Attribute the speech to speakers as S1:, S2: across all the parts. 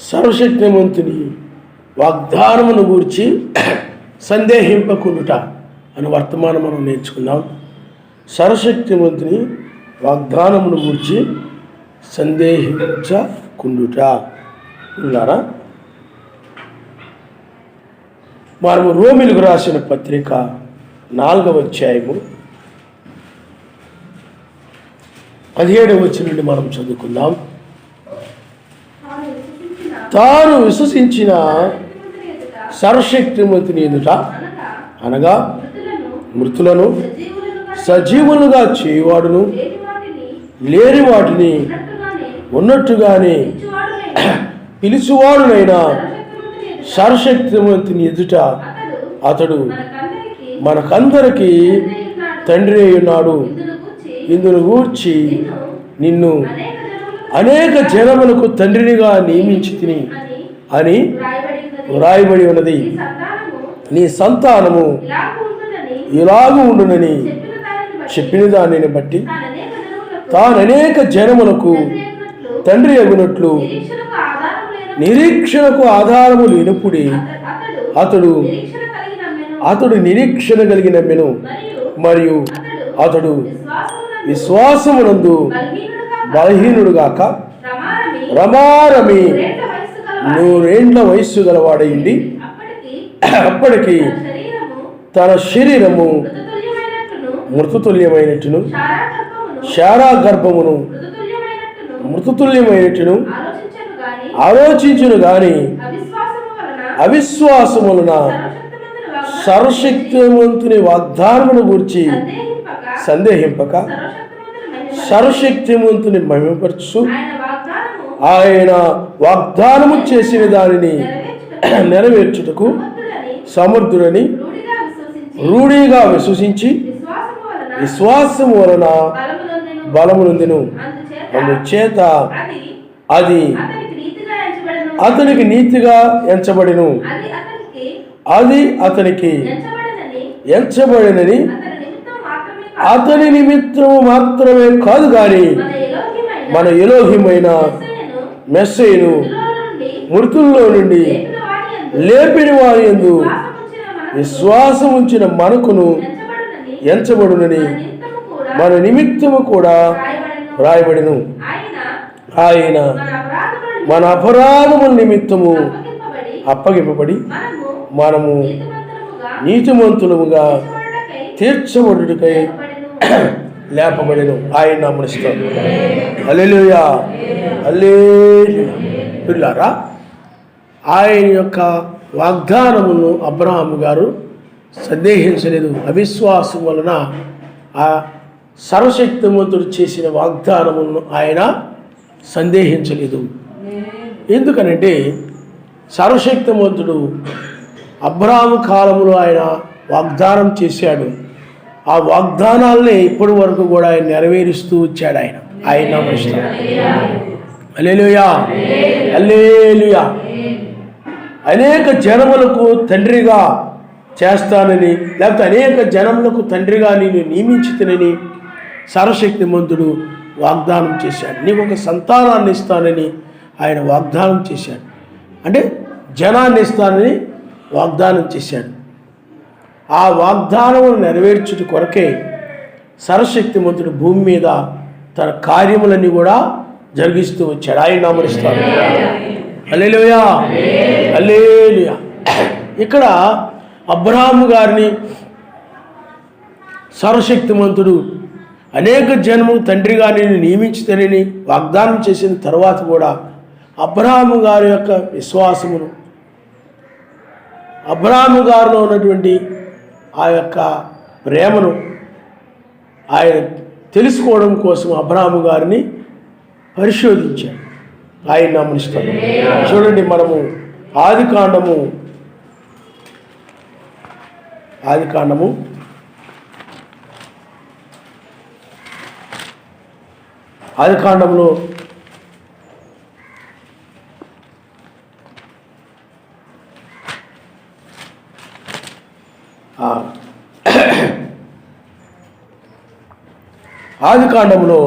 S1: సర్వశక్తిమంతుని వాగ్దానమును గూర్చి సందేహింపకుండుట అని వర్తమానం మనం నేర్చుకున్నాం. సర్వశక్తిమంతుని వాగ్దానమును గూర్చి సందేహించకుండుట ఉన్నారా? మనము రోమిలకు రాసిన పత్రిక 4వ అధ్యాయము 17వ వచనం నుండి మనం చదువుకుందాం. తాను విశ్వసించిన సర్వశక్తిమంతుని ఎదుట అనగా మృతులను సజీవులుగా చేయువాడును, లేని వాటిని ఉన్నట్టుగానే పిలుచువాడునైనా సర్వశక్తిమంతుని ఎదుట అతడు మనకందరికీ తండ్రి అయి ఉన్నాడు. ఇందును గూర్చి నిన్ను అనేక జనములకు తండ్రినిగా నియమించి తిని అని వ్రాయబడి ఉన్నది. నీ సంతానము ఇలాగూ ఉండునని చెప్పిన దానిని బట్టి తాను అనేక జనములకు తండ్రి అగునట్లు నిరీక్షణకు ఆధారము లేనప్పుడే అతడు నిరీక్షణ కలిగి నమ్మెను. మరియు అతడు విశ్వాసమునందు బలహీనుడుగాక రమారమి 100 ఏండ్ల వయస్సు గలవాడయింది. అప్పటికి తన శరీరము మృతతుల్యమైనట్టును శారా గర్భమును మృతతుల్యమైనట్టును ఆలోచించును గాని అవిశ్వాసములన సర్వశక్తిమంతుని వాగ్దానమును గూర్చి సందేహింపక సర్వశక్తిమంతుని మహిమపరచు ఆయన వాగ్దానము చేసిన దానిని నెరవేర్చుటకు సమర్థుడని రూఢిగా విశ్వసించి విశ్వాసము వలన బలమునందెను. అందుచేత అది అతనికి నీతిగా ఎంచబడెను. అది అతనికి ఎంచబడినని అతని నిమిత్తము మాత్రమే కాదు కానీ మన ఎలోహిమైన మెస్సయ్యను మృతుల్లో నుండి లేపిన వారి యందు విశ్వాసం ఉంచిన మనకును ఎంచబడునని మన నిమిత్తము కూడా వ్రాయబడెను. ఆయన మన అపరాధముల నిమిత్తము అప్పగింపబడి మనము నీతిమంతులముగా తీర్చబడుటకై లేపబడెను. ఆయన నామమున హల్లెలూయా హల్లెలూయా. పిల్లారా, ఆయన యొక్క వాగ్దానమును అబ్రహాము గారు సందేహించలేదు. అవిశ్వాసం వలన ఆ సర్వశక్తిమంతుడు చేసిన వాగ్దానములను ఆయన సందేహించలేదు. ఎందుకనంటే సర్వశక్తిమంతుడు అబ్రహాము కాలంలో ఆయన వాగ్దానం చేశాడు. ఆ వాగ్దానాలనే ఇప్పటి వరకు కూడా ఆయన నెరవేరుస్తూ వచ్చాడు. ఆయన నమస్కారం. హల్లెలూయా హల్లెలూయా. అనేక జనములకు తండ్రిగా చేస్తానని, లేకపోతే అనేక జనములకు తండ్రిగా నేను నియమించుతానని సర్వశక్తిమంతుడు వాగ్దానం చేశాడు. నీకు ఒక సంతానాన్ని ఇస్తానని ఆయన వాగ్దానం చేశాడు. అంటే జనాన్ని ఇస్తానని వాగ్దానం చేశాడు. ఆ వాగ్దానమును నెరవేర్చుట కొరకే సర్వశక్తిమంతుడు భూమి మీద తన కార్యములన్నీ కూడా జరిగిస్తూ వచ్చాడు. ఆయన నామమున హల్లెలూయా హల్లెలూయా. ఇక్కడ అబ్రహాము గారిని సర్వశక్తిమంతుడు అనేక జన్మకు తండ్రిగా నేను నియమించుతానని వాగ్దానం చేసిన తర్వాత కూడా అబ్రహాము గారి యొక్క విశ్వాసమును, అబ్రహాము గారిలో ఉన్నటువంటి ఆ యొక్క ప్రేమను ఆయన తెలుసుకోవడం కోసం అబ్రహాము గారిని పరిశోధించాడు. ఆయన నమస్కారం. చూడండి, మనము ఆదికాండము 'ఆదికాండములో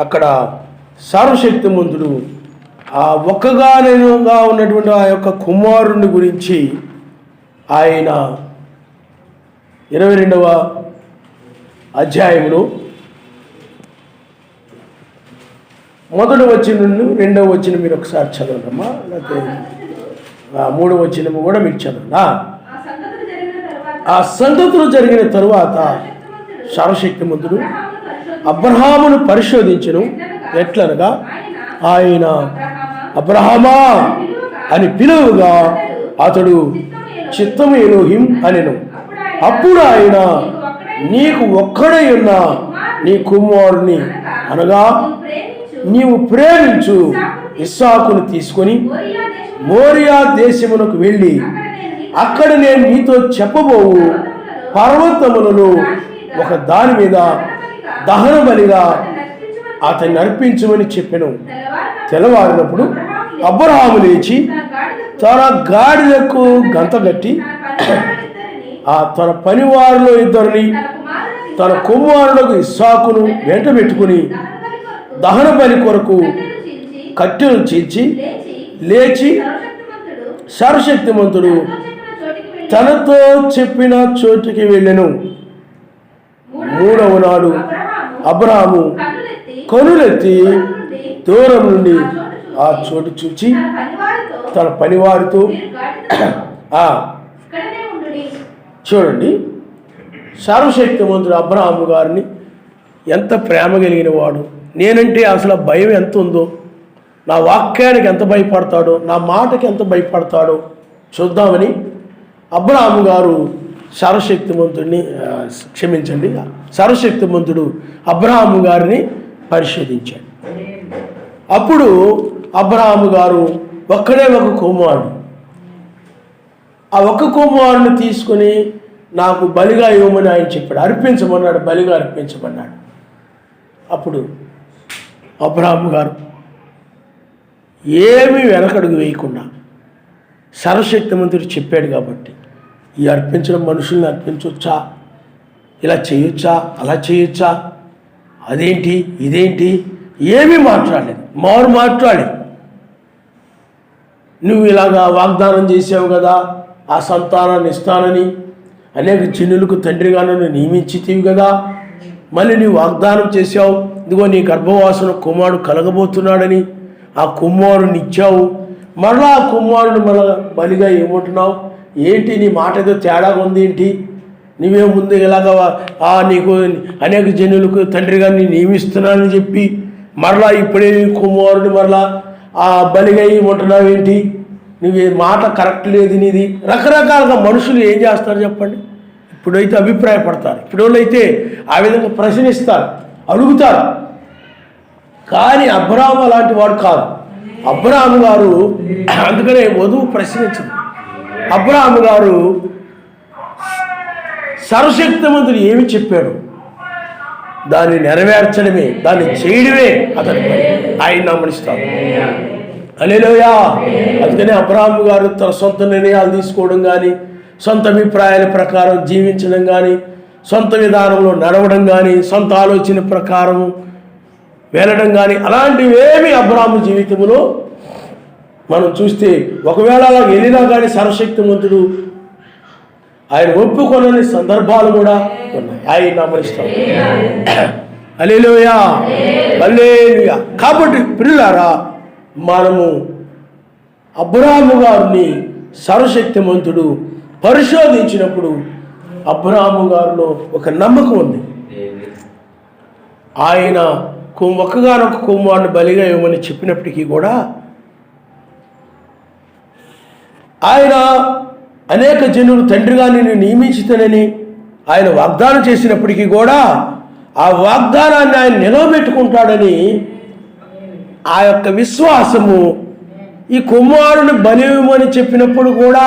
S1: అక్కడ సర్వశక్తిమంతుడు ఆ ఒక్కగానేగా ఉన్నటువంటి ఆ యొక్క కుమారుని గురించి ఆయన 22వ అధ్యాయంలో 1వ వచనం 2వ వచనం మీరు ఒకసారి చదవండమ్మా, లేకపోతే 3వ వచనం కూడా మీరు చదవండి. ఆ సంగతులు జరిగిన తరువాత సర్వశక్తిమంతుడు అబ్రహామును పరిశోధించెను. ఎట్లనగా ఆయన అబ్రహామా అని పిలువగా అతడు చిత్తము ఎలోహిం అనెను. అప్పుడు ఆయన నీకు ఒక్కడై ఉన్న నీ కుమారుని అనగా నీవు ప్రేమించు ఇస్సాకును తీసుకొని మోరియా దేశమునకు వెళ్ళి అక్కడ నేను నీతో చెప్పబోవు పర్వతములలో ఒక దాని మీద దహన బలిగా అతన్ని అర్పించమని చెప్పెను. తెల్లవారినప్పుడు అబ్రహాము లేచి తన గాడిదకు గంతగట్టి తన పనివారిలో ఇద్దరిని తన కుమారులకు ఇస్సాకును వెంట పెట్టుకుని దహన బలి కొరకు కట్టెలు చీల్చి లేచి సర్వశక్తిమంతుడు తనతో చెప్పిన చోటుకి వెళ్ళెను. 3వ నాడు అబ్రహాము కనులెత్తి దూరం నుండి ఆ చోటు చూచి తన పనివారితో చూడండి, సర్వశక్తిమంతుడు అబ్రహాము గారిని ఎంత ప్రేమ కలిగిన వాడు, నేనంటే అసలు భయం ఎంత ఉందో, నా వాక్యానికి ఎంత భయపడతాడో, నా మాటకి ఎంత భయపడతాడో చూద్దామని అబ్రహాము గారు సర్వశక్తిమంతుడు అబ్రహాము గారిని పరిశోధించాడు. అప్పుడు అబ్రహాము గారు ఒక్కడే ఒక కుమారుడు, ఆ ఒక్క కుమారుని తీసుకొని నాకు బలిగా ఇవ్వమని ఆయన చెప్పాడు. అర్పించమన్నాడు, బలిగా అర్పించమన్నాడు. అప్పుడు అబ్రహాము గారు ఏమీ వెనకడుగు వేయకుండా సర్వశక్తిమంతుడు చెప్పాడు కాబట్టి ఈ అర్పించడం మనుషుల్ని అర్పించవచ్చా, ఇలా చేయొచ్చా, అలా చేయొచ్చా, అదేంటి ఇదేంటి ఏమీ మాట్లాడలేదు. మాట్లాడలేదు. నువ్వు ఇలాగా వాగ్దానం చేసావు కదా, ఆ సంతానాన్ని ఇస్తానని, అనేక జనులకు తండ్రిగా నన్ను నియమించితివి కదా, మళ్ళీ నీవు వాగ్దానం చేసావు, ఇదిగో నీ గర్భవాసన కుమారుడు కలగబోతున్నాడని, ఆ కుమారుని ఇచ్చావు, మరలా ఆ కుమారుడు మళ్ళా బలిగా ఏమంటున్నావు, ఏంటి నీ మాట ఏదో తేడాగా ఉంది ఏంటి, నువ్వే ముందు ఇలాగా నీకు అనేక జనులకు తండ్రిగా నేను నియమిస్తున్నానని చెప్పి మరలా ఇప్పుడే కుమారుడు మరలా ఆ బలిగా ఏమంటున్నావు ఏంటి, నువ్వు మాట కరెక్ట్ లేదు నీది. రకరకాలుగా మనుషులు ఏం చేస్తారు చెప్పండి. ఇప్పుడైతే అభిప్రాయపడతారు, ఇప్పుడైతే ఆ విధంగా ప్రశ్నిస్తారు, అడుగుతారు. కానీ అబ్రహాము అలాంటి వాడు కాదు. అబ్రహాము గారు అందుకనే వధువు ప్రశ్నించింది. అబ్రహాము గారు సర్వశక్తిమంతుడు ఏమి చెప్పాడు దాన్ని నెరవేర్చడమే, దాన్ని చేయడమే అతని పని. ఆయన నమ్మనిస్తాడు. హల్లెలూయా. అందుకనే అబ్రహాము గారు తన సొంత నిర్ణయాలు తీసుకోవడం కానీ, సొంత అభిప్రాయాల ప్రకారం జీవించడం కానీ, సొంత విధానంలో నడవడం కానీ, సొంత ఆలోచన ప్రకారం వెళ్ళడం కానీ అలాంటివి ఏమి అబ్రహాము జీవితంలో మనం చూస్తే, ఒకవేళ అలా వెళ్ళినా కానీ సర్వశక్తిమంతుడు ఆయన ఒప్పుకొనని సందర్భాలు కూడా ఉన్నాయి. ఆయన నమ్మనిస్తాడు. హల్లెలూయా, హల్లెలూయా. కాబట్టి ప్రియులారా, మనము అబ్రహాము గారిని సర్వశక్తిమంతుడు పరిశోధించినప్పుడు అబ్రహాము గారిలో ఒక నమ్మకం ఉంది. ఆయన ఒక్కగానొక్క కుమారుని బలిగా ఇవ్వమని చెప్పినప్పటికీ కూడా ఆయన అనేక జనులు తండ్రిగా నేను నియమించుతానని ఆయన వాగ్దానం చేసినప్పటికీ కూడా ఆ వాగ్దానాన్ని ఆయన నిలవబెట్టుకుంటాడని ఆ యొక్క విశ్వాసము, ఈ కుమారుని బలి ఇవ్వమని చెప్పినప్పుడు కూడా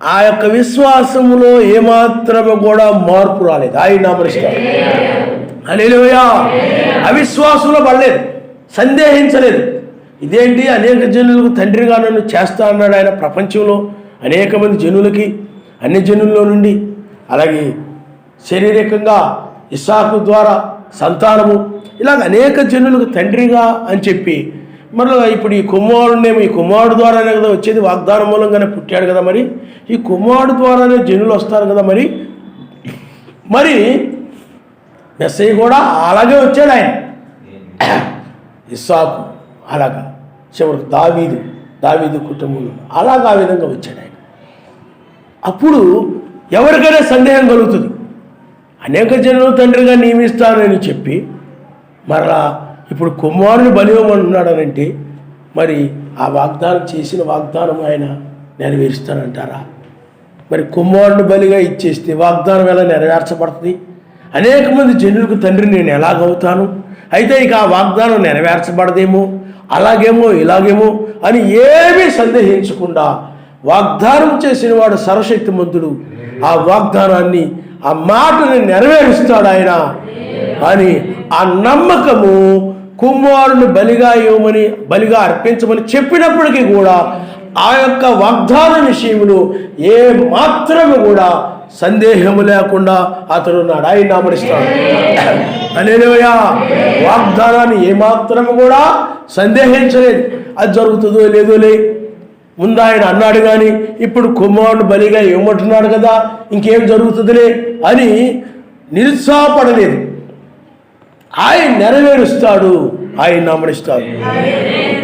S1: ఆ యొక్క విశ్వాసములో ఏమాత్రము కూడా మార్పు రాలేదు. ఆయన నమ్మనిస్తాడు. హల్లెలూయా. అవిశ్వాసంలో పడలేదు, సందేహించలేదు. ఇదేంటి, అనేక జనులకు తండ్రిగా నన్ను చేస్తా అన్నాడు ఆయన. ప్రపంచంలో అనేక మంది జనులకి, అన్ని జనుల్లో నుండి, అలాగే శారీరకంగా ఇస్సాకు ద్వారా సంతానము, ఇలాగ అనేక జనులకు తండ్రిగా అని చెప్పి మరలా ఇప్పుడు ఈ కుమారుడు ద్వారానే కదా వచ్చేది, వాగ్దానం మూలంగానే పుట్టాడు కదా, మరి ఈ కుమారుడు ద్వారానే జనులు వస్తారు కదా, మరి మెస్సయ్య కూడా అలాగే వచ్చాడు. ఆయన ఇస్సాకు అలాగా, చివరికి దావీదు కుటుంబంలో అలాగా ఆ విధంగా వచ్చాడు ఆయన. అప్పుడు ఎవరికైనా సందేహం కలుగుతుంది, అనేక జనులు తండ్రిగా నియమిస్తానని చెప్పి మరలా ఇప్పుడు కుమారుని బలివ్వమంటున్నాడనంటే మరి ఆ వాగ్దానం చేసిన వాగ్దానం ఆయన నెరవేరుస్తానంటారా? మరి కుమారుని బలిగా ఇచ్చేస్తే వాగ్దానం ఎలా నెరవేర్చబడుతుంది? అనేక మంది జనులకు తండ్రి నేను ఎలాగవుతాను, అయితే ఇక ఆ వాగ్దానం నెరవేర్చబడదేమో, అలాగేమో ఇలాగేమో అని ఏమీ సందేహించకుండా వాగ్దానం చేసిన వాడు సర్వశక్తిమంతుడు, ఆ వాగ్దానాన్ని ఆ మాటని నెరవేరుస్తాడు ఆయన అని ఆ నమ్మకము కుమారుని బలిగా అర్పించమని చెప్పినప్పటికీ కూడా ఆ యొక్క వాగ్దాన విషయంలో ఏ మాత్రము కూడా సందేహము లేకుండా అతడు ఉన్నాడు. ఆయన నామడిస్తాడు. హల్లెలూయా. వాగ్దానాన్ని ఏమాత్రము కూడా సందేహించలేదు. అది జరుగుతుందో లేదోలే, ముందు ఆయన అన్నాడు కానీ ఇప్పుడు కుమారుడు బలిగా ఇవ్వమంటున్నాడు కదా, ఇంకేం జరుగుతుందిలే అని నిరుత్సాహపడలేదు. ఆయన నెరవేరుస్తాడు, ఆయన నామడిస్తాడు.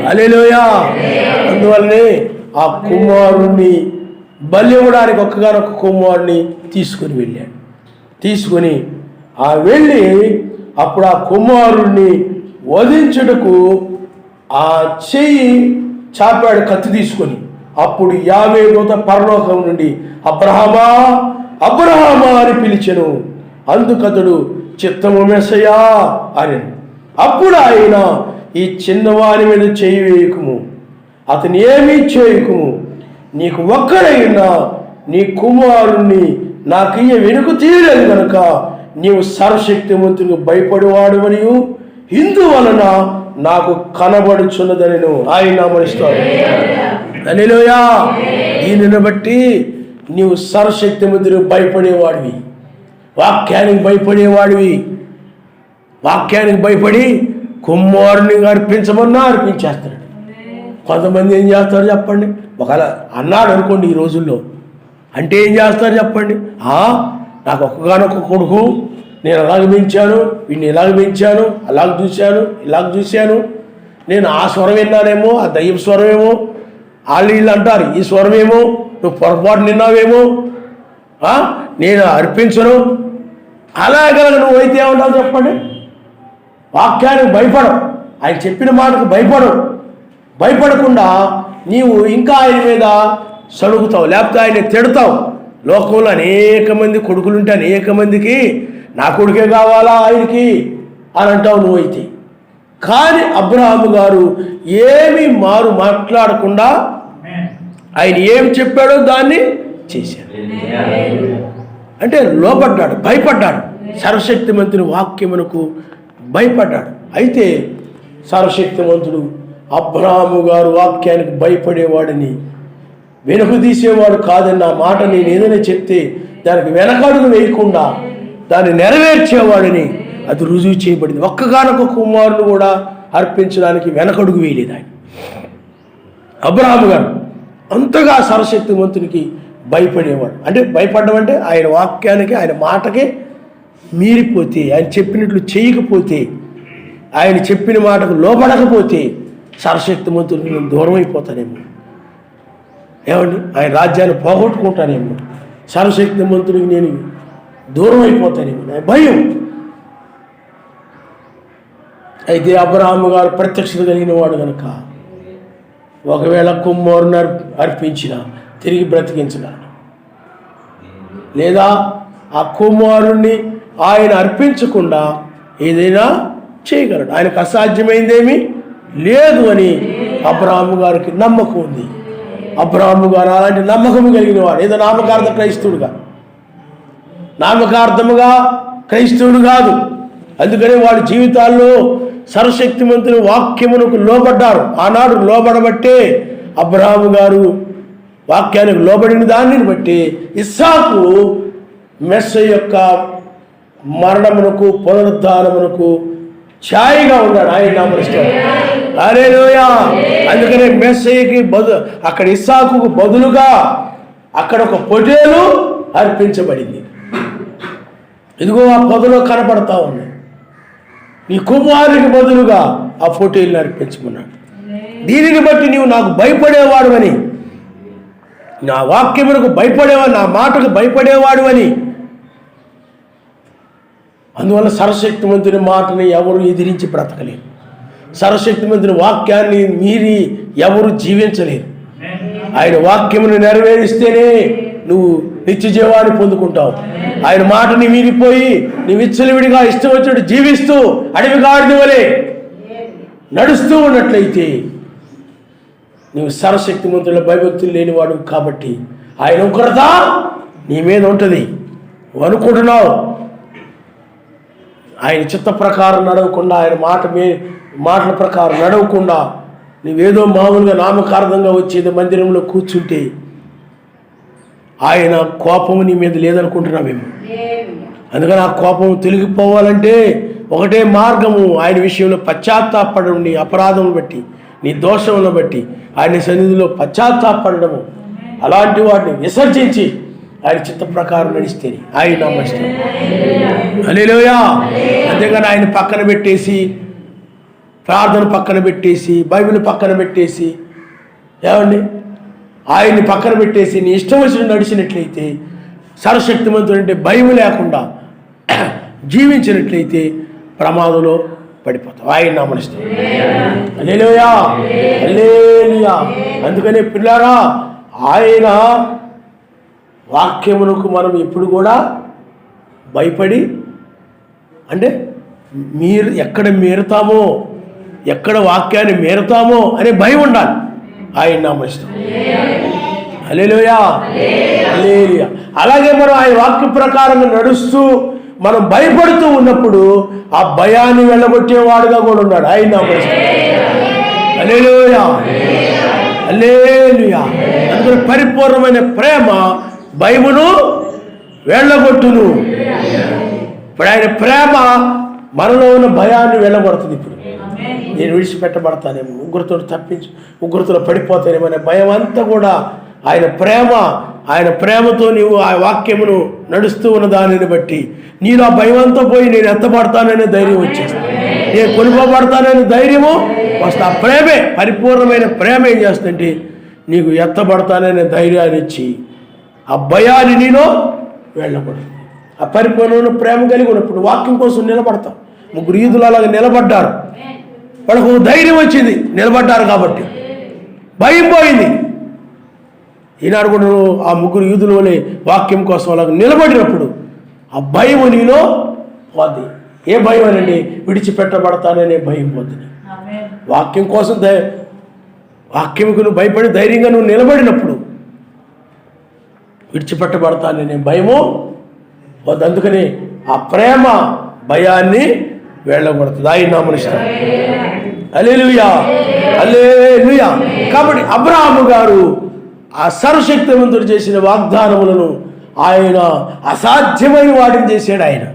S1: హల్లెలూయా. అందువల్లనే ఆ కుమారుణ్ణి బలి ఇవ్వడానికి ఒక్కగానొక్క కుమారుడిని తీసుకుని వెళ్ళాడు. తీసుకొని వెళ్ళి అప్పుడు ఆ కుమారుణ్ణి వధించుటకు ఆ చెయ్యి చాపాడు కత్తి తీసుకొని. అప్పుడు యావే దూత పరలోకం నుండి అబ్రహామా అబ్రహామా అని పిలిచెను. అందుకతడు చిత్తము మెస్సయ్యా అని. అప్పుడు ఆయన ఈ చిన్నవాని మీద చేయి వేయకుము, అతను ఏమీ చేయకుము, నీకు ఒక్కడైనా నీ కుమారుణ్ణి నాకియ్య వెనుక తీయలేదు కనుక నీవు సర్వశక్తిమంతునికి భయపడేవాడు మరియు ఇందువలన నాకు కనబడుచున్నదనిను ఆయన నామనిస్తాడు. హల్లెలూయా. దీనిని బట్టి నీవు సర్వశక్తిమంతునికి భయపడేవాడివి, వాక్యానికి భయపడేవాడివి. వాక్యానికి భయపడి కుమారుని అర్పించమన్నా అర్పించేస్తాడు. కొంతమంది ఏం చేస్తారు చెప్పండి? ఒకవేళ అన్నాడు అనుకోండి ఈ రోజుల్లో, అంటే ఏం చేస్తారు చెప్పండి? నాకు ఒక్కగానొక్క కొడుకు, నేను అలాగ పెంచాను, వీడిని ఇలాగ పెంచాను, అలాగ చూశాను, ఇలాగ చూశాను, నేను ఆ స్వరం విన్నానేమో, ఆ దయ్యం స్వరమేమో, వీళ్ళు అంటారు ఈ స్వరమేమో, నువ్వు పొరపాటు నిన్నావేమో, నేను అర్పించను, అలాగే నువ్వు అయితే ఏమన్నావు చెప్పండి? వాక్యానికి భయపడవు, ఆయన చెప్పిన మాటకు భయపడకుండా నీవు ఇంకా ఆయన మీద సడుగుతావు, లేకపోతే ఆయన తిడతావు. లోకంలో అనేక మంది కొడుకులుంటే అనేక మందికి నా కొడుకే కావాలా ఆయనకి అని అంటావు నువ్వైతే. కానీ అబ్రహాము గారు ఏమీ మాట్లాడకుండా ఆయన ఏం చెప్పాడో దాన్ని చేశాడు. అంటే లోపడ్డాడు, భయపడ్డాడు, సర్వశక్తిమంతుని వాక్యమునకు భయపడ్డాడు. అయితే సర్వశక్తిమంతుడు అబ్రహాము గారు వాక్యానికి భయపడేవాడిని, వెనుక తీసేవాడు కాదని, నా మాట నేను ఏదైనా చెప్తే దానికి వెనకడుగు వేయకుండా దాన్ని నెరవేర్చేవాడిని అది రుజువు చేయబడింది. ఒక్కగానొక్క కుమారుడు కూడా అర్పించడానికి వెనకడుగు వేయలేదు ఆయన. అబ్రహాము గారు అంతగా సర్వశక్తిమంతునికి భయపడేవాడు. అంటే భయపడడం అంటే ఆయన వాక్యానికి, ఆయన మాటకే మీరిపోతే, ఆయన చెప్పినట్లు చేయకపోతే, ఆయన చెప్పిన మాటకు లోబడకపోతే సర్వశక్తిమంతుడికి నేను దూరం అయిపోతానేమో, ఏమండి ఆయన రాజ్యాన్ని పోగొట్టుకుంటానేమో, సర్వశక్తిమంతుడికి నేను దూరం అయిపోతానేమో నా భయం. అయితే అబ్రహాము గారు ప్రత్యక్షత కలిగిన వాడు కనుక ఒకవేళ కుమారుని అర్పించిన తిరిగి బ్రతికించగలడు, లేదా ఆ కుమారుణ్ణి ఆయన అర్పించకుండా ఏదైనా చేయగలడు. ఆయనకు అసాధ్యమైందేమీ లేదు అని అబ్రహాము గారికి నమ్మకం ఉంది. అబ్రహాము గారు అలాంటి నమ్మకం కలిగిన వాడు. ఏదో నామకార్థముగా క్రైస్తవుడు కాదు. అందుకనే వాడి జీవితాల్లో సర్వశక్తిమంతుని వాక్యమునకు లోబడ్డారు. ఆనాడు లోబడబట్టే అబ్రహాము గారు వాక్యానికి లోబడిన దానిని బట్టి ఇస్సాకు మెస్సయ్య యొక్క మరణమునకు పునరుద్ధానమునకు ఛాయగా ఉన్నాడు. ఆయన నామరిస్తాడు. హల్లెలూయా. అందుకనే మెస్సయ్యకి అక్కడ ఇస్సాకుకు బదులుగా అక్కడ ఒక పొటేలు అర్పించబడింది. ఇదిగో ఆ పొదలో కనపడతా ఉన్నాయి. నీ కుమారునికి బదులుగా ఆ పొటేలుని అర్పించమన్నాడు. దీనిని బట్టి నీవు నాకు భయపడేవాడు అని, నా వాక్యమునకు భయపడేవాడు, నా మాటకు భయపడేవాడు అని. అందువల్ల సర్వశక్తిమంతుని మాటని ఎవరు ఎదిరించి బ్రతకలేరు. సర్వశక్తిమంతుని వాక్యాన్ని మీరి ఎవరు జీవించలేరు. ఆయన వాక్యమును నెరవేరిస్తేనే నువ్వు నిత్య జీవాన్ని పొందుకుంటావు. ఆయన మాటని మీరిపోయి నీ విచ్చలవిడిగా ఇష్టం వచ్చినట్టు జీవిస్తూ అడవి గాడిద వలె నడుస్తూ ఉన్నట్లయితే నువ్వు సర్వశక్తిమంతుల భయభక్తులు లేనివాడు. కాబట్టి ఆయన ఉగ్రత నీ మీద ఉంటుంది. నువ్వు అనుకుంటున్నావు ఆయన చిత్త ప్రకారం నడవకుండా, ఆయన మాటల ప్రకారం నడవకుండా నువ్వేదో మామూలుగా నామకార్థంగా వచ్చేది మందిరంలో కూర్చుంటే ఆయన కోపము నీ మీద లేదనుకుంటున్నావేమో. అందుకని ఆ కోపం తొలగిపోవాలంటే ఒకటే మార్గము, ఆయన విషయంలో పశ్చాత్తాపడడం. నీ అపరాధం బట్టి, నీ దోషములను బట్టి ఆయన సన్నిధిలో పశ్చాత్తాపడము, అలాంటి వాటిని విసర్జించి ఆయన చిత్త ప్రకారం నడిస్తేనే ఆయన నమ్మష్టం. హల్లెలూయా. అంతేగాని ఆయన పక్కన పెట్టేసి, ప్రార్థన పక్కన పెట్టేసి, బైబిల్ పక్కన పెట్టేసి, ఏమండి ఆయన్ని పక్కన పెట్టేసి నీ ఇష్టం వచ్చిన నడిచినట్లయితే, సర్వశక్తిమంతుడు అంటే భయం లేకుండా జీవించినట్లయితే ప్రమాదంలో పడిపోతాం. ఆయన నమ్మనిస్తాం. హల్లెలూయా, హల్లెలూయా. అందుకనే పిల్లారా, ఆయన వాక్యమునకు మనం ఎప్పుడు కూడా భయపడి, అంటే ఎక్కడ మీరుతామో, ఎక్కడ వాక్యాన్ని మీరుతామో అనే భయం ఉండాలి. ఆయన నమ్మనిస్తాం. హల్లెలూయా, హల్లెలూయా. అలాగే మనం ఆయన వాక్య ప్రకారంగా నడుస్తూ మనం భయపడుతూ ఉన్నప్పుడు ఆ భయాన్ని వెళ్ళగొట్టేవాడుగా కూడా ఉన్నాడు. ఆయన నమ్మనిస్తాం. హల్లెలూయా, హల్లెలూయా. అందుకని పరిపూర్ణమైన ప్రేమ భయమును వెళ్ళగొట్టును. ఇప్పుడు ఆయన ప్రేమ మనలో ఉన్న భయాన్ని వెళ్ళగొడుతుంది. ఇప్పుడు నేను విడిచిపెట్టబడతానేమో, ఉగ్రతలో పడిపోతానేమో అనే భయం అంతా కూడా ఆయన ప్రేమతో నీవు ఆ వాక్యమును నడుస్తూ ఉన్న దానిని బట్టి నీలో ఆ భయం అంతా పోయి నేను ఎత్తబడతాననే ధైర్యం వచ్చేస్తాను, నేను కొనుక్కోబడతాననే ధైర్యము వస్తా. ఆ ప్రేమే, పరిపూర్ణమైన ప్రేమ ఏం చేస్తుందంటే నీకు ఎత్తబడతాననే ధైర్యాన్ని ఇచ్చి ఆ భయాన్ని నీలో వెళ్ళకూడదు. ఆ పరిపూర్ణమైన ప్రేమ కలిగి ఉన్నప్పుడు వాక్యం కోసం నిలబడతాం. 3 యూదులు అలాగే నిలబడ్డారు. వాళ్ళకు ధైర్యం వచ్చింది, నిలబడ్డారు కాబట్టి భయం పోయింది. ఈనాడు కూడా ఆ 3 యూదుల వలె వాక్యం కోసం అలాగ నిలబడినప్పుడు ఆ భయం నీలో పోద్ది. ఏ భయం అనండి? విడిచిపెట్టబడతాననే భయం పోతుంది. వాక్యం కోసం వాక్యంకు నువ్వు భయపడి ధైర్యంగా నువ్వు నిలబడినప్పుడు విడిచిపెట్టబడతాననే భయము పోద్ది. అందుకని ఆ ప్రేమ భయాన్ని వెళ్ళగొడుతుంది. ఆయన నామనిస్తాం. హల్లెలూయా, హల్లెలూయా. కాబట్టి అబ్రహాము గారు ఆ సర్వశక్తివంతుడు చేసిన వాగ్దానములను ఆయన అసాధ్యమైన వాటిని చేశాడు. ఆయన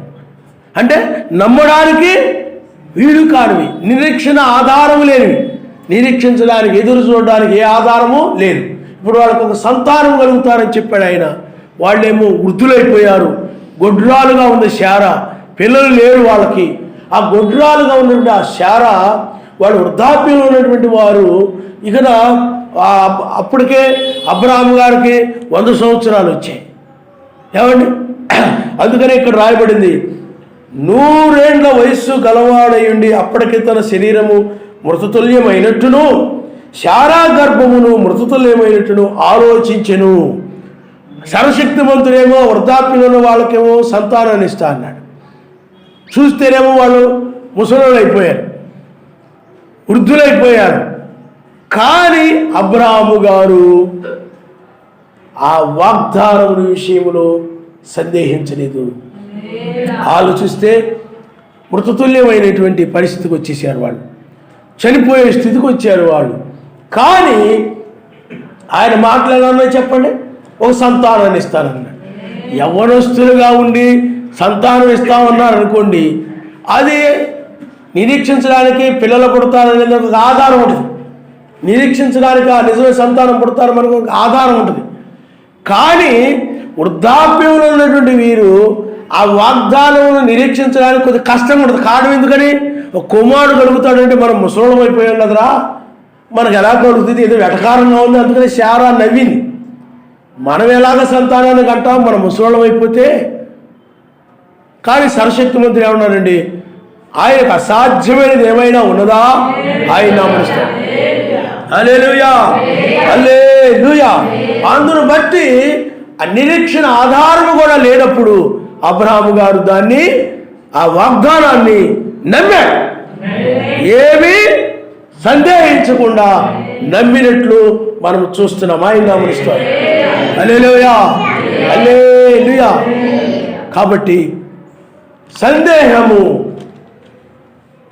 S1: అంటే నమ్మడానికి వీలు కానివి, నిరీక్షణ ఆధారము లేనివి, నిరీక్షించడానికి ఎదురు చూడడానికి ఏ ఆధారము లేదు. ఇప్పుడు వాళ్ళకు ఒక సంతానం కలుగుతారని చెప్పాడు ఆయన. వాళ్ళేమో వృద్ధులైపోయారు, గొడ్రాలుగా ఉంది శారా, పిల్లలు లేరు వాళ్ళకి. ఆ గొడ్రాలుగా ఉన్నటువంటి ఆ శారా వాళ్ళు వృద్ధాప్యంలో ఉన్నటువంటి వారు. ఇక అప్పటికే అబ్రహాము గారికి 100 సంవత్సరాలు వచ్చాయి. ఏమండి? అందుకనే ఇక్కడ రాయబడింది, 100 ఏండ్ల వయస్సు గలవాడయుండి అప్పటికి తన శరీరము మృతతుల్యమైనట్టును శారా గర్భమును మృతతుల్యమైనట్టును ఆలోచించెను. సర్వశక్తిమంతుడేమో వృద్ధాప్యంలో ఉన్న వాళ్ళకేమో సంతానాన్ని ఇస్తా అన్నాడు. చూస్తేనేమో వాళ్ళు ముసలోళ్ళు అయిపోయారు, వృద్ధులైపోయారు. కానీ అబ్రహాము గారు ఆ వాగ్దానం విషయంలో సందేహించలేదు. ఆలోచిస్తే మృతతుల్యమైనటువంటి పరిస్థితికి వచ్చేసారు వాళ్ళు, చనిపోయే స్థితికి వచ్చారు వాళ్ళు. కానీ ఆయన మాట్లాడాలని చెప్పండి, ఒక సంతానాన్ని ఇస్తానన్నాడు. యవ్వనస్తులుగా ఉండి సంతానం ఇస్తామన్నారు అనుకోండి, అది నిరీక్షించడానికి పిల్లలు పుడతారనేది ఒక ఆధారం ఉంటుంది. నిరీక్షించడానికి ఆ నిజమైన సంతానం పుడతారు మనకు ఒక ఆధారం ఉంటుంది. కానీ వృద్ధాప్యంలో ఉన్నటువంటి వీరు ఆ వాగ్దానమును నిరీక్షించడానికి కొద్ది కష్టం ఉంటుంది. కారణం ఎందుకని? ఒక కుమారుడు కలుగుతాడంటే మనం ముసలోళం అయిపోయాం కదరా, మనకు ఎలా కలుగుతుంది? ఏదో వెటకారంగా ఉంది. అందుకని శారా నవ్వింది. మనం ఎలాగ సంతానాన్ని కంటాం మనం ముసలోళం అయిపోతే? కానీ సర్వశక్తిమంతుడు ఏమన్నారండి? ఆయనకు అసాధ్యమైనది ఏమైనా ఉన్నదా? ఆయన నామముస్తాడు. హల్లెలూయా, హల్లెలూయా. అందును బట్టి ఆ నిరీక్షణ ఆధారము కూడా లేనప్పుడు అబ్రహాము గారు దాన్ని, ఆ వాగ్దానాన్ని నమ్మాడు. ఏమీ సందేహించకుండా నమ్మినట్లు మనం చూస్తున్నాం. ఆయన నామముస్తాడు. హల్లెలూయా, హల్లెలూయా. కాబట్టి సందేహము,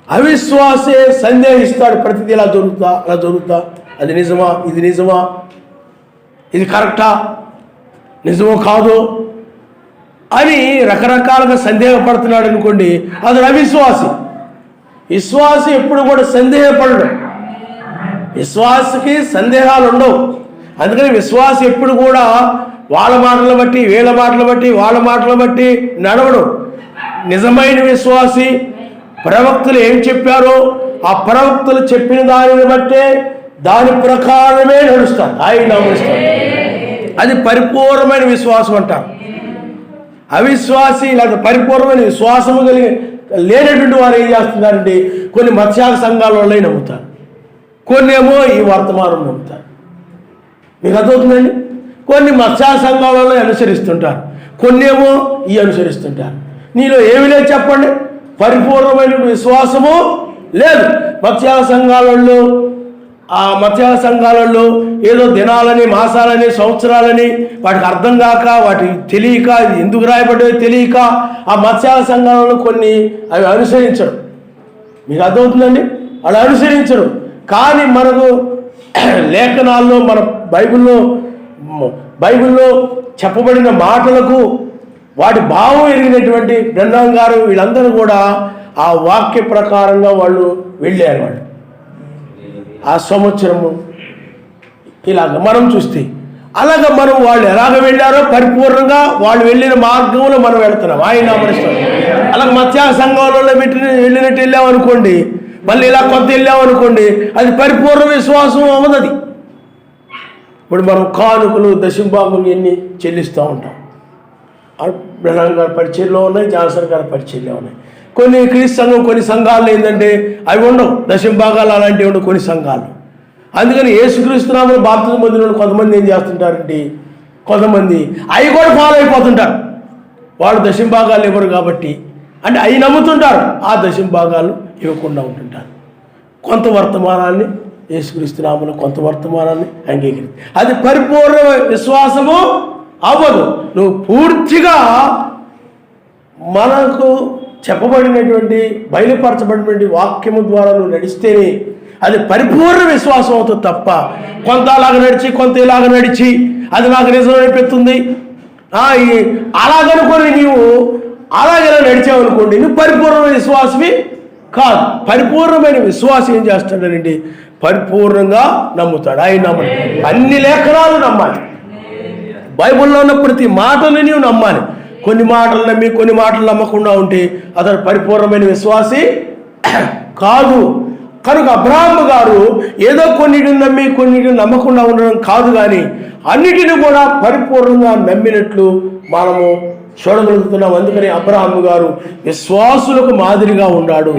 S1: అవిశ్వాసే సందేహిస్తాడు. ప్రతిదీ ఇలా జరుగుతా, అది నిజమా, ఇది నిజమా, ఇది కరెక్టా, నిజమో కాదో అని రకరకాలుగా సందేహపడుతున్నాడు అనుకోండి, అతడు అవిశ్వాసి. విశ్వాసి ఎప్పుడు కూడా సందేహపడడు. విశ్వాసకి సందేహాలు ఉండవు. అందుకని విశ్వాసి ఎప్పుడు కూడా వాళ్ళ మాటలు బట్టి, వీళ్ళ మాటలు బట్టి, వాళ్ళ మాటలు బట్టి నడవడు. నిజమైన విశ్వాసి ప్రవక్తలు ఏం చెప్పారో ఆ ప్రవక్తలు చెప్పిన దానిని బట్టే, దాని ప్రకారమే నడుస్తారు. ఆయన నడుస్తారు. అది పరిపూర్ణమైన విశ్వాసం అంటారు. అవిశ్వాసి లేదా పరిపూర్ణమైన విశ్వాసము కలిగి లేనటువంటి వారు ఏం చేస్తున్నారంటే కొన్ని మత్స్యాల సంఘాల వాళ్ళే నమ్ముతారు, కొన్ని ఏమో ఈ వర్తమానం నమ్ముతారు. మీకు అర్థమవుతుందండి? కొన్ని మత్స్యాల సంఘాలలో అనుసరిస్తుంటారు, కొన్ని ఏమో ఈ అనుసరిస్తుంటారు. నీలో ఏమి లేదు చెప్పండి? పరిపూర్ణమైన విశ్వాసము లేదు. మత్స్యాల సంఘాలలో, ఆ మత్స్యాల సంఘాలలో ఏదో దినాలని, మాసాలని, సంవత్సరాలని వాటికి అర్థం కాక, వాటి తెలియక, ఎందుకు రాయబడ్డదో తెలియక ఆ మత్స్యాల సంఘాలలో కొన్ని అవి అనుసరించరు. మీకు అర్థమవుతుందండి? అలా అనుసరించరు. కానీ మనకు లేఖనాల్లో, మన బైబిల్లో చెప్పబడిన మాటలకు వాటి భావం ఎరిగినటువంటి బ్రహ్మం గారు వీళ్ళందరూ కూడా ఆ వాక్య ప్రకారంగా వాళ్ళు వెళ్ళారు. వాళ్ళు ఆ సంవత్సరము ఇలాగ మనం చూస్తే, అలాగ మనం వాళ్ళు ఎలాగ వెళ్ళారో పరిపూర్ణంగా వాళ్ళు వెళ్ళిన మార్గంలో మనం వెళుతున్నాం. ఆయన నామముస్తాడు. అలాగ మత్స్య సంఘంలో వెళ్ళినట్టు వెళ్ళామనుకోండి, మళ్ళీ ఇలా కొంత వెళ్ళామనుకోండి, అది పరిపూర్ణ విశ్వాసం అవ్వదు. ఇప్పుడు మనం కానుకలు, దశంభాగులు ఎన్ని చెల్లిస్తూ ఉంటాం. బ్రహ్మం గారి పరిచయంలో ఉన్నాయి, జాన్సన్ గారి పరిచయంలో ఉన్నాయి. కొన్ని క్రీస్తు సంఘం, కొన్ని సంఘాలు ఏంటంటే అవి ఉండవు, దశంభాగాలు అలాంటివి ఉండవు కొన్ని సంఘాలు. అందుకని యేసుక్రీస్తునామమున బాప్తిజం పొందిన కొంతమంది ఏం చేస్తుంటారంటే, కొంతమంది అవి కూడా ఫాలో అయిపోతుంటారు. వాళ్ళు దశంభాగాలు ఇవ్వరు కాబట్టి, అంటే అవి నమ్ముతుంటారు, ఆ దశంభాగాలు ఇవ్వకుండా ఉంటుంటారు. కొంత వర్తమానాన్ని యేసుక్రీస్తునామమున కొంత వర్తమానాన్ని అంగీకరి, అది పరిపూర్ణ విశ్వాసము అవ్వదు. నువ్వు పూర్తిగా మనకు చెప్పబడినటువంటి, బయలుపరచబడినటువంటి వాక్యము ద్వారా నువ్వు నడిస్తేనే అది పరిపూర్ణ విశ్వాసం అవుతుంది తప్ప కొంత అలాగ నడిచి, కొంత ఇలాగ నడిచి అది నాకు నిజం అనిపిస్తుంది అలాగనుకొని నీవు అలాగేలా నడిచావనుకోండి, నువ్వు పరిపూర్ణ విశ్వాసవి కాదు. పరిపూర్ణమైన విశ్వాసం ఏం చేస్తాడండి? పరిపూర్ణంగా నమ్ముతాడు. ఆయన నమ్మాలి. అన్ని లేఖనాలు నమ్మాలి. బైబిల్లో ఉన్న ప్రతి మాటని నీవు నమ్మాలి. కొన్ని మాటలు నమ్మి కొన్ని మాటలు నమ్మకుండా ఉంటే అతను పరిపూర్ణమైన విశ్వాసి కాదు. కనుక అబ్రహాము గారు ఏదో కొన్నిటిని నమ్మి కొన్నిటిని నమ్మకుండా ఉండడం కాదు, కానీ అన్నిటిని కూడా పరిపూర్ణంగా నమ్మినట్లు మనము చూడగలుగుతున్నాం. అందుకని అబ్రహాము గారు విశ్వాసులకు మాదిరిగా ఉన్నాడు.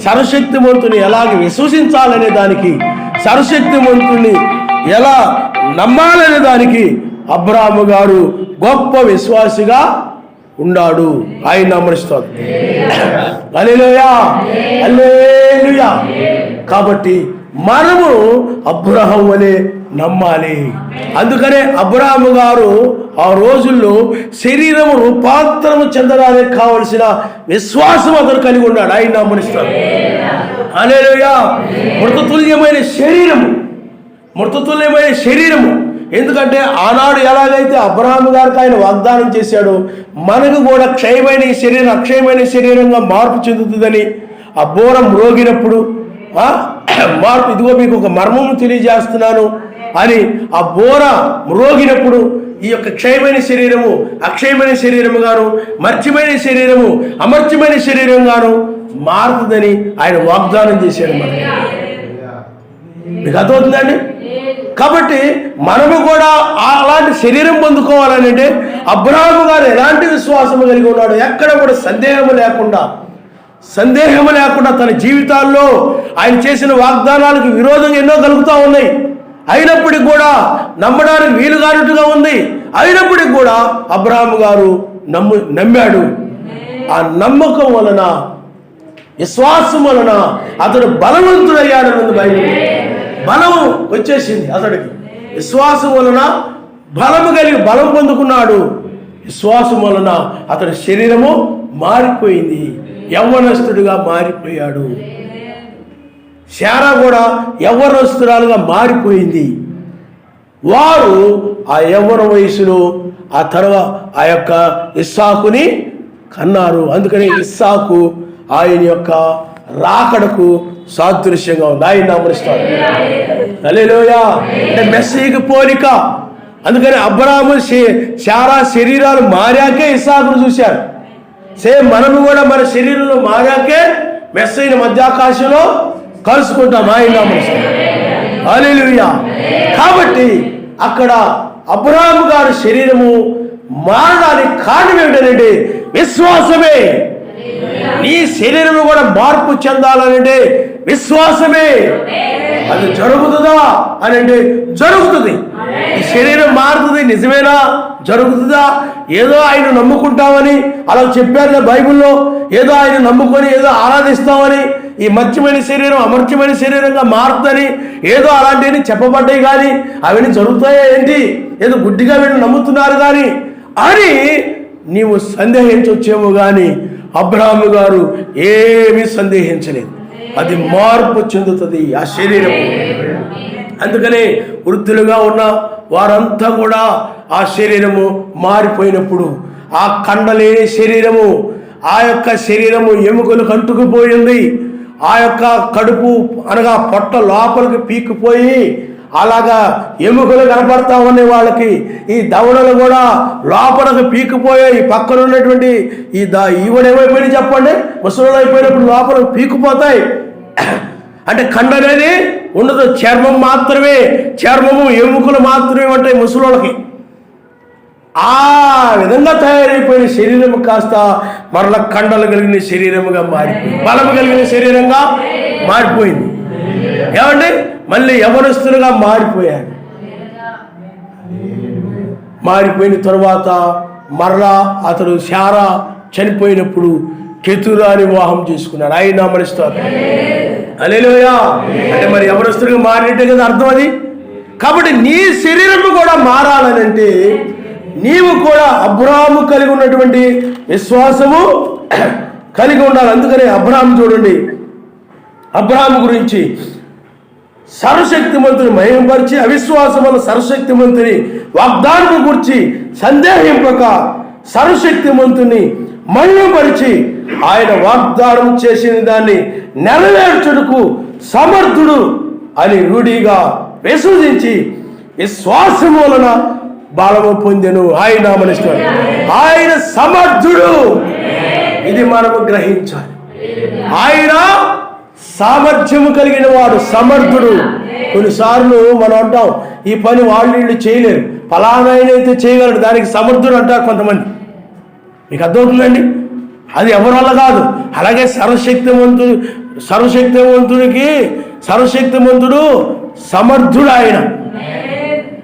S1: సర్వశక్తిమంతుని ఎలాగ విశ్వసించాలనే దానికి, సర్వశక్తిమంతుని ఎలా నమ్మాలనే దానికి అబ్రహాము గారు గొప్ప విశ్వాసిగా ఉన్నాడు. ఆయన నమ్మనిస్తాడు. హల్లెలూయా, హల్లెలూయా. కాబట్టి మనము అబ్రహాము వలె నమ్మాలి. అందుకనే అబ్రహాము గారు ఆ రోజుల్లో శరీరము రూపాంతరము చెందడానికి కావలసిన విశ్వాసం అతను కలిగి ఉన్నాడు. ఆయన నమ్మనిస్తాడు. హల్లెలూయా. మృతతుల్యమైన శరీరము. ఎందుకంటే ఆనాడు ఎలాగైతే అబ్రహాము గారికి ఆయన వాగ్దానం చేశాడో మనకు కూడా క్షయమైన ఈ శరీరం అక్షయమైన శరీరంగా మార్పు చెందుతుందని ఆ బోర మ్రోగినప్పుడు మార్పు, ఇదిగో మీకు ఒక మర్మము తెలియజేస్తున్నాను అని ఆ బోర మ్రోగినప్పుడు ఈ యొక్క క్షయమైన శరీరము అక్షయమైన శరీరము గాను, మర్చిమైన శరీరము అమర్చిమైన శరీరం గాను మారుతుందని ఆయన వాగ్దానం చేశాడు. మనకి మీకు అర్థమవుతుందండి? కాబట్టి మనము కూడా అలాంటి శరీరం పొందుకోవాలని అంటే అబ్రహాము గారు ఎలాంటి విశ్వాసము కలిగి ఉన్నాడు, ఎక్కడ కూడా సందేహము లేకుండా తన జీవితాల్లో ఆయన చేసిన వాగ్దానాలకు విరోధంగా ఎన్నో కలుగుతూ ఉన్నాయి. అయినప్పటికీ కూడా నమ్మడానికి వీలు కానట్టుగా ఉంది. అయినప్పటికీ కూడా అబ్రహాము గారు నమ్మాడు. ఆ నమ్మకం వలన, విశ్వాసం వలన అతడు బలవంతుడయ్యాడన్నది బైబిల్. బలం వచ్చేసింది అతడికి. విశ్వాసం వలన బలము కలిగి బలం పొందుకున్నాడు. విశ్వాసం వలన అతడి శరీరము మారిపోయింది, యవ్వనస్తుడిగా మారిపోయాడు. శారా కూడా యవ్వనస్తురాలుగా మారిపోయింది. వారు ఆ యవ్వన వయసులో ఆ తర్వాత ఆ యొక్క ఇస్సాకుని కన్నారు. అందుకని ఇస్సాకు ఆయన యొక్క రాకడకు సాదృశ్యంగా ఉంది. ఆయన నామరిస్తాడు. హల్లెలూయా. అంటే మెస్సీకి పోలిక. అందుకని అబ్రాహాము శారా శరీరాలు మారాకే ఇస్సాకును చూశారు. సేమ్ మనము కూడా మన శరీరంలో మారాకే మెస్సీని మధ్యాకాశంలో కలుసుకుంటాం. ఆయన నామరిస్తాడు. హల్లెలూయా. కాబట్టి అక్కడ అబ్రహాము గారి శరీరము మారడానికి కారణం ఏమిటంటే విశ్వాసమే. నీ శరీరము కూడా మార్పు చెందాలనంటే విశ్వాసమే. అది జరుగుతుందా అని అంటే జరుగుతుంది. ఈ శరీరం మారుతుంది, నిజమేనా? జరుగుతుందా? ఏదో ఆయన నమ్ముకుంటామని అలా చెప్పారు బైబిల్లో. ఏదో ఆయన నమ్ముకొని ఏదో ఆరాధిస్తామని ఈ మర్చిమైన శరీరం అమర్చిమైన శరీరంగా మారుతుందని ఏదో అలాంటివి చెప్పబడ్డాయి. కానీ అవన్నీ జరుగుతాయా ఏంటి? ఏదో గుడ్డిగా వీళ్ళు నమ్ముతున్నారు కానీ అని నీవు సందేహించవచ్చేమో. కానీ అబ్రహాము గారు ఏమీ సందేహించలేదు. అది మార్పు చెందుతుంది ఆ శరీరం. అందుకనే వృద్ధులుగా ఉన్న వారంతా కూడా ఆ శరీరము మారిపోయినప్పుడు ఆ కండలేని శరీరము, ఆ యొక్క శరీరము ఎముకలు కంటుకుపోయింది. ఆ యొక్క కడుపు అనగా పొట్ట లోపలికి పీక్కుపోయి అలాగా ఎముకలు కనపడతా ఉన్నాయి వాళ్ళకి. ఈ దవడలు కూడా లోపలికి పీక్కుపోయాయి. పక్కన ఉన్నటువంటి ఈవడేమైపోయినాయి చెప్పండి? ముసలు అయిపోయినప్పుడు లోపలికి పీక్కుపోతాయి. అంటే కండ అనేది ఉండదు, చర్మం మాత్రమే, చర్మము ఎముకలు మాత్రమే ఉంటాయి ముసలోళ్ళకి. ఆ విధంగా తయారైపోయిన శరీరం కాస్త మరల కండలు కలిగిన శరీరముగా మారిపోయింది, బలము కలిగిన శరీరంగా మారిపోయింది. ఏమండి? మళ్ళీ యవనస్తులుగా మారిపోయాడు. మారిపోయిన తరువాత మరలా అతడు శారా చనిపోయినప్పుడు కెతురాని వివాహం చేసుకున్నాడు. ఆయన నామరిస్తారు. హల్లెలూయా. అంటే మరి యవనస్తులుగా మారినట్టే కదా అర్థం అది. కాబట్టి నీ శరీరము కూడా మారాలనంటే నీవు కూడా అబ్రహాము కలిగి ఉన్నటువంటి విశ్వాసము కలిగి ఉండాలి. అందుకనే అబ్రహాము చూడండి, అబ్రహాము గురించి సర్వశక్తిమంతుని మహిమపరిచి అవిశ్వాసం వల్ల సర్వశక్తిమంతుని వాగ్దానం గురించి సందేహింపక సర్వశక్తిమంతుని మహిమపరిచి ఆయన వాగ్దానం చేసిన దాన్ని నెరవేర్చుటకు సమర్థుడు అని రూఢిగా విశ్వసించి విశ్వాసం వలన బలము పొందెను. ఆయన నామనిస్తాడు. ఆయన సమర్థుడు. ఇది మనము గ్రహించాలి. ఆయన సామర్థ్యము కలిగిన వాడు, సమర్థుడు. కొన్నిసార్లు మనం అంటాం ఈ పని వాళ్ళు వీళ్ళు చేయలేరు, ఫలానా అయితే చేయగలరు, దానికి సమర్థుడు అంటారు కొంతమంది. మీకు అర్థమవుతుందండి? అది ఎవరి వల్ల కాదు. అలాగే సర్వశక్తిమంతుడు సమర్థుడు. ఆయన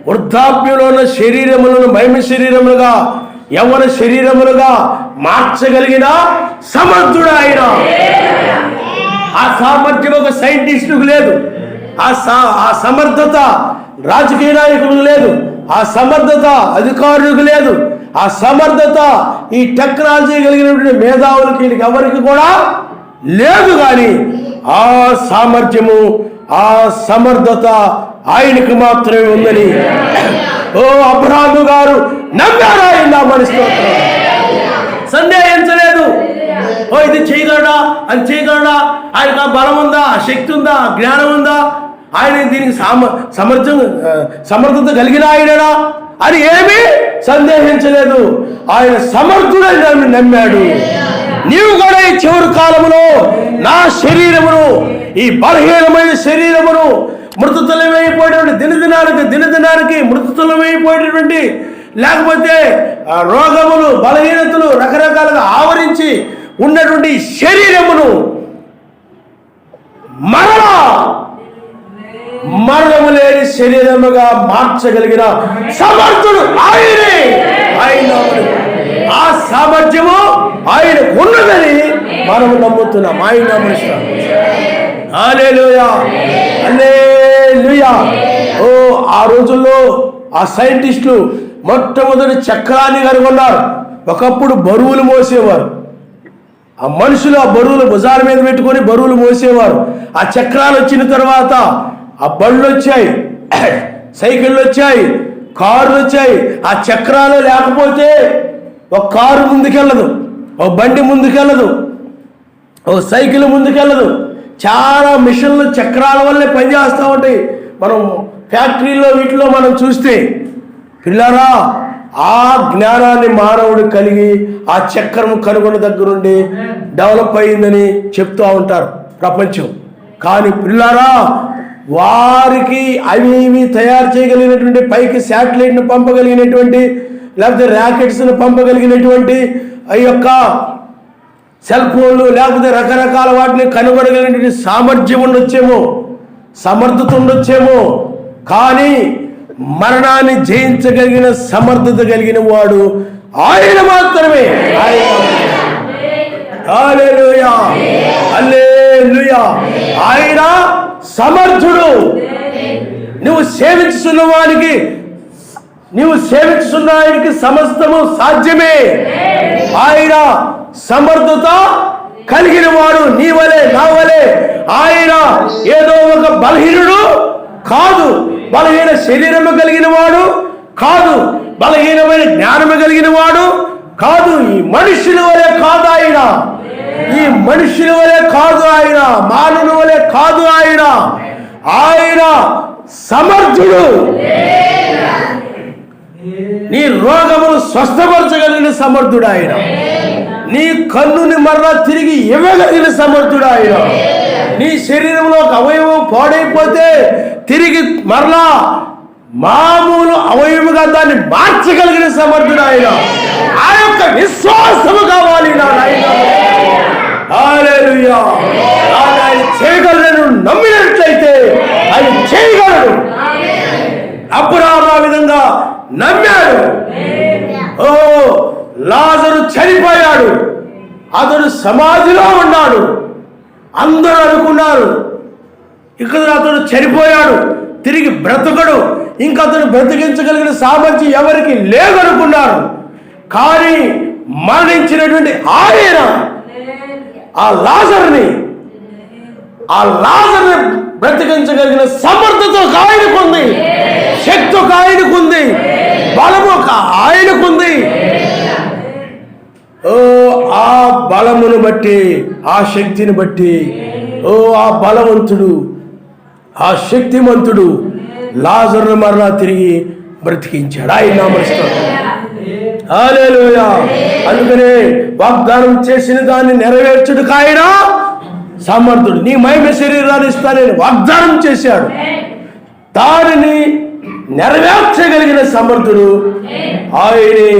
S1: వృద్ధాప్యంలో ఉన్న శరీరములను మహిమ శరీరములుగా యవ్వన శరీరములుగా మార్చగలిగిన సమర్థుడు ఆయన. ఆ సామర్థ్యం ఒక సైంటిస్టుకు లేదు, ఆ సమర్థత రాజకీయ నాయకులకు లేదు, ఆ సమర్థత అధికారులకు లేదు, ఆ సమర్థత ఈ టెక్నాలజీ కలిగినటువంటి మేధావులకి ఎవరికి కూడా లేదు. కానీ ఆ సామర్థ్యము ఆ సమర్థత ఆయనకు మాత్రమే ఉందని అబ్రహాము గారు నమ్మారు. ఆయన స్తోత్రం. సందేహించలేదు. ఓ ఇది చేయగలడా, అది చేయగలడా, ఆయనకు ఆ బలం ఉందా, ఆ శక్తి ఉందా, ఆ జ్ఞానం ఉందా, ఆయన దీనికి సమర్థత కలిగిన ఆయననా అని ఏమీ సందేహించలేదు. ఆయన సమర్థుడని నమ్మాడు. నీవు కూడా ఈ చివరి కాలంలో నా శరీరమును, ఈ బలహీనమైన శరీరమును, మృతతుల్యమైపోయేటువంటి దినదినానికి మృతతుల్యమైపోయేటువంటి, లేకపోతే రోగములు, బలహీనతలు రకరకాలుగా ఆవరించి ఉన్నటువంటి శరీరమును మరణము లేని శరీరముగా మార్చగలిగిన సమర్థుడు ఆయనే. ఆయన ఆ సామర్థ్యము ఆయన ఉన్నదని మనము నమ్ముతున్నాం. ఆయన నమ్ముతాం. హల్లెలూయా, హల్లెలూయా. ఓ ఆ రోజుల్లో ఆ సైంటిస్టులు మొట్టమొదటి చక్రాన్ని కనుగొన్నారు. ఒకప్పుడు బరువులు మోసేవారు. ఆ మనుషులు ఆ బరువులు భుజాల మీద పెట్టుకొని బరువులు మోసేవారు. ఆ చక్రాలు వచ్చిన తర్వాత ఆ బళ్ళు వచ్చాయి, సైకిళ్ళు వచ్చాయి, కార్లు వచ్చాయి. ఆ చక్రాలు లేకపోతే ఒక కారు ముందుకెళ్ళదు, ఒక బండి ముందుకెళ్ళదు, ఒక సైకిల్ ముందుకెళ్ళదు. చాలా మిషన్లు చక్రాల వల్లే పనిచేస్తూ ఉంటాయి. మనం ఫ్యాక్టరీలో వీటిలో మనం చూస్తే పిల్లరా, ఆ జ్ఞానాన్ని మానవుడు కలిగి ఆ చక్రము కనుగొన్న దగ్గరుండి డెవలప్ అయ్యిందని చెప్తూ ఉంటారు ప్రపంచం. కానీ పిల్లరా, వారికి అవి ఇవి తయారు చేయగలిగినటువంటి, పైకి శాటిలైట్ను పంపగలిగినటువంటి, లేకపోతే ర్యాకెట్స్ను పంపగలిగినటువంటి ఆ యొక్క సెల్ ఫోన్లు, లేకపోతే రకరకాల వాటిని కనుగొనగలిగినటువంటి సామర్థ్యం ఉండొచ్చేమో, సమర్థత ఉండొచ్చేమో, కానీ మరణాన్ని జయించగలిగిన సమర్థత కలిగిన వాడు ఆయన మాత్రమే. హల్లెలూయా, హల్లెలూయా. ఆయన సమర్థుడు. నువ్వు సేవించుతున్న ఆయనకి సమస్తము సాధ్యమే. ఆయన సమర్థత కలిగిన వాడు. నీ వలె నా వలె ఆయన ఏదో ఒక బలహీనుడు కాదు, బలహీన శరీరము కలిగిన వాడు కాదు, బలహీనమైన జ్ఞానము కలిగిన వాడు కాదు. ఈ మనుషుల వలె కాదు ఆయన, ఈ మనుషుల వలె కాదు ఆయన, మానవుల వలె కాదు ఆయన. ఆయన సమర్థుడు. నీ రోగమును స్వస్థపరచగలిగిన సమర్థుడు ఆయన. నీ కన్నుని మరలా తిరిగి ఇవ్వగలిగిన సమర్థుడు ఆయన. నీ శరీరంలో ఒక అవయవం పాడైపోతే తిరిగి మరలా మామూలు అవయముగా దాన్ని మార్చగలిగిన సమర్థుడు ఆయన. ఆ యొక్క విశ్వాసము కావాలి నా నాయన. హల్లెలూయా. ఆయన చేయగలను నమ్మినట్లయితే ఆయన చేయగలడు. అబ్రహాము ఆ విధంగా నమ్మాడు. ఓ లాజరు చనిపోయాడు, అతడు సమాధిలో ఉన్నాడు. అందరూ అనుకున్నారు ఇక్కడ అతడు చనిపోయాడు, తిరిగి బ్రతకడు, ఇంకా అతను బ్రతికించగలిగిన సామర్థ్యం ఎవరికి లేదనుకున్నారు. కానీ మరణించినటువంటి ఆయన ఆ లాజరుని బ్రతికించగలిగిన సమర్థత ఆయనకుంది, శక్తి ఆయనకుంది, బలము ఆయనకుంది. ఓ ఆ బలమును బట్టి, ఆ శక్తిని బట్టి, ఓ ఆ బలవంతుడు, ఆ శక్తిమంతుడు లాజరును మరలా తిరిగి బ్రతికించాడు. ఆయన నామస్తోత్రం. హల్లెలూయా. అందుకనే వాగ్దానం చేసిన దాన్ని నెరవేర్చుటకు ఆయన సమర్థుడు. నీ మహిమ శరీరాన్ని ఇస్తానని వాగ్దానం చేశాడు, దానిని నెరవేర్చగలిగిన సమర్థుడు ఆయనే.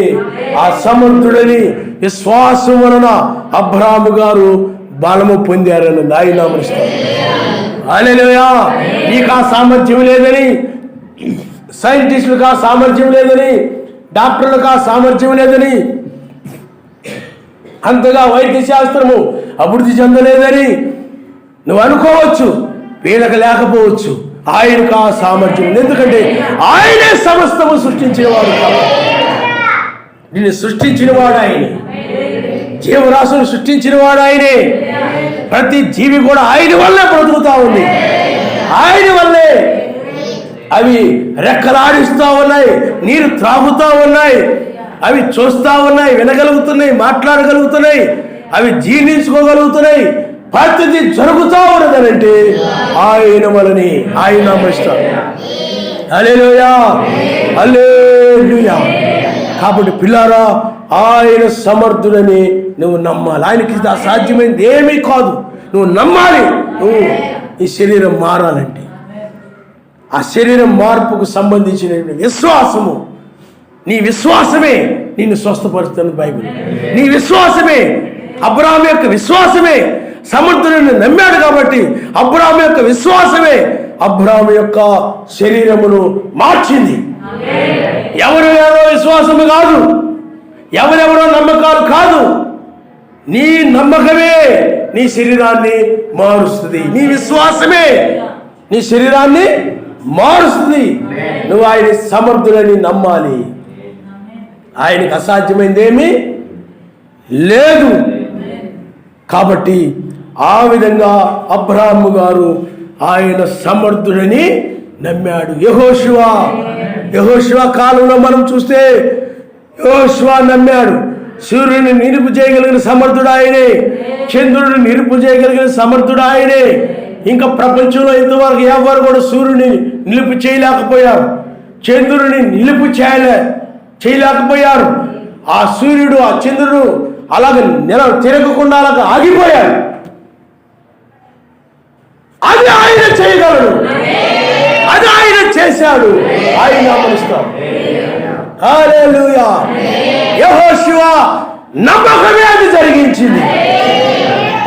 S1: ఆ సమర్థుడని విశ్వాసం వలన అబ్రహాము గారు బలము పొందారని ఆయన నామస్తోత్రం. హల్లెలూయా. నీకు ఆ సామర్థ్యం లేదని, సైంటిస్టులకు ఆ సామర్థ్యం లేదని, డాక్టర్లకు ఆ సామర్థ్యం లేదని, అంతగా వైద్య శాస్త్రము అభివృద్ధి చెందలేదని నువ్వు అనుకోవచ్చు. వీళ్ళకి లేకపోవచ్చు, ఆయనకు ఆ సామర్థ్యం ఉంది. ఎందుకంటే ఆయనే సమస్తము సృష్టించినవాడు. నిన్ను సృష్టించినవాడు ఆయనే, జీవరాశులు సృష్టించినవాడు ఆయనే. ప్రతి జీవి కూడా ఆయన వల్లే బ్రతుకుతా ఉంది. ఆయన వల్లే అవి రెక్కలాడిస్తూ ఉన్నాయి, నీరు త్రాగుతూ ఉన్నాయి, అవి చూస్తూ ఉన్నాయి, వినగలుగుతున్నాయి, మాట్లాడగలుగుతున్నాయి. అవి జీర్ణించుకోగలుగుతున్నాయి, ప్రతిదీ జరుగుతూ ఉన్నదనంటే ఆయన వలని ఆయన నమ్మిస్తాడు. హల్లెలూయా, హల్లెలూయా. కాబట్టి పిల్లారా, ఆయన సమర్థుడని నువ్వు నమ్మాలి. ఆయనకి అసాధ్యమైనది ఏమీ కాదు. నువ్వు నమ్మాలి. నువ్వు ఈ శరీరం మారాలంటే ఆ శరీరం మార్పుకు సంబంధించిన విశ్వాసము, నీ విశ్వాసమే నిన్ను స్వస్థపరుస్తుంది. బైబిల్ నీ విశ్వాసమే, అబ్రాహాము యొక్క విశ్వాసమే సమర్థుడిని నమ్మాడు కాబట్టి అబ్రాహాము యొక్క విశ్వాసమే అబ్రాహాము యొక్క శరీరమును మార్చింది. ఎవరెవరో విశ్వాసము కాదు, ఎవరెవరో నమ్మకాలు కాదు. నీ నమ్మకమే నీ శరీరాన్ని మారుస్తుంది. నీ విశ్వాసమే నీ శరీరాన్ని మారుస్తుంది. నువ్వు ఆయన సమర్థులని నమ్మాలి. ఆయనకు అసాధ్యమైందేమీ లేదు. కాబట్టి ఆ విధంగా అబ్రాహాము గారు ఆయన సమర్థుడని నమ్మాడు. యెహోషువ కాలంలో మనం చూస్తే యెహోషువ నమ్మాడు. సూర్యుని నిలుపు చేయగలిగిన సమర్థుడు ఆయనే, చంద్రుడిని నిలుపు చేయగలిగిన సమర్థుడు ఆయనే. ఇంకా ప్రపంచంలో ఇంతవరకు ఎవరు కూడా సూర్యుని నిలుపు చేయలేకపోయారు, చంద్రుడిని నిలుపు చేయలేకపోయారు. ఆ సూర్యుడు ఆ చంద్రుడు అలాగే నెల తిరగకుండా అలాగ ఆగిపోయాడు. అది ఆయన చేయగలడు, అది ఆయన చేశాడు. ఆయన అమలుస్తాడు. హల్లెలూయా. యెహోషువ నమ్మకమే అది జరిగించింది.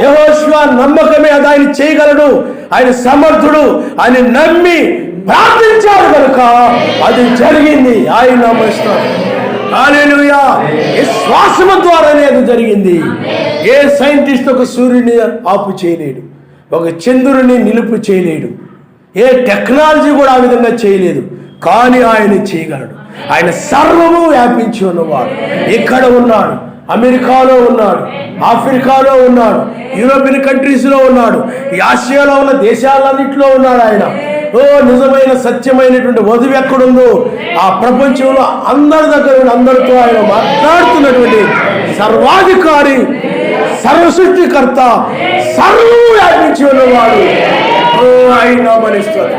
S1: యెహోషువ నమ్మకమే అది ఆయన చేయగలడు, ఆయన సమర్థుడు. ఆయన నమ్మి ప్రార్థించాడు కనుక అది జరిగింది. ఆయన అమలుస్తాడు. హల్లెలూయా. విశ్వాసము ద్వారానే అది జరిగింది. ఏ సైంటిస్ట్ ఒక సూర్యుని ఆపు చేయలేడు, ఒక చంద్రుడిని నిలుపు చేయలేడు, ఏ టెక్నాలజీ కూడా ఆ విధంగా చేయలేదు. కానీ ఆయన చేయగలడు. ఆయన సర్వము వ్యాపించి ఉన్నవాడు. ఇక్కడ ఉన్నాడు, అమెరికాలో ఉన్నాడు, ఆఫ్రికాలో ఉన్నాడు, యూరోపియన్ కంట్రీస్లో ఉన్నాడు, ఈ ఆసియాలో ఉన్న దేశాలన్నింటిలో ఉన్నాడు ఆయన. నిజమైన సత్యమైనటువంటి వధువు ఎక్కడుందో ఆ ప్రపంచంలో అందరి దగ్గర అందరితో ఆయన మాట్లాడుతున్నటువంటి సర్వాధికారి, సర్వసృష్టికర్త, సర్వము వ్యాపించి ఉన్నవాడు. ఆయన మనిస్తాడు.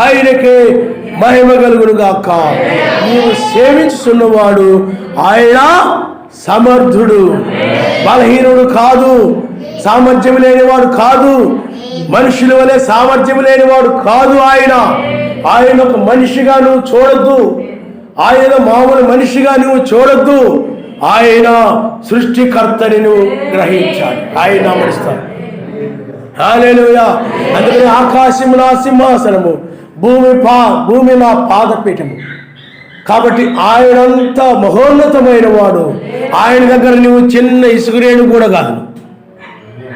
S1: ఆయనకే మహిమ కలుగును గాక. నీవు సేవించుతున్నవాడు ఆయన సమర్థుడు, బలహీనుడు కాదు, సామర్థ్యం లేనివాడు కాదు, మనుషుల వలె సామర్థ్యం లేనివాడు కాదు. ఆయన ఒక మనిషిగా నువ్వు చూడొద్దు, ఆయన మామూలు మనిషిగా నువ్వు చూడొద్దు. ఆయన సృష్టికర్తని నువ్వు గ్రహించాలి. ఆయన అమరుస్తాడు. హల్లెలూయా. అందుకని ఆకాశము నా సింహాసనము, భూమి నా పాదపీఠము. కాబట్టి ఆయనంత మహోన్నతమైన వాడు. ఆయన దగ్గర నువ్వు చిన్న ఇసుగురేణు కూడా కాదు.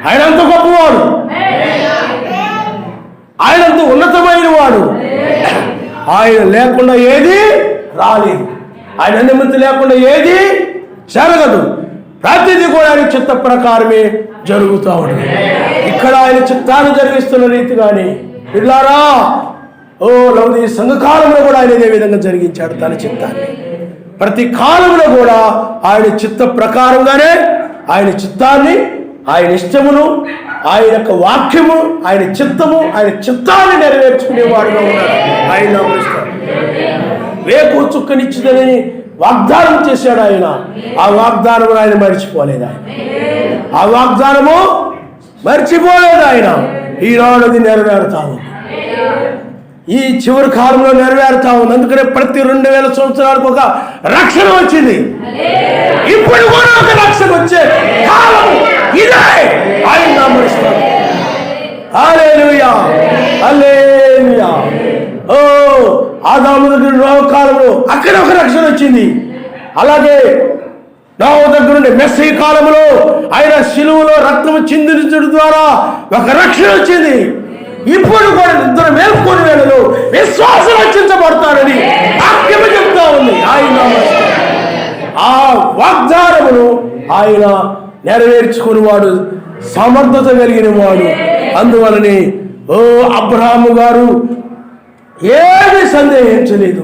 S1: ఆయనంత గొప్పవాడు, ఆయనంత ఉన్నతమైన వాడు. ఆయన లేకుండా ఏది రాలేదు, ఆయన అనుమతి లేకుండా ఏది జరగదు. ప్రతిదీ కూడా ఆయన చిత్త ప్రకారమే జరుగుతూ ఉంటుంది. ఇక్కడ ఆయన చిత్తాన్ని జరిగిస్తున్న రీతిగానే పిల్లారా, లౌదీ సంఘకాలంలో కూడా ఆయన ఇదే విధంగా జరిగించాడు తన చిత్తాన్ని. ప్రతి కాలంలో కూడా ఆయన చిత్త ప్రకారంగానే ఆయన చిత్తాన్ని, ఆయన ఇష్టమును, ఆయన యొక్క వాక్యము, ఆయన చిత్తము, ఆయన చిత్తాన్ని నెరవేర్చుకునేవాడుగా ఉన్నాడు. ఆయన అమరుస్తాడు. వేకు చుక్కనిచ్చిదని వాగ్దానం చేశాడు ఆయన. ఆ వాగ్దానము ఆయన మర్చిపోలేదు. ఆ వాగ్దానము మర్చిపోలేదు ఆయన. ఈనాడు అది నెరవేరుతా ఉంది, ఈ చివరి కాలంలో నెరవేరుతా ఉంది. అందుకనే ప్రతి 2000 సంవత్సరాలకు ఒక రక్షణ వచ్చింది. ఇప్పుడు కూడా ఒక రక్షణ వచ్చే కాలం ఇదే. ఆయన అమరుస్తాడు. హల్లెలూయా, హల్లెలూయా. ఆదాము దగ్గర నోవ కాలంలో అక్కడ ఒక రక్షణ వచ్చింది. అలాగే నోవ దగ్గర నుండి మెస్సీ కాలంలో ఆయన శిలువలో రక్తము చిందించడం ద్వారా ఒక రక్షణ వచ్చింది. ఇప్పుడు కూడా ఇద్దరు మేల్కొని వేళలో విశ్వాసం రక్షించబడతారని వాక్యము చెప్తా ఉంది. ఆయన ఆ వాగ్దానమును ఆయన నెరవేర్చుకునేవాడు, సమర్థత కలిగిన వాడు. అందువలనే అబ్రహాము గారు ఏమీ సందేహించలేదు.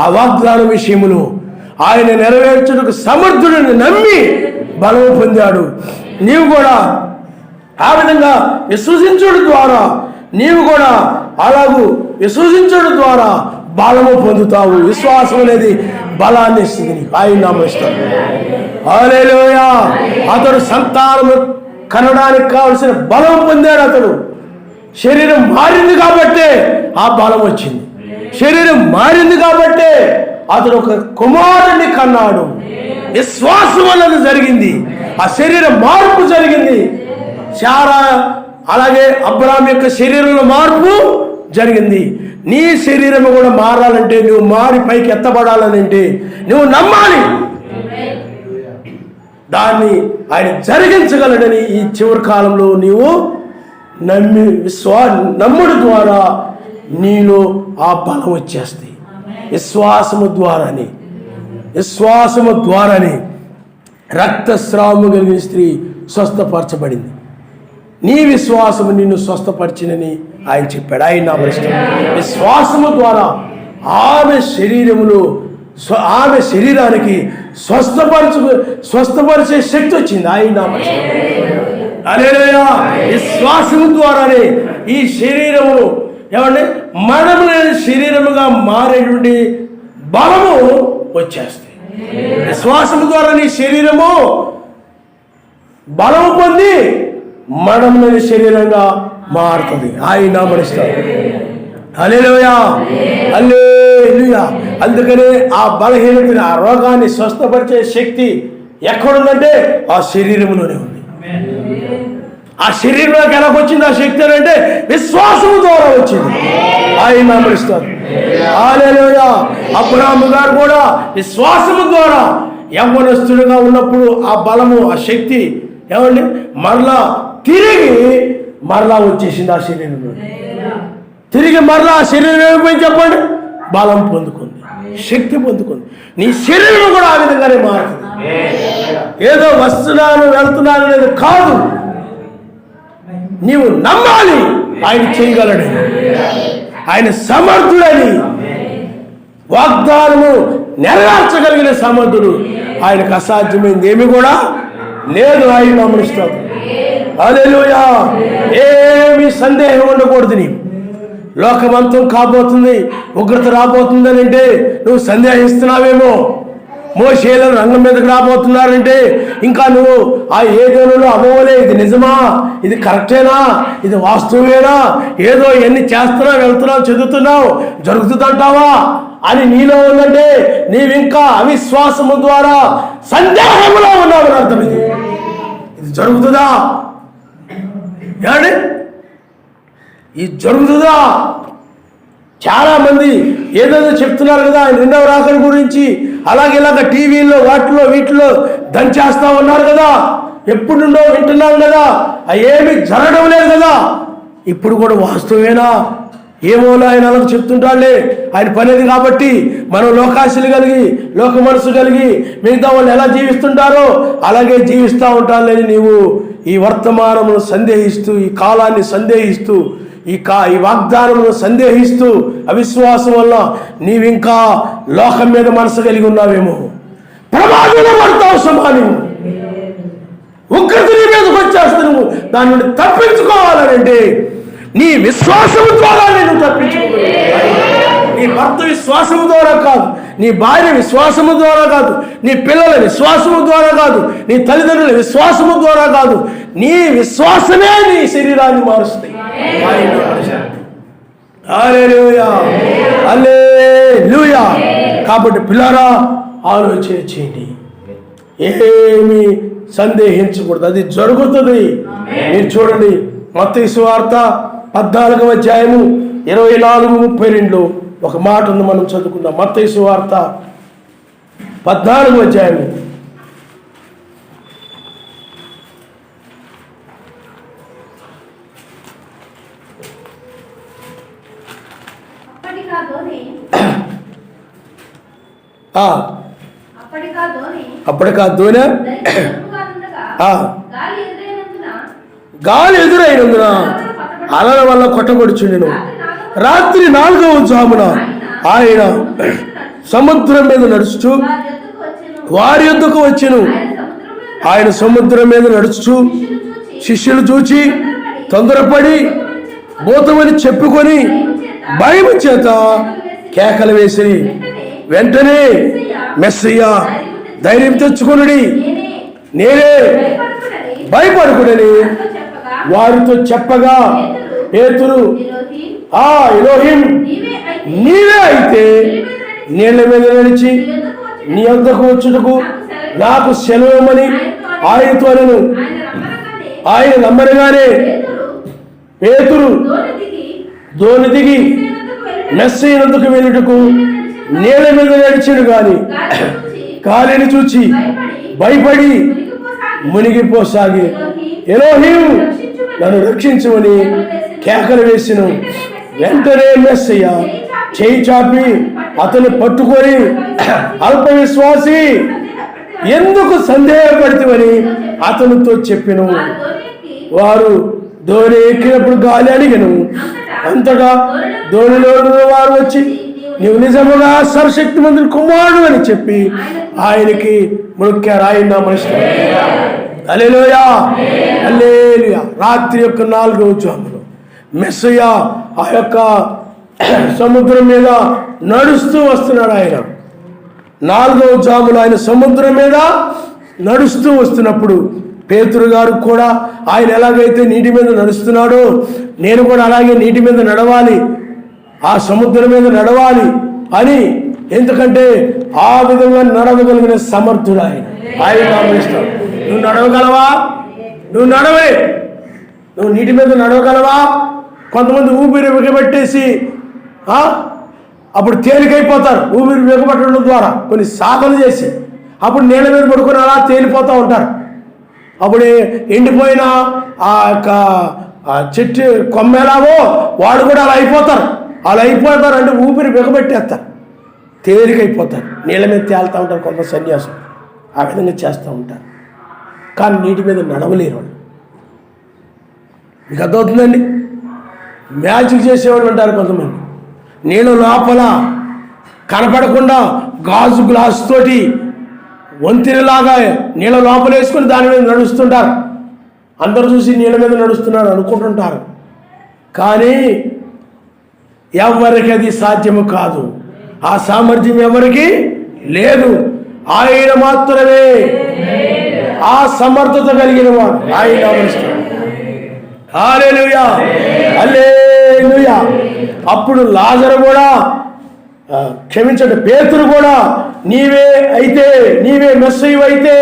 S1: ఆ వాగ్దాన విషయములో ఆయన నెరవేర్చుటకు సమర్థుడిని నమ్మి బలము పొందాడు. నీవు కూడా ఆ విధంగా విశ్వసించడం ద్వారా నీవు కూడా అలాగూ విశ్వసించడం ద్వారా బలము పొందుతావు. విశ్వాసం అనేది బలాన్ని ఇస్తుంది నీకు. ఆయన నామం ఇస్తాడు. హల్లెలూయా. అతడు సంతానము కనడానికి కావలసిన బలం పొందాడు. అతడు శరీరం మారింది కాబట్టే ఆ బలం వచ్చింది. శరీరం మారింది కాబట్టే అతడు ఒక కుమారుడిని కన్నాడు. విశ్వాసం అన్నది జరిగింది. ఆ శరీర మార్పు జరిగింది. శారా అలాగే అబ్రాహాం యొక్క శరీరంలో మార్పు జరిగింది. నీ శరీరం కూడా మారాలంటే, నువ్వు మారి పైకి ఎత్తబడాలనంటే నువ్వు నమ్మాలి. దాన్ని ఆయన జరిగించగలడని ఈ చివరి కాలంలో నీవు నమ్ముడు ద్వారా నీలో ఆ బలం వచ్చేస్తాయి. విశ్వాసము ద్వారానే రక్తస్రావము కలిగిన స్త్రీ స్వస్థపరచబడింది. నీ విశ్వాసము నిన్ను స్వస్థపరిచినని ఆయన చెప్పాడు. ఆయన నామరిష్టం. విశ్వాసము ద్వారా ఆమె శరీరానికి స్వస్థపరిచే శక్తి వచ్చింది. ఆయన నామరిష్టం. హల్లెలూయా. విశ్వాసము ద్వారానే ఈ శరీరమును ఏమంటే మరణము లేని శరీరముగా మారేటువంటి బలము వచ్చేస్తుంది. విశ్వాసము ద్వారా నీ శరీరము బలము పొంది మరణం లేని శరీరంగా మారుతుంది. ఆయన నామరిస్తాడు. హల్లెలూయా. హల్లెలూయా. అందుకనే ఆ బలహీనతని, ఆ రోగాన్ని స్వస్థపరిచే శక్తి ఎక్కడుందంటే ఆ శరీరంలోనే ఉంది. ఆ శరీరంలోకి ఎలా వచ్చింది ఆ శక్తి అంటే విశ్వాసం ద్వారా వచ్చింది. ఆయన నామరిస్తాడు. హల్లెలూయా. అబ్రాహాము గారు కూడా విశ్వాసము ద్వారా యవ్వనస్తుడిగా ఉన్నప్పుడు ఆ బలము, ఆ శక్తి ఏమండి మరలా వచ్చేసింది ఆ శరీరంలో. తిరిగి మరలా ఆ శరీరం ఏమైపోయింది చెప్పండి? బలం పొందుకుంది, శక్తి పొందుకుంది. నీ శరీరం కూడా ఆ విధంగానే మారుతుంది. ఏదో వస్తున్నాను వెళ్తున్నాను అనేది కాదు. నీవు నమ్మాలి ఆయన చేయగలడని, ఆయన సమర్థుడని. వాగ్దానము నెరవేర్చగలిగిన సమర్థుడు. ఆయనకు అసాధ్యమైంది ఏమి కూడా లేదు. ఆయన నమ్ముస్తాడు. హల్లెలూయా. ఏమి సందేహం ఉండకూడదు. నీ లోకమంతం కాబోతుంది, ఉగ్రత రాబోతుంది అని అంటే నువ్వు సందేహిస్తున్నావేమో. మోషేలను రంగం మీదకి రాబోతున్నారంటే ఇంకా నువ్వు ఆ ఏదేనులో అమ్మవలే ఇది నిజమా, ఇది కరెక్టేనా, ఇది వాస్తవేనా, ఏదో ఎన్ని చేస్తున్నావు, వెళ్తున్నావు, చదువుతున్నావు, జరుగుతుందంటావా అని నీలో ఉందంటే నీవింకా అవిశ్వాసము ద్వారా సందేహంలో ఉన్నావు అర్థం. ఇది జరుగుతుందా ఏమండి? ఇది జరుగుతుందా? చాలా మంది ఏదేదో చెప్తున్నారు కదా ఆయన రెండవ రాకడ గురించి, ఇలాగ టీవీల్లో వాటిలో వీటిలో దంచేస్తా ఉన్నారు కదా, ఎప్పుడు నుండో వింటున్నాం కదా, ఏమి జరగడం లేదు కదా. ఇప్పుడు కూడా వాస్తవేనా? ఏమో ఆయన అలా చెప్తుంటాడులే, ఆయన పనేది కాబట్టి మనం లోకాశలు కలిగి లోక మనసు కలిగి మిగతా వాళ్ళు ఎలా జీవిస్తుంటారో అలాగే జీవిస్తూ ఉంటానని నీవు ఈ వర్తమానమును సందేహిస్తూ, ఈ కాలాన్ని సందేహిస్తూ, ఈ వాగ్దానమును సందేహిస్తూ అవిశ్వాసం వల్ల నీవింకా లోకం మీద మనసు కలిగి ఉన్నావేమో. ప్రమాదంలో పడతావు సమాని. ఉగ్రత నీ మీదకి వచ్చేస్తే నువ్వు దాని నుండి తప్పించుకోవాలంటే నీ విశ్వాసము ద్వారా నేను తప్పించుకోగలను. నీ భర్త విశ్వాసము ద్వారా కాదు, నీ భార్య విశ్వాసము ద్వారా కాదు, నీ పిల్లల విశ్వాసము ద్వారా కాదు, నీ తల్లిదండ్రుల విశ్వాసము ద్వారా కాదు, నీ విశ్వాసమే నీ శరీరాన్ని మారుస్తుంది. హల్లెలూయా. హల్లెలూయా. కాబట్టి పిల్లరా ఆలోచన చేయండి, ఏమీ సందేహించకూడదు, అది జరుగుతుంది. మీరు చూడండి మత్తయి సువార్త 14వ అధ్యాయము 24-32 ఒక మాట ఉంది, మనం చదువుకుందాం. మత్తయి సువార్త 14వ అధ్యాయము అప్పటికా దోనె గాలి ఎదురైనందున అలల వల్ల కొట్టబడుచుండెను. రాత్రి 4వ జామున ఆయన సముద్రం మీద నడుస్తూ వారి యొద్దకు వచ్చెను. ఆయన సముద్రం మీద నడుచు శిష్యులు చూచి తొందరపడి భూతమని చెప్పుకొని భయం చేత కేకలు వేసి వెంటనే మెస్సయ్యా ధైర్యం తెచ్చుకొనుడి, నేనే, భయపడకుడని వారితో చెప్పగా పేతురు ఎలోహిం నీవే అయితే నీళ్ల మీద నడిచి నీ వద్దకు వచ్చుటకు నాకు సెలవుమని ఆయనతో నేను. ఆయన నమ్మనగానే పేతురు దోణి దిగి మెస్సయ్యనందుకు వెళ్ళుటకు నీళ్ల మీద నడిచాడు గాని గాలిని చూచి భయపడి మునిగిపోసాగి ఎలోహిం నన్ను రక్షించమని కేకలు వేసిన. వెంటనే మెస్సయ్య చేయి చాపి అతను పట్టుకొని అల్ప విశ్వాసి ఎందుకు సందేహపడుతువని అతనితో చెప్పెను. వారు దోణి ఎక్కినప్పుడు గాలి అడిగను. అంతటా దోణిలో వారు వచ్చి నీవు నిజముగా సర్వశక్తిమంతుని కుమారుడు అని చెప్పి ఆయనకి మొక్కారు. ఆయన నమస్కారం. హల్లెలూయా, హల్లెలూయా. రాత్రి యొక్క 4వ జాములో మెస్సయ్య ఆ యొక్క సముద్రం మీద నడుస్తూ వస్తున్నాడు. ఆయన 4వ జాములో ఆయన సముద్రం మీద నడుస్తూ వస్తున్నప్పుడు పేతురు గారు కూడా ఆయన ఎలాగైతే నీటి మీద నడుస్తున్నాడో నేను కూడా అలాగే నీటి మీద నడవాలి, ఆ సముద్రం మీద నడవాలి అని, ఎందుకంటే ఆ విధంగా నడవగలిగిన సమర్థుడు ఆయన. ఆయన గమనిస్తాడు. నువ్వు నడవగలవా? నువ్వు నడవే. నువ్వు నీటి మీద నడవగలవా? కొంతమంది ఊపిరి బిగబెట్టేసి అప్పుడు తేలికైపోతారు. ఊపిరి బిగబెట్టడం ద్వారా కొన్ని సాధన చేసి అప్పుడు నీళ్ళ మీద పడుకొని అలా తేలిపోతూ ఉంటారు. అప్పుడు ఎండిపోయిన ఆ యొక్క చెట్టు కొమ్మెలాగో వాడు కూడా అలా అయిపోతారు. అలా అయిపోతారు అంటే ఊపిరి బిగబెట్టేస్తారు, తేలికైపోతారు, నీళ్ళ మీద తేలుతూ ఉంటారు. కొంత సన్యాసం ఆ విధంగా చేస్తూ ఉంటారు. కానీ నీటి మీద నడవలేరు వాళ్ళు. మీకు అర్థమవుతుందండి? మ్యాజిక్ చేసేవాళ్ళు ఉంటారు కొంతమంది. నీళ్ళ లోపల కనపడకుండా గాజు గ్లాసు తోటి వంతినలాగా నీళ్ళ లోపల వేసుకొని దాని మీద నడుస్తుంటారు. అందరూ చూసి నీళ్ళ మీద నడుస్తున్నారు అనుకుంటుంటారు. కానీ ఎవరికి అది సాధ్యము కాదు. ఆ సామర్థ్యం ఎవరికి లేదు. ఆయన మాత్రమే ఆ సమర్థత కలిగిన వాడు. ఆయన హల్లెలూయా, హల్లెలూయా. అప్పుడు లాజరు కూడా క్షమించండి, పేతురు కూడా నీవే అయితే, నీవే మెస్సయ్య అయితే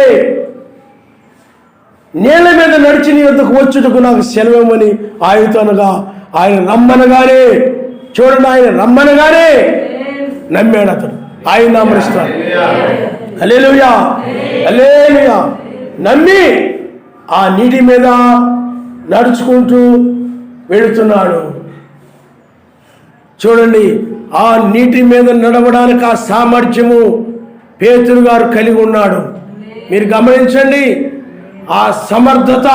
S1: నీళ్ళ మీద నడిచి నీ వద్దకు వచ్చుటకు నాకు సెలవేమని ఆయనతో అనగా ఆయన రమ్మనగానే, చూడండి, ఆయన రమ్మనగానే నమ్మాడు అతడు. ఆయన నమ్మరిస్తాడు. హల్లెలూయా, హల్లెలూయా. నమ్మి ఆ నీటి మీద నడుచుకుంటూ వెళుతున్నాడు. చూడండి, ఆ నీటి మీద నడవడానికి ఆ సామర్థ్యము పేతురు గారు కలిగి ఉన్నాడు. మీరు గమనించండి, ఆ సమర్థత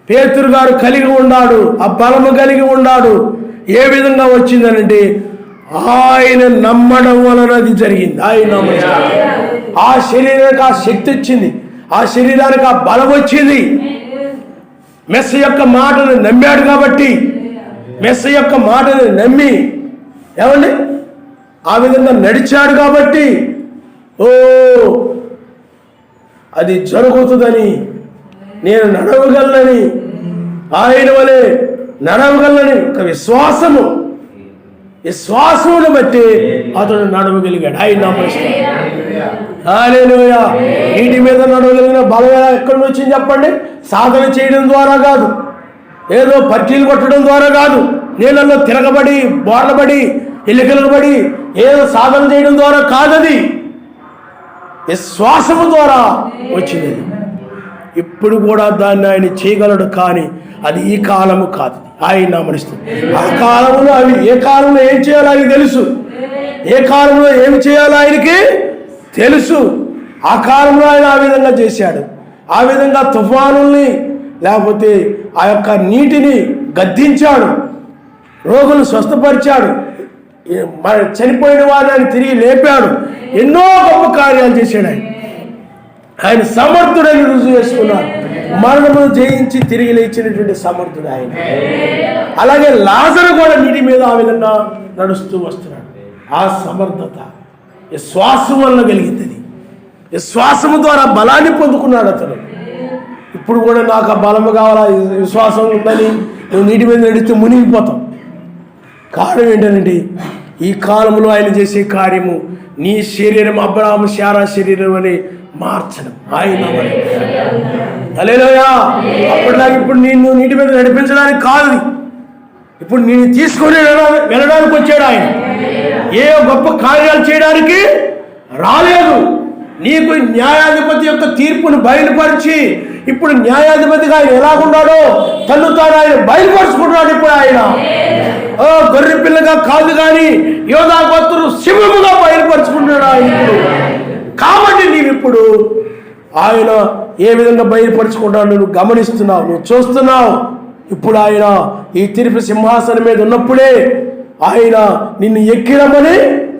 S1: పేతురు గారు కలిగి ఉన్నాడు, ఆ బలము కలిగి ఉన్నాడు. ఏ విధంగా వచ్చిందనంటే ఆయన నమ్మడం వలన అది జరిగింది. ఆయన ఆ శరీరానికి ఆ శక్తి వచ్చింది, ఆ శరీరానికి ఆ బలం వచ్చింది. మెస్స యొక్క మాటను నమ్మాడు కాబట్టి, మెస్స యొక్క మాటను నమ్మి ఏమండి ఆ విధంగా నడిచాడు కాబట్టి అది జరుగుతుందని, నేను నడవగలనని, ఆయన వలె నడవగలనని ఒక విశ్వాసమును బట్టి అతడు నడవగలిగాడు. ఆయన హల్లెలూయా. నీటి మీద నడవగలిగిన బలం ఎక్కడి నుంచి వచ్చింది చెప్పండి? సాధన చేయడం ద్వారా కాదు, ఏదో పట్టీలు కొట్టడం ద్వారా కాదు, నీళ్ళల్లో తిరగబడి బోర్లబడి ఎలికలబడి ఏదో సాధన చేయడం ద్వారా కాదది, విశ్వాసము ద్వారా వచ్చింది. ఇప్పుడు కూడా దాన్ని ఆయన చేయగలడు. కానీ అది ఈ కాలము కాదు. ఆయన నమరిస్తుంది. ఆ కాలంలో అవి ఏ కాలంలో ఏం చేయాలో ఆయనకి తెలుసు, ఏ కాలంలో ఏమి చేయాలో ఆయనకి తెలుసు. ఆ కాలంలో ఆయన ఆ విధంగా చేశాడు. ఆ విధంగా తుఫానుల్ని లేకపోతే ఆ యొక్క నీటిని గద్దించాడు, రోగులు స్వస్థపరిచాడు, చనిపోయిన వారిని తిరిగి లేపాడు. ఎన్నో గొప్ప కార్యాలు చేశాడు ఆయన. ఆయన సమర్థుడని రుజువు చేసుకున్నాడు. మరణమును జయించి తిరిగి లేచినటువంటి సమర్థుడు ఆయన. అలాగే లాజరు కూడా నీటి మీద ఆ విధంగా నడుస్తూ వస్తున్నాడు. ఆ సమర్థత విశ్వాసం వల్ల కలిగింది. విశ్వాసము ద్వారా బలాన్ని పొందుకున్నాడు అతను. ఇప్పుడు కూడా నాకు ఆ బలము కావాలా, విశ్వాసం ఉందని నువ్వు నీటి మీద నడిస్తే మునిగిపోతావు. కారణం ఏంటంటే ఈ కాలంలో ఆయన చేసే కార్యము నీ శరీరం అబ్రహాము శారా శరీరం అని మార్చడం ఆయన. హల్లెలూయా. అప్పటిలాగా ఇప్పుడు నిన్ను నీటి మీద నడిపించడానికి కాదు, ఇప్పుడు నేను తీసుకొని వెళ్ళడానికి వచ్చాడు ఆయన. ఏ గొప్ప కార్యాలు చేయడానికి రాలేదు. నీకు న్యాయాధిపతి యొక్క తీర్పును బయలుపరిచి ఇప్పుడు న్యాయాధిపతిగా ఆయన ఎలాగున్నాడో తను తాను ఆయన బయలుపరుచుకుంటున్నాడు. ఇప్పుడు ఆయన గొర్రె పిల్లగా కాదు కానీ యోధా గోత్రుడు సింహముగా బయలుపరుచుకుంటున్నాడు ఆయన ఇప్పుడు. కాబట్టి నీవిప్పుడు ఆయన ఏ విధంగా బయలుపరుచుకుంటాడు నువ్వు గమనిస్తున్నావు, నువ్వు చూస్తున్నావు. ఇప్పుడు ఆయన ఈ తీర్పు సింహాసనం మీద ఉన్నప్పుడే ఆయన నిన్ను ఎక్కిరమని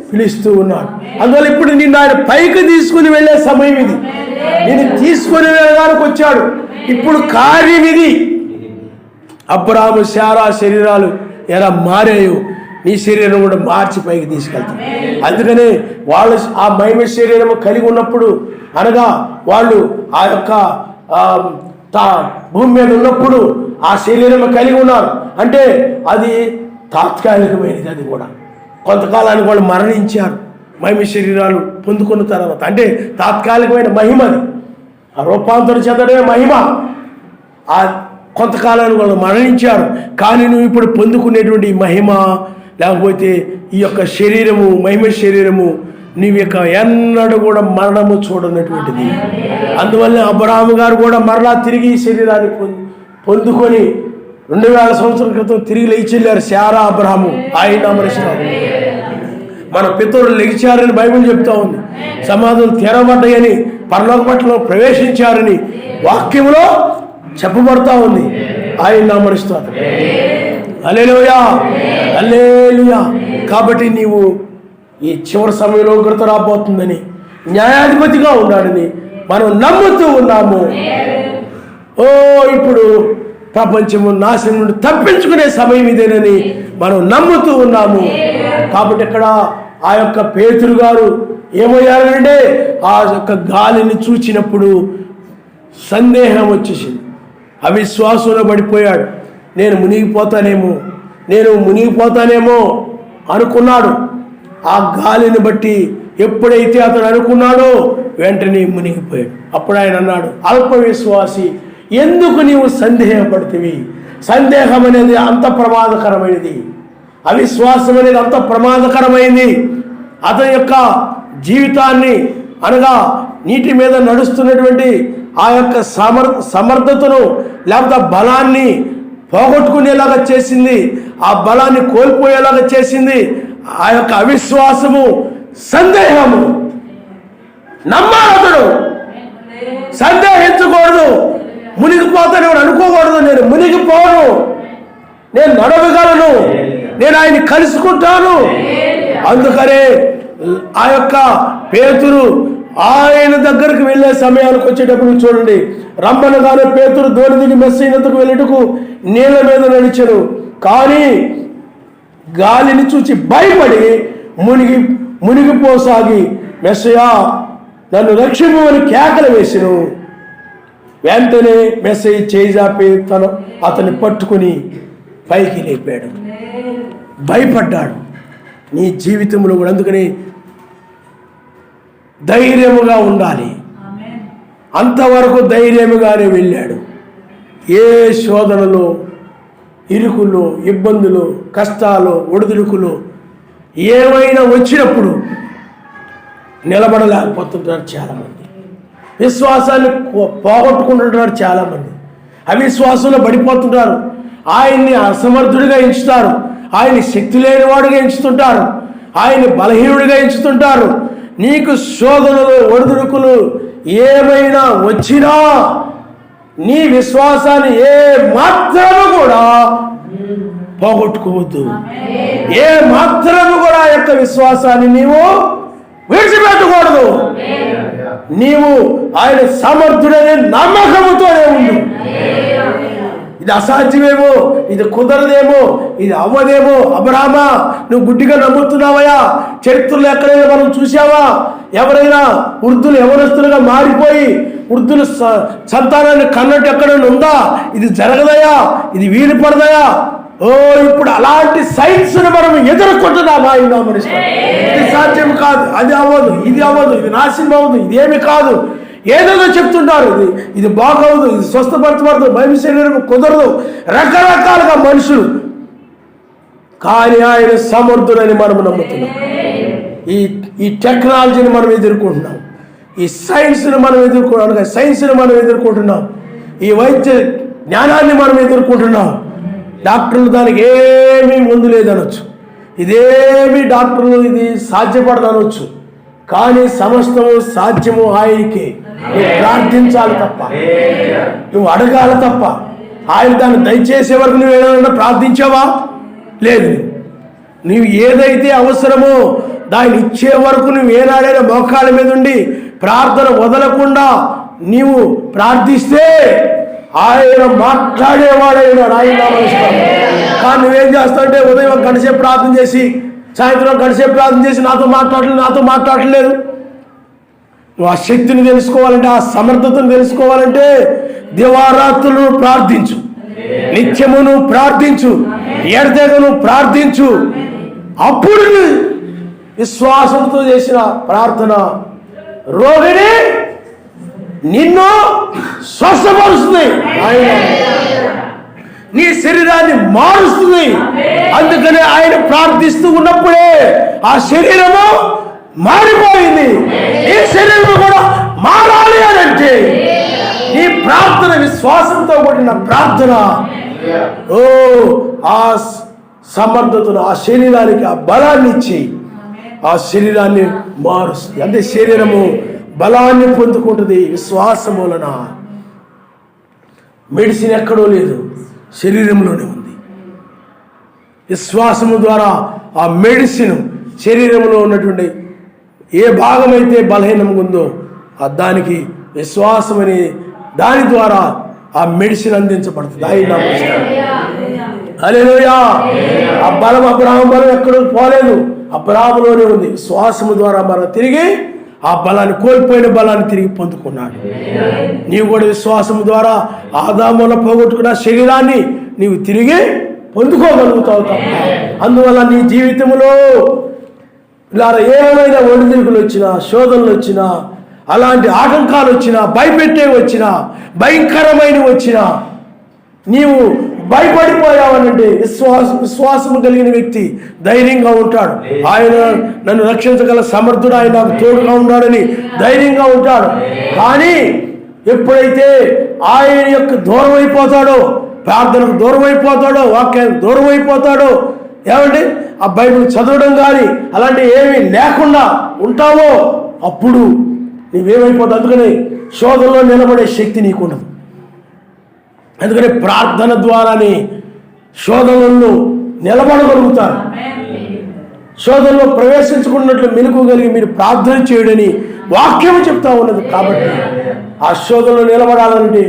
S1: పిలుస్తూ ఉన్నాడు. అందువల్ల ఇప్పుడు నిన్ను ఆయన పైకి తీసుకుని వెళ్ళే సమయం ఇది. నిన్ను తీసుకుని వెళ్ళడానికి వచ్చాడు. ఇప్పుడు కార్యం ఇది. అబ్రాహాము శారా శరీరాలు ఎలా మారాయో నీ శరీరం కూడా మార్చి పైకి తీసుకెళ్తాం. అందుకనే వాళ్ళు ఆ మహిమ శరీరం కలిగి ఉన్నప్పుడు, అనగా వాళ్ళు ఆ యొక్క భూమి మీద ఉన్నప్పుడు ఆ శరీరం కలిగి ఉన్నారు అంటే అది తాత్కాలికమైనది. అది కూడా కొంతకాలానికి వాళ్ళు మరణించారు మహిమ శరీరాలు పొందుకున్న తర్వాత. అంటే తాత్కాలికమైన మహిమది, ఆ రూపాంతరం చెందడమే మహిమ. ఆ కొంతకాలానికి వాళ్ళు మరణించారు. కానీ నువ్వు ఇప్పుడు పొందుకునేటువంటి మహిమ, లేకపోతే ఈ యొక్క శరీరము, మహిమ శరీరము నీవు యొక్క ఎన్నడూ కూడా మరణము చూడనటువంటిది. అందువల్ల అబ్రహాము గారు కూడా మరలా తిరిగి ఈ శరీరాన్ని పొందుకొని 2000 సంవత్సరాల క్రితం తిరిగి లేచెళ్ళారు. శారా అబ్రహాము ఆయన అమరిస్తారు. మన పితరులు లెగిచారని బైబిల్ చెప్తా ఉంది. సమాధులు తెరవబడ్డాయని, పరలోక పట్టణంలో ప్రవేశించారని వాక్యంలో చెప్పబడతా ఉంది. ఆయన అమరిస్తారు. హల్లెలూయా, హల్లెలూయా. కాబట్టి నీవు ఈ చివరి సమయంలో ఉగ్రత రాబోతుందని, న్యాయాధిపతిగా ఉన్నాడని మనం నమ్ముతూ ఉన్నాము. ఇప్పుడు ప్రపంచము నాశనం నుండి తప్పించుకునే సమయం ఇదేనని మనం నమ్ముతూ ఉన్నాము. కాబట్టి ఇక్కడ ఆ యొక్క పేతురు గారు ఏమయ్యారంటే ఆ యొక్క గాలిని చూచినప్పుడు సందేహం వచ్చేసింది. అవిశ్వాసంలో పడిపోయాడు. నేను మునిగిపోతానేమో అనుకున్నాడు. ఆ గాలిని బట్టి ఎప్పుడైతే అతను అనుకున్నాడో వెంటనే మునిగిపోయాడు. అప్పుడు ఆయన అన్నాడు, అల్ప విశ్వాసి, ఎందుకు నీవు సందేహపడుతుంది? సందేహం అనేది అంత ప్రమాదకరమైనది, అవిశ్వాసం అనేది అంత ప్రమాదకరమైంది. అతని యొక్క జీవితాన్ని, అనగా నీటి మీద నడుస్తున్నటువంటి ఆ యొక్క సమర్థతను లేకపోతే బలాన్ని పోగొట్టుకునేలాగా చేసింది, ఆ బలాన్ని కోల్పోయేలాగా చేసింది ఆ యొక్క అవిశ్వాసము, సందేహము. నమ్మాలి అతడు, సందేహించకూడదు. మునిగిపోతాను అనుకోకూడదు. నేను మునిగిపోను, నేను నడవగలను, నేను ఆయన్ని కలుసుకుంటాను. అందుకనే ఆ యొక్క పేతురు ఆయన దగ్గరికి వెళ్ళే సమయానికి వచ్చేటప్పుడు చూడండి, రమ్మనగానే పేతురు దోణి దిగి మెస్సైనందుకు వెళ్ళటకు నీళ్ళ మీద నడిచాను. కానీ గాలిని చూచి భయపడి మునిగిపోసాగి మెస్సయా నన్ను రక్షించమని కేకలు వేసెను. వెంటనే మెస్సయ్య చేజాపి అతన్ని పట్టుకుని పైకి లేపాడు. భయపడ్డాడు. నీ జీవితంలో కూడా అందుకని ధైర్యముగా ఉండాలి. అంతవరకు ధైర్యముగానే వెళ్ళాడు. ఏ శోధనలో, ఇరుకులు, ఇబ్బందులు, కష్టాలు, ఒడిదుడుకులు ఏమైనా వచ్చినప్పుడు నిలబడలేకపోతుంటారు చాలామంది. విశ్వాసాన్ని పోగొట్టుకుంటుంటారు చాలామంది. అవిశ్వాసంలో పడిపోతుంటారు. ఆయన్ని అసమర్థుడిగా ఎంచుతారు, ఆయన్ని శక్తి లేనివాడుగా ఎంచుతుంటారు, ఆయన్ని బలహీనుడిగా ఎంచుతుంటారు. నీకు శోధనలు, ఒడిదుడుకులు ఏమైనా వచ్చినా నీ విశ్వాసాన్ని ఏ మాత్రము కూడా పోగొట్టుకోవద్దు. ఏ మాత్రము కూడా ఆ యొక్క విశ్వాసాన్ని నీవు విడిచిపెట్టకూడదు. నీవు ఆయన సమర్థుడనే నమ్మకముతోనే ఉండు. ఇది అసాధ్యమేమో, ఇది కుదరదేమో, ఇది అవ్వదేమో. అబ్రహామా, నువ్వు గుడ్డిగా నమ్ముతున్నావయ్యా. చరిత్రలో ఎక్కడైనా మనం చూసావా? ఎవరైనా వృద్ధులు యవనస్తులుగా మారిపోయి వృద్ధులు సంతానాన్ని కన్నట్టు ఎక్కడైనా ఉందా? ఇది జరగదయా, ఇది వీలు పడదయా. ఇప్పుడు అలాంటి సైన్స్ని మనం ఎదుర్కొంటున్నామా? ఇది సాధ్యం కాదు, అది అవ్వదు, ఇది అవ్వదు, ఇది నాశనం అవ్వదు, ఇదేమి కాదు, ఏదేదో చెప్తుంటారు. ఇది బాగవదు, ఇది స్వస్థపరచబడదు, మనిషి శరీరం కుదరదు, రకరకాలుగా మనుషులు. కానీ ఆయన సమర్థుడని మనం నమ్ముతున్నాం. ఈ టెక్నాలజీని మనం ఎదుర్కొంటున్నాం, ఈ సైన్స్ని మనం ఎదుర్కొంటున్నాం, సైన్స్ని మనం ఎదుర్కొంటున్నాం, ఈ వైద్య జ్ఞానాన్ని మనం ఎదుర్కొంటున్నాం. డాక్టర్లు దానికి ఏమీ ముందు లేదనొచ్చు, ఇదేమి డాక్టర్లు ఇది సాధ్యపడదనొచ్చు. కానీ సమస్తము సాధ్యము ఆయనకే. నువ్వు ప్రార్థించాలి తప్ప, నువ్వు అడగాలి తప్ప. ఆయన దాన్ని దయచేసే వరకు నువ్వు ఏదైనా ప్రార్థించావా? లేదు. నువ్వు ఏదైతే అవసరమో దాన్ని ఇచ్చే వరకు నువ్వు ఏనాడైనా మోకాళ్ళ మీద ఉండి ప్రార్థన వదలకుండా నీవు ప్రార్థిస్తే ఆయన మాట్లాడేవాడైనాడు. ఆయన నామం. కానీ నువ్వేం చేస్తావంటే ఉదయం గంటసేపు ప్రార్థన చేసి సాయంత్రం గంటసేపు ప్రార్థన చేసి నాతో మాట్లాడలేదు. నువ్వు ఆ శక్తిని తెలుసుకోవాలంటే, ఆ సమర్థతను తెలుసుకోవాలంటే దివారాత్రులు ప్రార్థించు, నిత్యమును ప్రార్థించు, ఎడతెగను ప్రార్థించు. అప్పుడు విశ్వాసంతో చేసిన ప్రార్థన రోగిని నిన్ను స్వస్థపరుస్తుంది, నీ శరీరాన్ని మారుస్తుంది. అందుకనే ఆయన ప్రార్థిస్తూ ఉన్నప్పుడే ఆ శరీరము మారిపోయింది. నీ శరీరం కూడా మారాలి అనంటే నీ ప్రార్థన విశ్వాసంతో కూడిన ప్రార్థన ఆ సమర్థతను, ఆ శరీరానికి ఆ బలాన్ని ఇచ్చి ఆ శరీరాన్ని మారుస్తుంది. అంటే శరీరము బలాన్ని పొందుకుంటుంది విశ్వాసం వలన. మెడిసిన్ ఎక్కడో లేదు, శరీరంలోనే ఉంది. విశ్వాసము ద్వారా ఆ మెడిసిన్ శరీరంలో ఉన్నటువంటి ఏ భాగమైతే బలహీనంగా ఉందో దానికి విశ్వాసం అనే దాని ద్వారా ఆ మెడిసిన్ అందించబడుతుంది. హల్లెలూయా. ఆ బలం, అబ్రహాము బలం ఎక్కడో పోలేదు, అబ్రహాములోనే ఉంది. విశ్వాసము ద్వారా మనం తిరిగి ఆ బలాన్ని, కోల్పోయిన బలాన్ని తిరిగి పొందుకున్నాడు. నీవు కూడా విశ్వాసము ద్వారా ఆదాములో పోగొట్టుకున్న శరీరాన్ని నీవు తిరిగి పొందుకోగలుగుతావు తప్ప. అందువల్ల నీ జీవితంలో ఇలా ఏమైనా ఒడిదుడుకులు వచ్చినా, శోధనలు వచ్చినా, అలాంటి ఆటంకాలు వచ్చినా, భయపెట్టేవి వచ్చినా, భయంకరమైనవి వచ్చినా నీవు భయపడిపోయావనంటే విశ్వాసము కలిగిన వ్యక్తి ధైర్యంగా ఉంటాడు. ఆయన నన్ను రక్షించగల సమర్థుడు, ఆయన నాకు తోడుగా ఉన్నాడని ధైర్యంగా ఉంటాడు. కానీ ఎప్పుడైతే ఆయన యొక్క దూరం అయిపోతాడో, ప్రార్థనకు దూరం అయిపోతాడో, వాక్యానికి దూరం అయిపోతాడో, ఏమంటే ఆ బైబిల్ చదవడం కానీ అలాంటి ఏమీ లేకుండా ఉంటావో అప్పుడు నీవేమైపోతావు. అందుకని శోధనలో నిలబడే శక్తి నీకుండదు. అందుకని ప్రార్థన ద్వారానే శోధనలను నిలబడగలుగుతారు. శోధనలో ప్రవేశించుకున్నట్లు మెలుకోగలిగి మీరు ప్రార్థన చేయడని వాక్యం చెప్తా ఉన్నది. కాబట్టి ఆ శోధనలో నిలబడాలంటే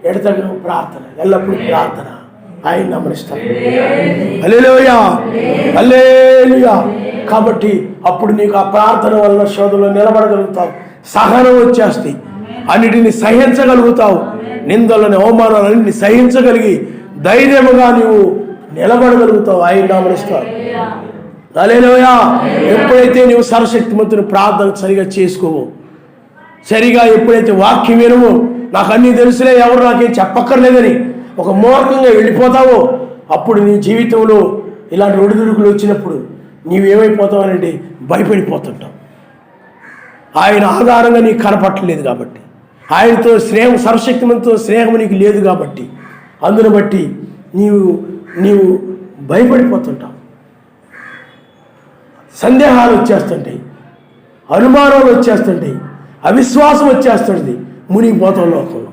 S1: ఎడతగిన ప్రార్థన, ఎల్లప్పుడూ ప్రార్థన ఆయన గమనిస్తాం. హల్లెలూయా, హల్లెలూయా. కాబట్టి అప్పుడు నీకు ఆ ప్రార్థన వలన శోధనలో నిలబడగలుగుతావు, సహనం వచ్చేస్తాయి, అన్నిటిని సహించగలుగుతావు, నిందలను అవమానాలన్నింటినీ సహించగలిగి ధైర్యముగా నీవు నిలబడగలుగుతావు. ఆయన గమనిస్తావు. హల్లెలూయా. ఎప్పుడైతే నీవు సర్వశక్తిమంతుని ప్రార్థన సరిగా చేసుకోవు, సరిగా ఎప్పుడైతే వాక్యం వినవో, నాకు అన్నీ తెలుసులే, ఎవరు నాకేం చెప్పక్కర్లేదని ఒక మూర్ఖంగా వెళ్ళిపోతావో అప్పుడు నీ జీవితంలో ఇలాంటి ఒడిదుడుకులు వచ్చినప్పుడు నీవేమైపోతావు అంటే భయపడిపోతుంటావు. ఆయన ఆధారంగా నీకు కనపట్టలేదు కాబట్టి, ఆయనతో స్నేహం, సర్వశక్తిమంతో స్నేహం నీకు లేదు కాబట్టి, అందును బట్టి నీవు భయపడిపోతుంటావు. సందేహాలు వచ్చేస్తుంటాయి, అనుమానాలు వచ్చేస్తుంటాయి, అవిశ్వాసం వచ్చేస్తుంది, మునిగిపోతాం లోకంలో.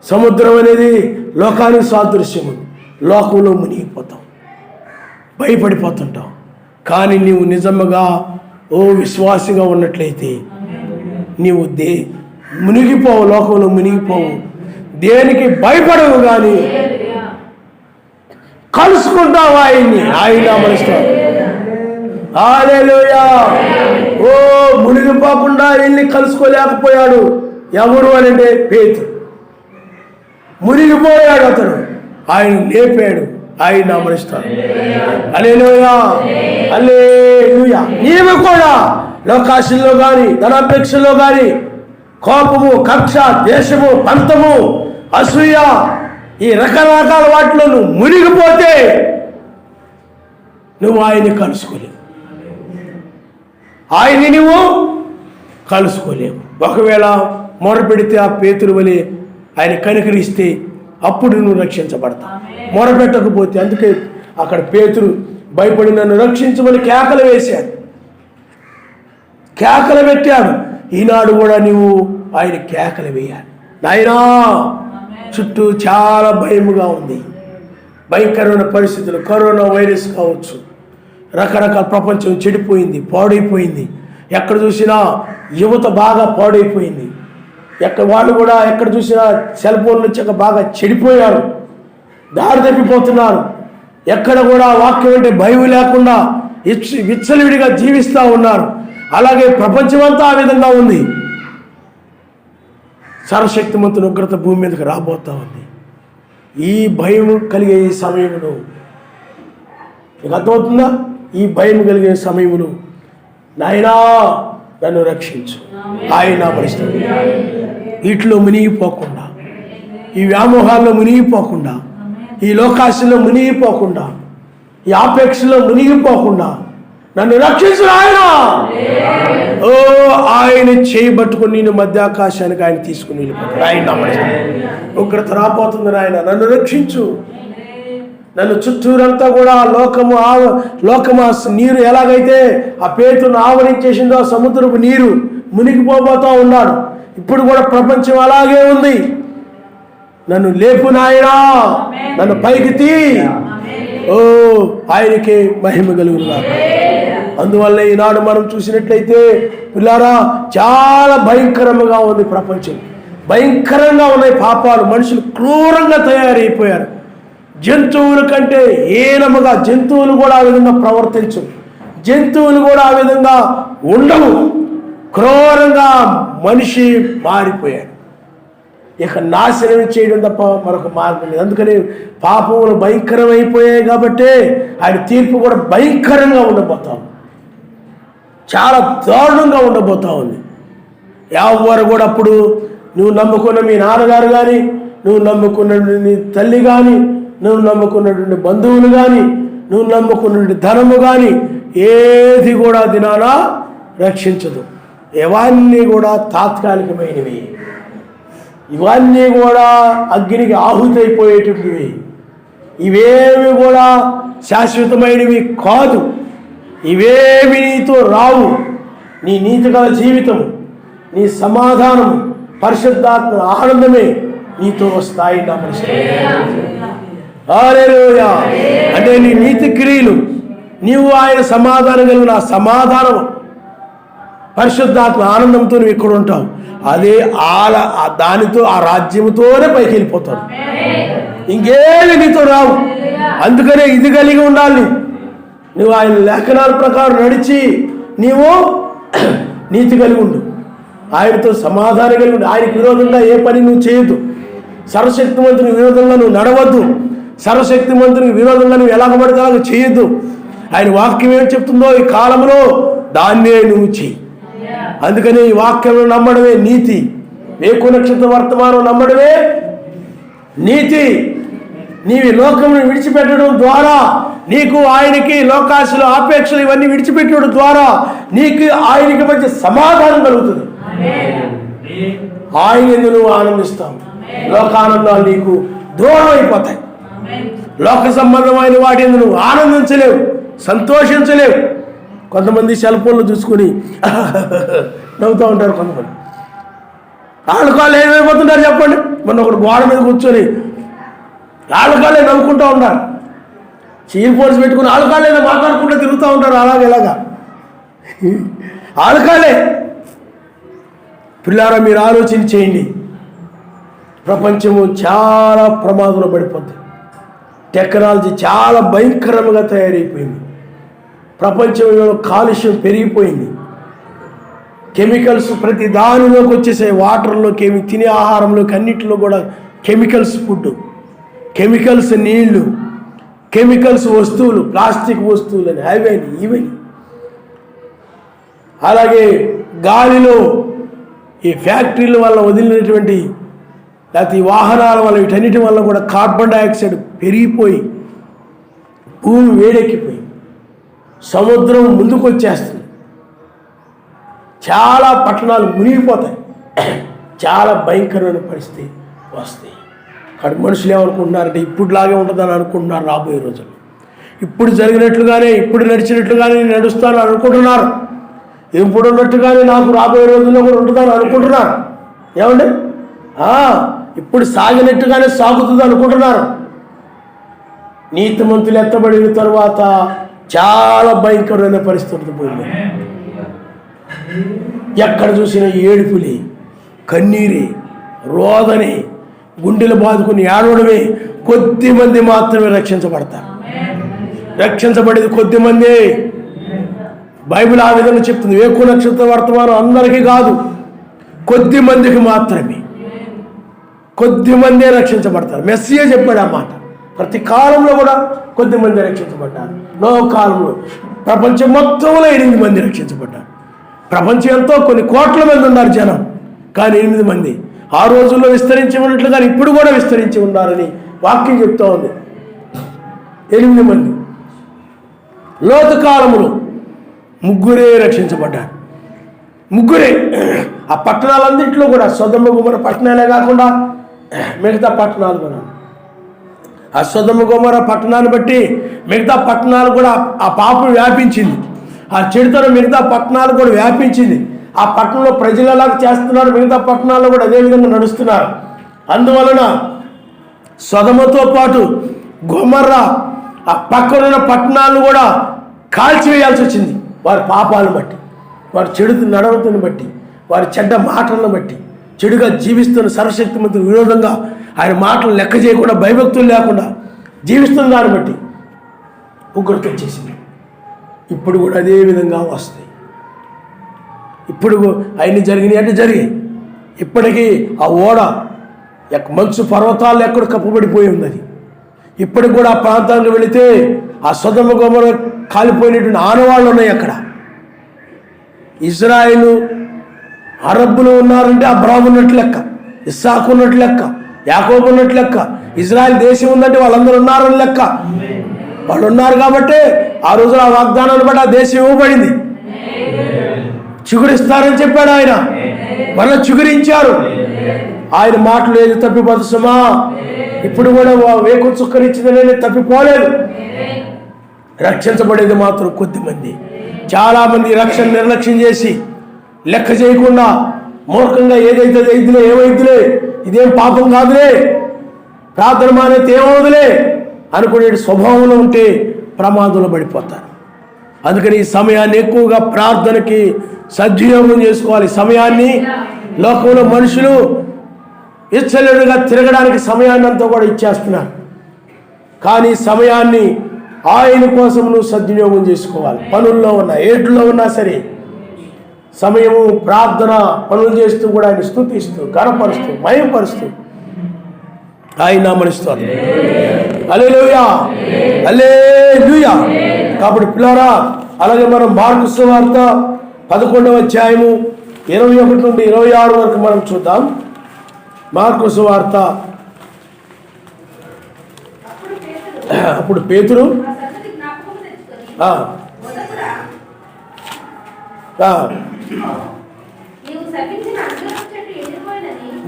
S1: సముద్రం అనేది లోకానికి సాదృశ్యము, లోకంలో మునిగిపోతాం, భయపడిపోతుంటాం. కానీ నీవు నిజముగా విశ్వాసిగా ఉన్నట్లయితే నీవు మునిగిపోవు, లోకంలో మునిగిపోవు, దేనికి భయపడవు, కానీ కలుసుకుంటావు ఆయన్ని. ఆయన అమలుస్తావు. హల్లెలూయా. ఓ మునిగిపోకుండా వెళ్ళి కలుసుకోలేకపోయాడు ఎవరు అని అంటే పేతురు. మునిగిపోయాడు అతడు, ఆయన లేపాడు. ఆయన అమలుస్తాడు. హల్లెలూయా, హల్లెలూయా. నీవు కూడా లోకాశల్లో కానీ ధనాపేక్షలో కానీ కోపము, కక్ష, దేశము, పంతము, అసూయ, ఈ రకరకాల వాటిలో నువ్వు మునిగిపోతే నువ్వు ఆయన్ని కలుసుకోలేవు, ఆయన్ని నువ్వు కలుసుకోలేవు. ఒకవేళ మొరపెడితే ఆ పేతురు వలె ఆయన కనికరిస్తే అప్పుడు నువ్వు రక్షించబడతావు. మొరపెట్టకపోతే, అందుకే అక్కడ పేతురు భయపడి నన్ను రక్షించమని కేకలు వేశాడు, కేకలు పెట్టాడు. ఈనాడు కూడా నువ్వు ఆయన కేకలు వేయాలి. నాయనా, చుట్టూ చాలా భయముగా ఉంది, భయంకరమైన పరిస్థితులు, కరోనా వైరస్ కావచ్చు, రకరకాల ప్రపంచం చెడిపోయింది, పాడైపోయింది. ఎక్కడ చూసినా యువత బాగా పాడైపోయింది. వాళ్ళు కూడా ఎక్కడ చూసినా సెల్ ఫోన్లు వచ్చాక బాగా చెడిపోయారు, దారి తప్పిపోతున్నారు. ఎక్కడ కూడా వాక్యం అంటే భయం లేకుండా విచ్చలవిడిగా జీవిస్తూ ఉన్నారు. అలాగే ప్రపంచమంతా ఆ విధంగా ఉంది. సర్వశక్తిమంతుని ఉగ్రత భూమి మీదకి రాబోతూ ఉంది. ఈ భయం కలిగే ఈ సమయంలో, నీకు అర్థమవుతుందా? ఈ భయం కలిగే సమయంలో నాయనా నన్ను రక్షించు, ఆయన పరిస్థితి. వీటిలో మునిగిపోకుండా, ఈ వ్యామోహాల్లో మునిగిపోకుండా, ఈ లోకాశలో మునిగిపోకుండా, ఈ ఆపేక్షలో మునిగిపోకుండా నన్ను రక్షించు ఆయన. ఓ ఆయన చేయబట్టుకుని నేను మధ్యాకాశానికి ఆయన తీసుకుని వెళ్ళిపోతాడు. ఆయన ఉగ్రత రాబోతుంది, ఆయన నన్ను రక్షించు. నన్ను చుట్టూరంతా కూడా లోకము నీరు ఎలాగైతే ఆ పేతును ఆవరించేసిందో సముద్రపు నీరు మునిగిపోతూ ఉన్నాడు. ఇప్పుడు కూడా ప్రపంచం అలాగే ఉంది. నన్ను లేపు నాయనా, నన్ను పైకి తీ. ఓ ఆయనకే మహిమ కలుగునుగా. అందువల్ల ఈనాడు మనం చూసినట్లయితే పిల్లారా, చాలా భయంకరంగా ఉంది ప్రపంచం. భయంకరంగా ఉన్నాయి పాపాలు. మనుషులు క్రూరంగా తయారైపోయారు. జంతువుల కంటే హీనముగా జంతువులు కూడా ఆ విధంగా ప్రవర్తించు, జంతువులు కూడా ఆ విధంగా ఉండవు. క్రూరంగా మనిషి మారిపోయాడు. ఇక నాశనం చేయడం తప్ప మరొక మార్గం లేదు. అందుకని పాపములు భయంకరమైపోయాయి కాబట్టి ఆయన తీర్పు కూడా భయంకరంగా ఉండబోతాం, చాలా దారుణంగా ఉండబోతా ఉంది. ఎవరు కూడా అప్పుడు నువ్వు నమ్ముకున్న మీ నాన్నగారు కానీ, నువ్వు నమ్ముకున్నటువంటి నీ తల్లి కానీ, నువ్వు నమ్ముకున్నటువంటి బంధువులు కానీ, నువ్వు నమ్ముకున్నటువంటి ధనము కానీ ఏది కూడా దినాన రక్షించదు. ఇవన్నీ కూడా తాత్కాలికమైనవి, ఇవన్నీ కూడా అగ్నికి ఆహుతైపోయేటటువంటివి. ఇవేమి కూడా శాశ్వతమైనవి కాదు. ఇవేమి నీతో రావు. నీ నీతిగల జీవితం, నీ సమాధానం, పరిశుద్ధాత్మ ఆనందమే నీతో వస్తాయి. హల్లెలూయా. అంటే నీ నీతి క్రియలు, నీవు ఆయన సమాధానం కలిగిన సమాధానం, పరిశుద్ధాత్మ ఆనందంతో నువ్వు ఇక్కడ ఉంటావు. అదే దానితో ఆ రాజ్యముతోనే పైకి వెళ్ళిపోతావు. ఇంకేమి నీతో రావు. అందుకనే ఇది కలిగి ఉండాలి. నువ్వు ఆయన లేఖనాల ప్రకారం నడిచి నీవు నీతి కలిగి ఉండు, ఆయనతో సమాధానం కలిగి ఉండు. ఆయనకు విరోధంగా ఏ పని నువ్వు చేయొద్దు. సర్వశక్తిమంతునికి విరోధంగా నువ్వు నడవద్దు. సర్వశక్తిమంతునికి విరోధంగా నువ్వు ఎలాగబడితే అలాగ చేయొద్దు. ఆయన వాక్యం ఏం చెప్తుందో ఈ కాలంలో దాన్నే నువ్వు చెయ్యి. అందుకని ఈ వాక్యం నమ్మడమే నీతి. వేకు నక్షత్ర వర్తమానం నమ్మడమే నీతి. నీవి లోకమును విడిచిపెట్టడం ద్వారా నీకు ఆయనకి లోకాశలు, ఆపేక్షలు ఇవన్నీ విడిచిపెట్టడం ద్వారా నీకు ఆయనకి మధ్య సమాధానం కలుగుతుంది. ఆయన నువ్వు ఆనందిస్తావు. లోకానందాలు నీకు దూరం అయిపోతాయి. లోక సంబంధమైన వాటి నువ్వు ఆనందించలేవు, సంతోషించలేవు. కొంతమంది సెల్ ఫోన్లు చూసుకొని నవ్వుతూ ఉంటారు. కొంతమంది ఆళ్ళకాళ్ళు ఏమైపోతుంటారు చెప్పండి. మొన్న ఒకటి గోడ మీద కూర్చొని ఆళ్ళకాళ్ళే నవ్వుకుంటూ ఉంటారు. చీల్ ఫోన్స్ పెట్టుకుని ఆళ్ళకాళ్ళే మాట్లాడుకుంటూ తిరుగుతూ ఉంటారు. అలాగే ఇలాగా ఆళ్ళకాళ్ళే పిల్లారా, మీరు ఆలోచన చేయండి. ప్రపంచము చాలా ప్రమాదంలో పడిపోతుంది. టెక్నాలజీ చాలా భయంకరంగా తయారైపోయింది. ప్రపంచంలో కాలుష్యం పెరిగిపోయింది. కెమికల్స్ ప్రతి దానిలోకి వచ్చేసాయి. వాటర్లోకి, తినే ఆహారంలోకి, అన్నిటిలో కూడా కెమికల్స్ ఫుడ్, కెమికల్స్ నీళ్లు, కెమికల్స్ వస్తువులు, ప్లాస్టిక్ వస్తువులు అని అవని ఇవని. అలాగే గాలిలో ఈ ఫ్యాక్టరీల వల్ల వదిలినటువంటి లేకపోతే ఈ వాహనాల వల్ల వీటన్నిటి వల్ల కూడా కార్బన్ డైఆక్సైడ్ పెరిగిపోయి భూమి వేడెక్కిపోయి సముద్రం ముందుకు వచ్చేస్తుంది. చాలా పట్టణాలు మునిగిపోతాయి. చాలా భయంకరమైన పరిస్థితి వస్తాయి. అక్కడ మనుషులు ఏమనుకుంటున్నారంటే ఇప్పుడులాగే ఉంటుందని అనుకుంటున్నారు. రాబోయే రోజుల్లో ఇప్పుడు జరిగినట్లుగానే, ఇప్పుడు నడిచినట్లుగానే నేను నడుస్తాను అనుకుంటున్నారు. ఇప్పుడు ఉన్నట్టుగానే నాకు రాబోయే రోజుల్లో కూడా ఉంటుందని అనుకుంటున్నారు. ఏమండి? ఇప్పుడు సాగినట్టుగానే సాగుతుంది అనుకుంటున్నారు. నీతిమంతులు ఎత్తబడిన తర్వాత చాలా భయంకరమైన పరిస్థితి పోయింది. ఎక్కడ చూసినా ఏడుపులే, కన్నీరే, రోదనే, గుండెలు బాదుకుని ఏడవడమే. కొద్ది మంది మాత్రమే రక్షించబడతారు. రక్షించబడేది కొద్ది మంది. బైబిల్ ఆ విధంగా చెప్తుంది. వేకు నక్షత్ర వర్తమానం అందరికీ కాదు, కొద్ది మందికి మాత్రమే. కొద్ది మందే రక్షించబడతారు. మెస్సియే చెప్పాడు ఆ మాట. ప్రతి కాలంలో కూడా కొద్ది మంది రక్షించబడ్డారు. నోవ కాలంలో ప్రపంచం మొత్తంలో 8 మంది రక్షించబడ్డారు. ప్రపంచం ఎంతో కొన్ని కోట్ల మంది ఉన్నారు జనం, కానీ 8 మంది ఆ రోజుల్లో విస్తరించి ఉన్నట్లుగా ఇప్పుడు కూడా విస్తరించి ఉన్నారని వాక్యం చెప్తా ఉంది. 8 మంది. లోతు కాలంలో 3 రక్షించబడ్డారు. 3. ఆ పట్టణాలన్నింటిలో కూడా సొదొమ గొమొర్రా పట్టణాలే కాకుండా మిగతా పట్టణాలు కూడా, ఆ సొదొమ గొమొర్రా పట్టణాన్ని బట్టి మిగతా పట్టణాలు కూడా ఆ పాపం వ్యాపించింది. ఆ చెడుతనం మిగతా పట్టణాలు కూడా వ్యాపించింది. ఆ పట్టణంలో ప్రజలు ఎలా చేస్తున్నారు, మిగతా పట్టణాల్లో కూడా అదేవిధంగా నడుస్తున్నారు. అందువలన సొదొమతో పాటు గొమొర్రా ఆ పక్కనున్న పట్టణాలను కూడా కాల్చివేయాల్సి వచ్చింది. వారి పాపాలను బట్టి, వారి చెడు నడవడిని బట్టి, వారి చెడ్డ మాటలను బట్టి, చెడుగా జీవిస్తున్న సర్వశక్తిమంతుడు విరోధంగా ఆయన మాటలు లెక్క చేయకుండా, భయభక్తులు లేకుండా జీవిస్తున్న దాన్ని బట్టి ఉగ్రత వచ్చేసింది. ఇప్పుడు కూడా అదే విధంగా వస్తాయి. ఇప్పుడు అవన్నీ జరిగినాయి అంటే జరిగాయి. ఇప్పటికీ ఆ ఓడ మంచు పర్వతాలు ఎక్కడ కప్పబడిపోయి ఉన్నది. ఇప్పటికి కూడా ఆ ప్రాంతానికి వెళితే ఆ సొదొమ గొమొర్రా కాలిపోయినటువంటి ఆనవాళ్ళు ఉన్నాయి. అక్కడ ఇజ్రాయిలు, అరబ్బులు ఉన్నారంటే అబ్రాహాము ఉన్నట్లు లెక్క, ఇస్సాకు ఉన్నట్లు లెక్క, యాకోబు ఉన్నట్లు లెక్క. ఇజ్రాయిల్ దేశం ఉందంటే వాళ్ళందరూ ఉన్నారని లెక్క. వాళ్ళు ఉన్నారు కాబట్టి ఆ రోజున ఆ వాగ్దానాన్ని బట్టి ఆ దేశం ఇవ్వబడింది. చిగురిస్తారని చెప్పాడు ఆయన. వాళ్ళ చిగురించారు. ఆయన మాటలు ఏది తప్పిపోదు సుమా. ఇప్పుడు కూడా వేకు చుక్కనిచ్చిందనే తప్పిపోలేదు. రక్షించబడేది మాత్రం కొద్ది మంది. చాలామంది రక్షణ నిర్లక్ష్యం చేసి లెక్క చేయకుండా మూర్ఖంగా ఏదైతే అయిద్దిలే, ఏమైద్దిలే, ఇదేం పాపం కాదులే, ప్రార్థన మానేది ఏమవుదులే అనుకునే స్వభావంలో ఉంటే ప్రమాదంలో పడిపోతారు. అందుకని ఈ సమయాన్ని ఎక్కువగా ప్రార్థనకి సద్వినియోగం చేసుకోవాలి. సమయాన్ని లోకంలో మనుషులు ఇచ్చలేడుగా తిరగడానికి సమయాన్ని అంతా కూడా ఇచ్చేస్తున్నారు. కానీ సమయాన్ని ఆయన కోసం నువ్వు సద్వినియోగం చేసుకోవాలి. పనుల్లో ఉన్నా, ఏట్లో ఉన్నా సరే సమయము ప్రార్థన పనులు చేస్తూ కూడా ఆయన స్తుతిస్తూ, గణపరుస్తూ, మహిమపరుస్తూ ఆయన నామనిస్తారు. హల్లెలూయా, హల్లెలూయా. కాబట్టి పిల్లారా, అలాగే మనం మార్కు సువార్త 11వ అధ్యాయము 21 నుండి 26 వరకు మనం చూద్దాం. మార్కు సువార్త. అప్పుడు పేతురు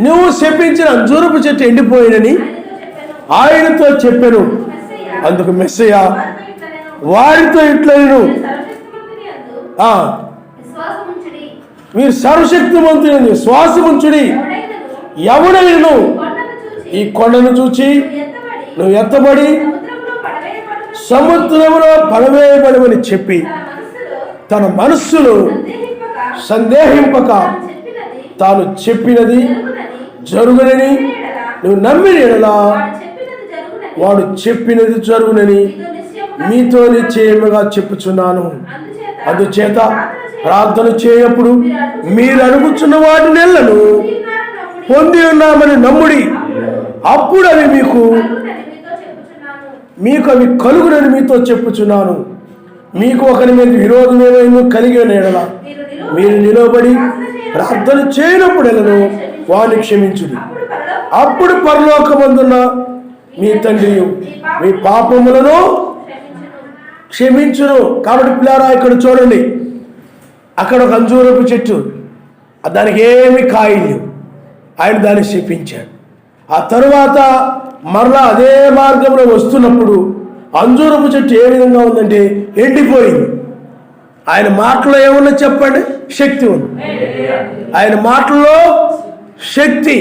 S1: నువ్వు శపించిన అంజూరపు చెట్టు ఎండిపోయినని ఆయనతో చెప్పాను. అందుకు మెస్సయ్య వారితో ఇట్లను, మీరు సర్వశక్తిమంతుని శ్వాసముంచుడి. ఎవడైనా ఈ కొండను చూచి నువ్వు ఎత్తబడి సముద్రంలో పడవేయబడమని చెప్పి తన మనస్సులో సందేహింపక తాను చెప్పినది జరుగునని నువ్వు నమ్మిన యెడల వాడు చెప్పినది జరుగునని మీతో నిశ్చయముగా చెప్పుచున్నాను. అందుచేత ప్రార్థన చేయప్పుడు మీరు అడుగుచున్న వాటి నెలను పొంది ఉన్నామని నమ్ముడి, అప్పుడు అవి మీకు అవి కలుగునని మీతో చెప్పుచున్నాను. మీకు ఒకరి మీద విరోధం ఏమైనా కలిగి యెడల మీరు నిలబడి ప్రార్థన చేయనప్పుడెలను వారిని క్షమించుడి. అప్పుడు పరలోకమందున్న మీ తండ్రి మీ పాపములను క్షమించును. కాబట్టి పిల్లారా, ఇక్కడ చూడండి, అక్కడ ఒక అంజూరపు చెట్టు, దానికి ఏమి కాయలు, ఆయన దాన్ని శపించాడు. ఆ తరువాత మరలా అదే మార్గంలో వస్తున్నప్పుడు అంజూరపు చెట్టు ఏ విధంగా ఉందంటే ఎండిపోయింది. ఆయన మాటలో ఏమన్నా చెప్పండి, శక్తి ఉంది. ఆయన మాటల్లో శక్తి,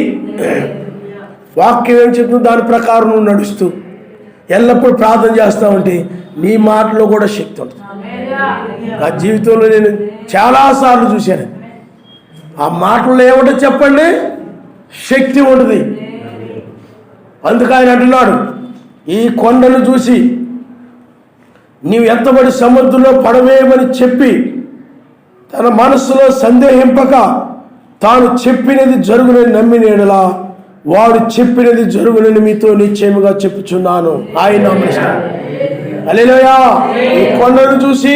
S1: వాక్యం ఏం చెప్తుందో దాని ప్రకారం నువ్వు నడుస్తూ ఎల్లప్పుడూ ప్రార్థన చేస్తా ఉంటే నీ మాటలో కూడా శక్తి ఉంటుంది. నా జీవితంలో నేను చాలాసార్లు చూశాను, ఆ మాటల్లో ఏమంటే చెప్పండి శక్తి ఉంటుంది. అందుకు ఆయన అంటున్నాడు, ఈ కొండను చూసి నీవు ఎత్తబడి సముద్రంలో పడవేయమని చెప్పి తన మనస్సులో సందేహింపక తాను చెప్పినది జరుగునని నమ్మిన యెడల వాడు చెప్పినది జరుగునని మీతో నిశ్చయముగా చెప్పుచున్నాను. ఆయన నమ్మిస్తాడు. హల్లెలూయా. ఈ కొండను చూసి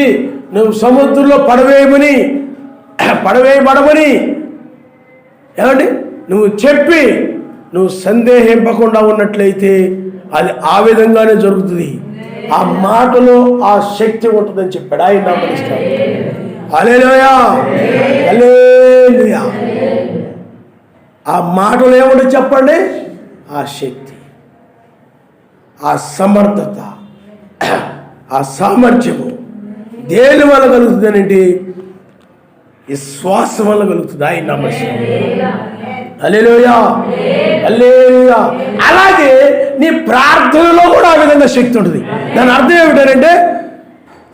S1: నువ్వు సముద్రంలో పడవేయబడమని ఏమండి నువ్వు చెప్పి నువ్వు సందేహింపకుండా ఉన్నట్లయితే అది ఆ విధంగానే జరుగుతుంది. ఆ మాటలో ఆ శక్తి ఉంటుందని చెప్పాడు. ఆయన నమ్మిస్తాడు. హల్లెలూయా, హల్లెలూయా. ఆ మాటలు ఏమిటో చెప్పండి, ఆ శక్తి, ఆ సమర్థత, ఆ సామర్థ్యము దేని వల్ల కలుగుతుంది అంటే విశ్వాసం వల్ల కలుగుతుంది. ఆయన నమ్మిస్తాడు. హల్లెలూయా, హల్లెలూయా. అలాగే నీ ప్రార్థనలో కూడా ఆ విధంగా శక్తి ఉంటుంది. దాని అర్థం ఏమిటంటే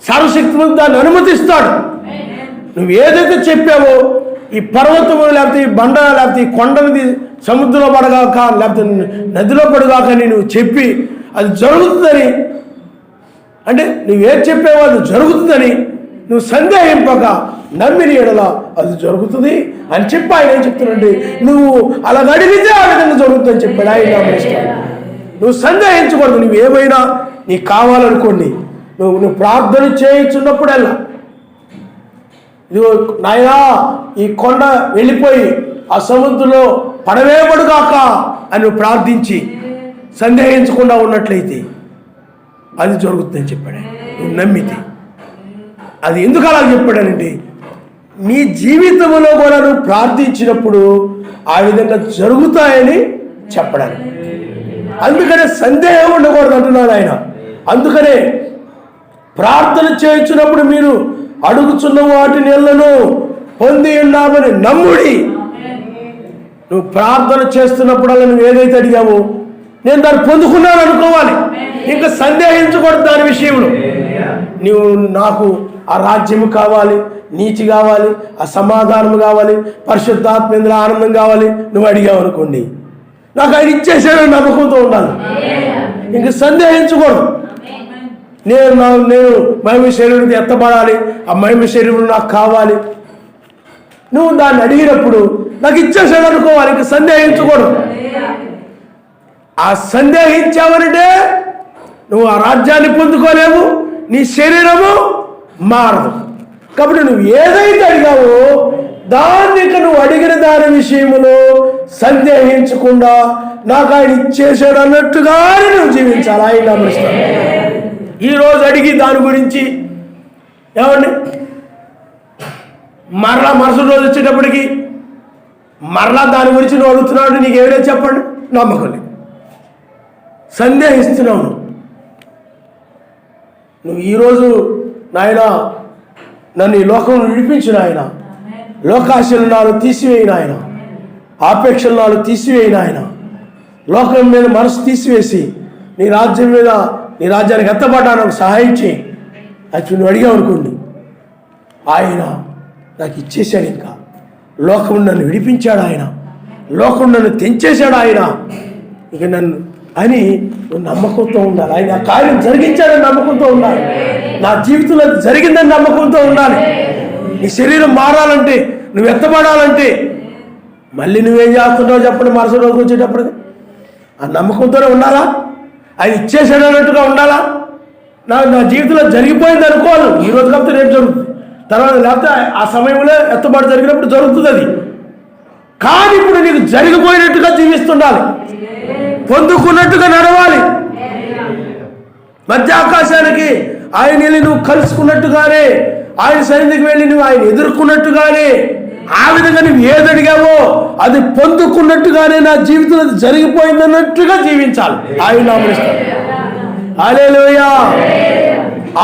S1: సర్వశక్తిమంతుడు దాన్ని అనుమతిస్తాడు. నువ్వు ఏదైతే చెప్పావో ఈ పర్వతము లేకపోతే ఈ బండ లేకపోతే ఈ కొండని సముద్రంలో పడగాక లేకపోతే నదిలో పడగాక నువ్వు చెప్పి అది జరుగుతుందని, అంటే నువ్వేం చెప్పావో అది జరుగుతుందని నువ్వు సందేహింపక నమ్మిన యెడల అది జరుగుతుంది అని చెప్పి ఆయన ఏం చెప్తున్నాడంటే నువ్వు అలా అడిగితే ఆ విధంగా జరుగుతుందని చెప్పాడు. ఆయన నమ్మిస్తాడు. నువ్వు సందేహించకూడదు. నువ్వు ఏమైనా నీకు కావాలనుకోండి, నువ్వు ప్రార్థన చేయించున్నప్పుడల్లా ఇదిగో నాయనా ఈ కొండ వెళ్ళిపోయి ఆ సముద్రంలో పడవేయబడుగాక అని నువ్వు ప్రార్థించి సందేహించకుండా ఉన్నట్లయితే అది జరుగుతుందని చెప్పాడు. నువ్వు నమ్మితే అది ఎందుకు అలా చెప్పాడనంటే నీ జీవితంలో కూడా నువ్వు ప్రార్థించినప్పుడు ఆ విధంగా జరుగుతాయని చెప్పడానికి. అందుకనే సందేహం ఉండకూడదు అంటున్నాడు ఆయన. అందుకనే ప్రార్థన చేయించినప్పుడు మీరు అడుగుచున్న వాటి నెలను పొంది ఉన్నామని నమ్ముడి. నువ్వు ప్రార్థన చేస్తున్నప్పుడల్లా నువ్వు ఏదైతే అడిగావో నేను దాన్ని పొందుకున్నాను అనుకోవాలి. ఇంకా సందేహించకూడదు దాని విషయంలో. నువ్వు నాకు ఆ రాజ్యం కావాలి, నీతి కావాలి, ఆ సమాధానం కావాలి, పరిశుద్ధాత్మేంద్ర ఆనందం కావాలి నువ్వు అడిగావు అనుకోండి, నాకు ఆయన ఇచ్చేసాడని నమ్మకంతో ఉండాలి. ఇంక సందేహించకూడదు. నేను మహిమ శరీరం ఎత్తబడాలి, ఆ మహిమ శరీరం నాకు కావాలి. నువ్వు దాన్ని అడిగినప్పుడు నాకు ఇచ్చేసాడు అనుకోవాలి. ఇంక సందేహించకూడదు. ఆ సందేహించావనంటే నువ్వు ఆ రాజ్యాన్ని పొందుకోలేవు, నీ శరీరము మారదు. కాబట్టి నువ్వు ఏదైతే అడిగావో దాన్ని నువ్వు అడిగిన దాని విషయంలో సందేహించకుండా నాకు ఆయన ఇచ్చేసాడు అన్నట్టుగానే నువ్వు జీవించాలి. ఆయన నమ్మిస్తాడు. ఈరోజు అడిగి దాని గురించి ఏమండి మరలా మరుసటి రోజు వచ్చేటప్పటికి మరలా దాని గురించి నువ్వు అడుగుతున్నావు, నీకు ఎవరైనా చెప్పండి, నమ్మకం లేదు, సందేహిస్తున్నావు. నువ్వు ఈరోజు నాయన నన్ను ఈ లోకంలో విడిపించిన ఆయన, లోకాశలు నాలు తీసివేయిన ఆయన, ఆపేక్షలు నాలు తీసివేయిన ఆయన, లోకం మీద మనసు తీసివేసి నీ రాజ్యం మీద నీ రాజ్యానికి ఎత్తబడ్డానికి సహాయం చేయి అని నువ్వు అడిగావు అనుకోండి, ఆయన నాకు ఇచ్చేసాడు. ఇంకా లోకం నన్ను విడిపించాడు ఆయన, లోకం నన్ను తెంచేశాడు ఆయన, ఇక నన్ను అని నువ్వు నమ్మకంతో ఉండాలి. ఆయన ఆ కార్యం జరిగించాడని నమ్మకంతో ఉండాలి. నా జీవితంలో జరిగిందని నమ్మకంతో ఉండాలి. నీ శరీరం మారాలంటే, నువ్వు ఎత్తబడాలంటే మళ్ళీ నువ్వేం చేస్తున్నావు చెప్పండి, మరుసటి రోజుకి వచ్చేటప్పటికి ఆ నమ్మకంతోనే ఉండాలా? ఆయన ఇచ్చేసాడు అన్నట్టుగా ఉండాలా? నా జీవితంలో జరిగిపోయింది అనుకోవాలి. ఈ రోజు కాకపోతే రేపు జరుగుతుంది, తర్వాత లేకపోతే ఆ సమయంలో ఎత్తబాటు జరిగినప్పుడు జరుగుతుంది అది. కానీ ఇప్పుడు నీకు జరిగిపోయినట్టుగా జీవిస్తుండాలి, పొందుకున్నట్టుగా నడవాలి. మధ్య ఆకాశానికి ఆయన వెళ్ళి నువ్వు కలుసుకున్నట్టుగానే, ఆయన సన్నిధికి వెళ్ళి నువ్వు ఆయన ఎదుర్కొన్నట్టుగానే, ఆ విధంగా నువ్వు ఏదడిగావో అది పొందుకున్నట్టుగానే నా జీవితంలో జరిగిపోయిందన్నట్టుగా జీవించాలి. ఆయన నామనిస్తాడు. హల్లెలూయా.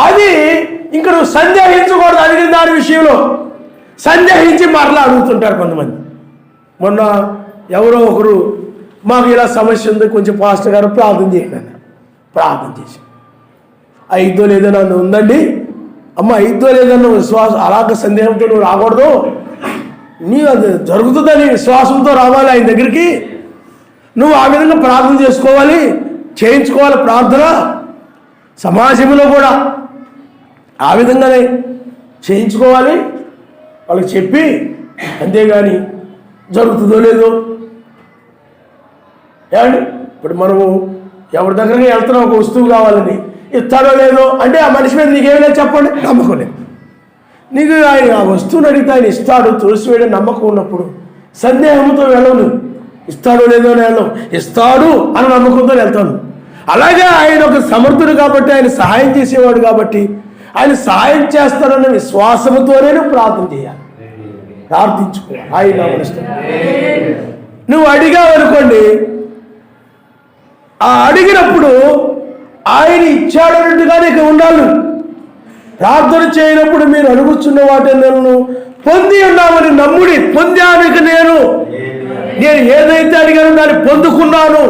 S1: అది ఇంకా నువ్వు సందేహించకూడదు. అడిగిన దాని విషయంలో సందేహించి మరలా అడుగుతుంటారు కొంతమంది. మొన్న ఎవరో ఒకరు మాకు ఇలా సమస్య ఉంది, కొంచెం పాస్టర్ గారు ప్రార్థన చేయండి అన్న. ప్రార్థన చేసి అయిద్దో లేదో నన్ను ఉందండి అమ్మ, అయిద్దో లేదన్న విశ్వాసం, అలాగ సందేహంతో నువ్వు రాకూడదు, నీవు అది జరుగుతుందని విశ్వాసంతో రావాలి ఆయన దగ్గరికి. నువ్వు ఆ విధంగా ప్రార్థన చేసుకోవాలి, చేయించుకోవాలి ప్రార్థన. సమాజంలో కూడా ఆ విధంగానే చేయించుకోవాలి వాళ్ళకి చెప్పి, అంతేగాని జరుగుతుందో లేదో. ఏమండి, ఇప్పుడు మనము ఎవరి దగ్గరికి వెళ్తున్నాం, ఒక వస్తువు కావాలని, ఇస్తాడో లేదో అంటే ఆ మనిషి మీద నీకేం లేదు చెప్పండి, నమ్మకం లేదు. నీకు ఆయన ఆ వస్తువుని అడిగితే ఆయన ఇస్తాడు, తులసివేయడం నమ్మకం ఉన్నప్పుడు సందేహంతో వెళ్ళను. ఇస్తాడో లేదో అని వెళ్ళం, ఇస్తాడు అని నమ్మకంతో వెళ్తాను. అలాగే ఆయన ఒక సమర్థుడు కాబట్టి, ఆయన సహాయం చేసేవాడు కాబట్టి, ఆయన సహాయం చేస్తాడన్న విశ్వాసంతోనే నువ్వు ప్రార్థన చేయాలి, ప్రార్థించుకోవాలి. ఆయన నమనిస్తాడు. నువ్వు అడిగావు అనుకోండి, ఆ అడిగినప్పుడు ఆయన ఇచ్చాడన్నట్టుగా నీకు ఉండాలి. ప్రార్థన చేయనప్పుడు మీరు అడుగుతున్న వాటిని నేను పొంది ఉన్నామని నమ్ముడి. పొందానికి నేను ఏదైతే అడిగానో దాన్ని పొందుకున్నాను,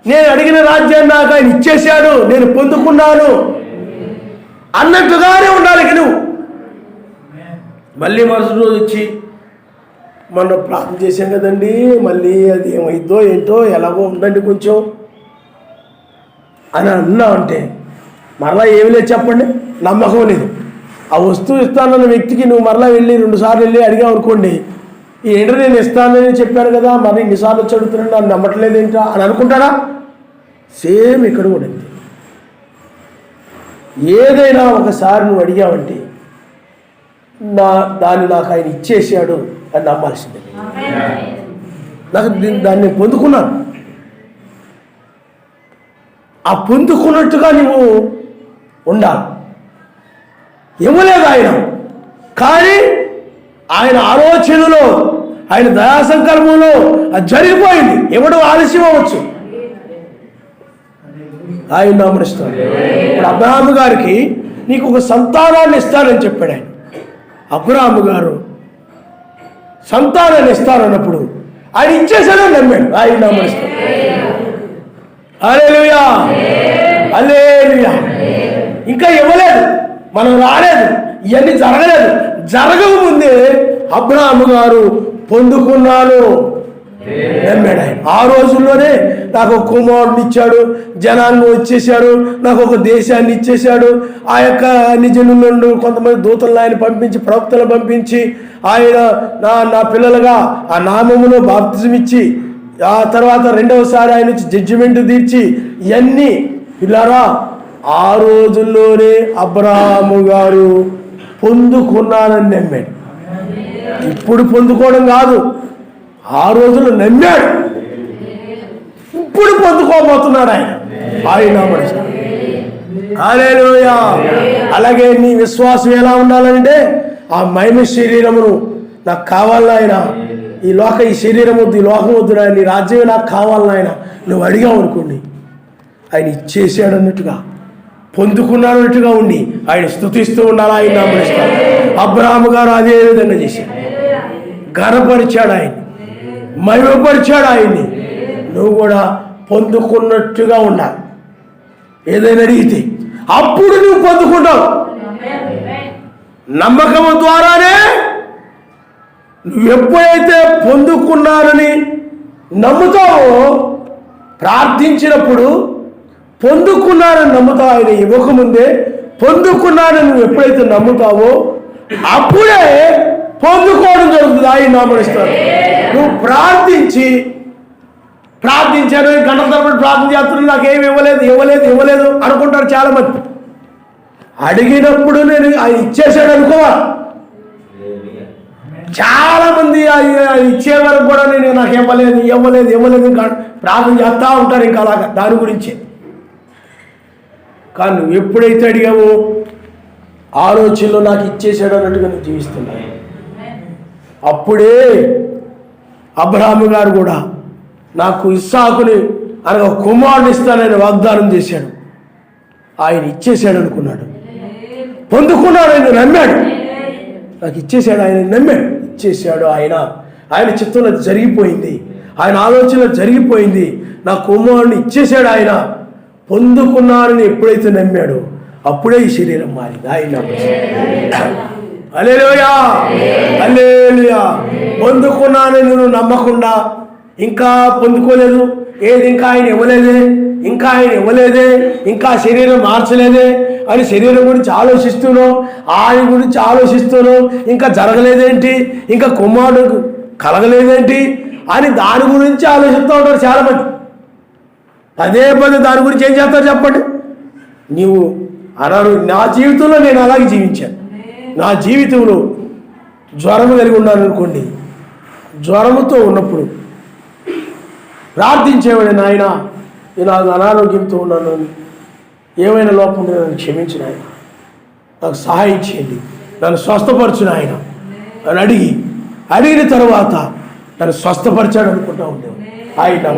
S1: నేను అడిగిన రాజ్యాన్ని నాకు ఆయన ఇచ్చేశాడు, నేను పొందుకున్నాను అన్నట్టుగానే ఉండాలి. నువ్వు మళ్ళీ మరుసటి రోజు వచ్చి మొన్న ప్రార్థన చేశాం కదండి, మళ్ళీ అది ఏమైద్దో ఏంటో ఎలాగో ఉందండి కొంచెం అని అన్నా అంటే మరలా ఏమి లేదు చెప్పండి, నమ్మకం లేదు. ఆ వస్తువు ఇస్తానన్న వ్యక్తికి నువ్వు మరలా వెళ్ళి 2 సార్లు వెళ్ళి అడిగావు అనుకోండి, ఈ ఏంటో నేను ఇస్తానని చెప్పాను కదా, మరి ఇన్నిసార్లు వచ్చి అడుగుతున్నాను, నన్ను నమ్మట్లేదు ఏంటా అని అనుకుంటాడా? సేమ్ ఇక్కడ కూడా అంతే. ఏదైనా ఒకసారి నువ్వు అడిగావంటే దాన్ని నాకు ఆయన ఇచ్చేసాడు అని నమ్మాల్సిందే. నాకు దాన్ని పొందుకున్నాను, ఆ పొందుకున్నట్టుగా నువ్వు ఉండాలి. ఇవ్వలేదు ఆయన, కానీ ఆయన ఆలోచనలో, ఆయన దయా సంకల్పంలో అది జరిగిపోయింది. ఎవడు ఆలస్యం అవ్వచ్చు, ఆయన నామనిస్తాడు. ఇప్పుడు అబ్రహాము గారికి నీకు ఒక సంతానాన్ని ఇస్తానని చెప్పాడు ఆయన. అబ్రహాము గారు సంతానాన్ని ఇస్తానన్నప్పుడు ఆయన ఇచ్చేసాడని నమ్మాడు. ఆయన నామనిస్తాడు. హల్లెలూయా, హల్లెలూయా. ఇంకా ఇవ్వలేదు, మనం రాలేదు, ఇవన్నీ జరగలేదు. జరగకముందే అబ్రహాము గారు పొందుకున్నాను నమ్మాడు ఆయన. ఆ రోజుల్లోనే నాకు ఒక కుమారుడిని ఇచ్చాడు, జనాన్ని వచ్చేసాడు, నాకు ఒక దేశాన్ని ఇచ్చేశాడు. ఆ యొక్క అన్ని జనుల నుండి కొంతమంది దూతలను ఆయన పంపించి, ప్రవక్తలు పంపించి, ఆయన నా పిల్లలుగా ఆ నామములో బాప్తిజం ఇచ్చి, ఆ తర్వాత 2వసారి ఆయన వచ్చి జడ్జిమెంట్ తీర్చి, ఇవన్నీ పిల్లరా ఆ రోజుల్లోనే అబ్రహాము గారు పొందుకున్నానని నమ్మాడు. ఇప్పుడు పొందుకోవడం కాదు, ఆ రోజుల్లో నమ్మాడు, ఇప్పుడు పొందుకోబోతున్నాడు ఆయన. ఆయన హల్లెలూయా. అలాగే నీ విశ్వాసం ఎలా ఉండాలంటే, ఆ మహిమ శరీరమును నాకు కావాలని ఆయన, ఈ శరీరం వద్దు, ఈ లోకం వద్దు, నీ రాజ్యమే నాకు కావాలని ఆయన నువ్వు అడిగావు అనుకోండి, ఆయన ఇచ్చేసాడు అన్నట్టుగా, పొందుకున్నట్టుగా ఉండి ఆయన స్తుతిస్తూ ఉండాలి. ఆయన నామనిస్తాడు. అబ్రహాము గారు అదే విధంగా చేశాడు, ఘనపరిచాడు ఆయన్ని, మహిమపరిచాడు ఆయన్ని. నువ్వు కూడా పొందుకున్నట్టుగా ఉండాలి. ఏదైనా అడిగితే అప్పుడు నువ్వు పొందుకుంటావు. నమ్మకము ద్వారానే నువ్వు ఎప్పుడైతే పొందుకున్నానని నమ్ముతావో, ప్రార్థించినప్పుడు పొందుకున్నానని నమ్ముతావు. ఆయన ఇవ్వకముందే పొందుకున్నానని నువ్వు ఎప్పుడైతే నమ్ముతావో అప్పుడే పొందుకోవడం జరుగుతుంది. ఆయన నామనిస్తాడు. నువ్వు ప్రార్థించాను, గంటల తరబడి ప్రార్థన చేస్తున్నాను, నాకేమి ఇవ్వలేదు అనుకుంటారు చాలామంది. అడిగినప్పుడు నేను ఆయన ఇచ్చేసాడు అనుకోవాలి. చాలామంది ఇచ్చే వరకు కూడా నేను నాకు ఇవ్వలేదు ప్రార్థన చేస్తూ ఉంటారు ఇంకా అలాగా దాని గురించి. కానీ నువ్వు ఎప్పుడైతే అడిగావో ఆలోచనలో నాకు ఇచ్చేసాడు అన్నట్టుగా నువ్వు జీవిస్తున్నావు. అప్పుడే అబ్రహాము గారు కూడా నాకు ఇస్సాకుని అనగా కుమారుని ఇస్తానని వాగ్దానం చేశాడు. ఆయన ఇచ్చేసాడు అనుకున్నాడు, పొందుకున్నాడు, ఆయన నమ్మాడు. నాకు ఇచ్చేసాడు, ఆయన నమ్మాడు, ఇచ్చేసాడు. ఆయన చిత్తంలో జరిగిపోయింది, ఆయన ఆలోచనలో జరిగిపోయింది. నా కుమారుని ఇచ్చేసాడు. ఆయన పొందుకున్నానని ఎప్పుడైతే నమ్మాడో అప్పుడే ఈ శరీరం మారింది. ఆయన హల్లెలూయా, హల్లెలూయా. పొందుకున్నానని నువ్వు నమ్మకుండా ఇంకా పొందుకోలేదు, ఏది ఇంకా ఆయన ఇవ్వలేదే, ఇంకా శరీరం మార్చలేదే అని శరీరం గురించి ఆలోచిస్తున్నావు, ఆయన గురించి ఆలోచిస్తున్నావు. ఇంకా జరగలేదేంటి, ఇంకా కుమారుడు కలగలేదేంటి అని దాని గురించి ఆలోచిస్తూ ఉంటారు చాలామంది. పదే దాని గురించి ఏం చేస్తారు చెప్పండి. నీవు అన్నారు, నా జీవితంలో నేను అలాగే జీవించాను. నా జీవితంలో జ్వరం కలిగి ఉన్నాను అనుకోండి, జ్వరముతో ఉన్నప్పుడు ప్రార్థించేవాడు, నాయన నేను అనారోగ్యంతో ఉన్నాను, ఏమైనా లోపం ఉంటే నన్ను క్షమించిన ఆయన, నాకు సహాయం చేయండి, నన్ను స్వస్థపరచున ఆయన అని అడిగిన తర్వాత నన్ను స్వస్థపరిచాడు అనుకుంటా ఉండేవాడు. ఆయన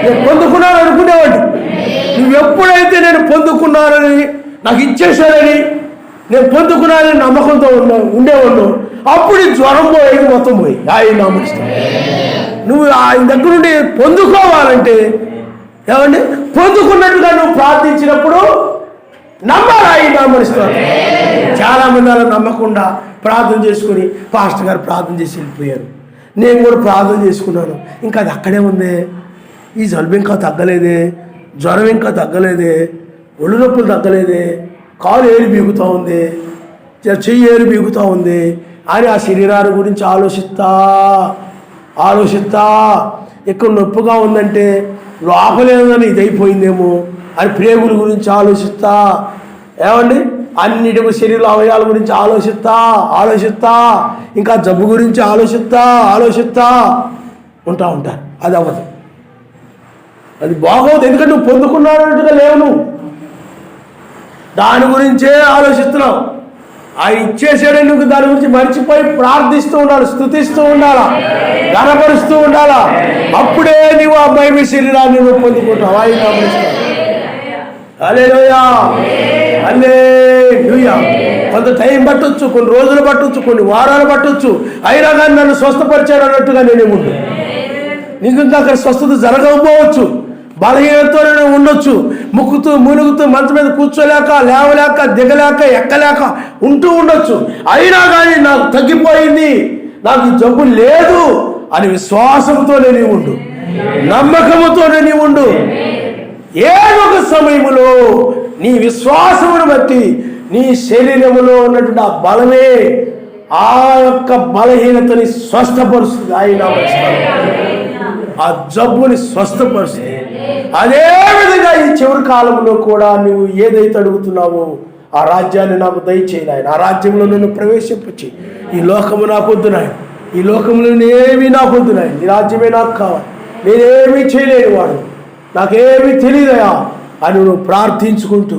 S1: నేను పొందుకున్నాను అనుకునేవాడు. నువ్వు ఎప్పుడైతే నేను పొందుకున్నానని నాకు ఇచ్చేసాడని నేను పొందుకున్నానని నమ్మకంతో ఉండేవాడు, అప్పుడు జ్వరం పోయేది మొత్తం పోయి ఆయన నామరిస్తాను. నువ్వు ఆయన దగ్గర నుండి పొందుకోవాలంటే ఏమండి, పొందుకున్నట్టుగా నువ్వు ప్రార్థించినప్పుడు నమ్మాలి. ఆయన నామరిస్తాను. చాలామంది అలా నమ్మకుండా ప్రార్థన చేసుకుని పాస్టర్ గారు ప్రార్థన చేసి వెళ్ళిపోయారు. నేను కూడా ప్రార్థన చేసుకున్నాను, ఇంకా అది అక్కడే ఉంది. ఈ జలుబు ఇంకా తగ్గలేదే, జ్వరం ఇంకా తగ్గలేదే, ఒళ్ళు నొప్పులు తగ్గలేదే, కాలు ఏరు బీగుతూ ఉంది, చెయ్యి ఏరు బీగుతూ ఉంది అని ఆ శరీరాల గురించి ఆలోచిస్తా ఇక్కడ నొప్పిగా ఉందంటే లోపలేదని ఇదైపోయిందేమో అని ప్రేగుల గురించి ఆలోచిస్తా, ఏమండి అన్నిటి శరీర అవయవాల గురించి ఆలోచిస్తా ఇంకా జబ్బు గురించి ఆలోచిస్తా ఉంటారు. అది అవ్వదు, అది బాగోదు. ఎందుకంటే నువ్వు పొందుకున్నాడన్నట్టుగా లేవు, నువ్వు దాని గురించే ఆలోచిస్తున్నావు. ఆయన ఇచ్చేసాడే, నువ్వు దాని గురించి మర్చిపోయి ప్రార్థిస్తూ ఉండాలి, స్తుతిస్తూ ఉండాలా, గణపరుస్తూ ఉండాలా. అప్పుడే నీవు ఆ మహిమ శరీరాన్ని నువ్వు పొందుకుంటావు. ఆయన హల్లెలూయా, హల్లెలూయా. కొంత టైం పట్టొచ్చు, కొన్ని రోజులు పట్టొచ్చు, కొన్ని వారాలు పట్టొచ్చు, అయినా కానీ నన్ను స్వస్థపరిచాడు అన్నట్టుగా నేనేముండు. నీకు ఇంకా అక్కడ స్వస్థత జరగకపోవచ్చు, బలహీనతో ఉండొచ్చు, మునుగుతూ మంచం మీద కూర్చోలేక, లేవలేక, దిగలేక, ఎక్కలేక ఉంటూ ఉండొచ్చు. అయినా కానీ నాకు తగ్గిపోయింది, నాకు జబ్బు లేదు అని విశ్వాసంతోనే నీ ఉండు, నమ్మకంతోనే నీ ఉండు. ఏదో ఒక సమయంలో నీ విశ్వాసమును బట్టి నీ శరీరములో ఉన్నటువంటి ఆ బలమే ఆ యొక్క బలహీనతని స్వస్థపరుస్తుంది. ఆయన ఆ జబ్బుని స్వస్థపరుస్తుంది. అదేవిధంగా ఈ చివరి కాలంలో కూడా నువ్వు ఏదైతే అడుగుతున్నావో ఆ రాజ్యాన్ని నాకు దయచేయాలి ఆయన, ఆ రాజ్యంలో నన్ను ప్రవేశింపచి. ఈ లోకము నాకు వద్దు నాయన, ఈ లోకంలో నేనేమీ నాకు వద్దు నాయన, ఈ రాజ్యమే నాకు కావాలి, నేనేమీ చేయలేని వాడు, నాకేమీ తెలియదయా అని నువ్వు ప్రార్థించుకుంటూ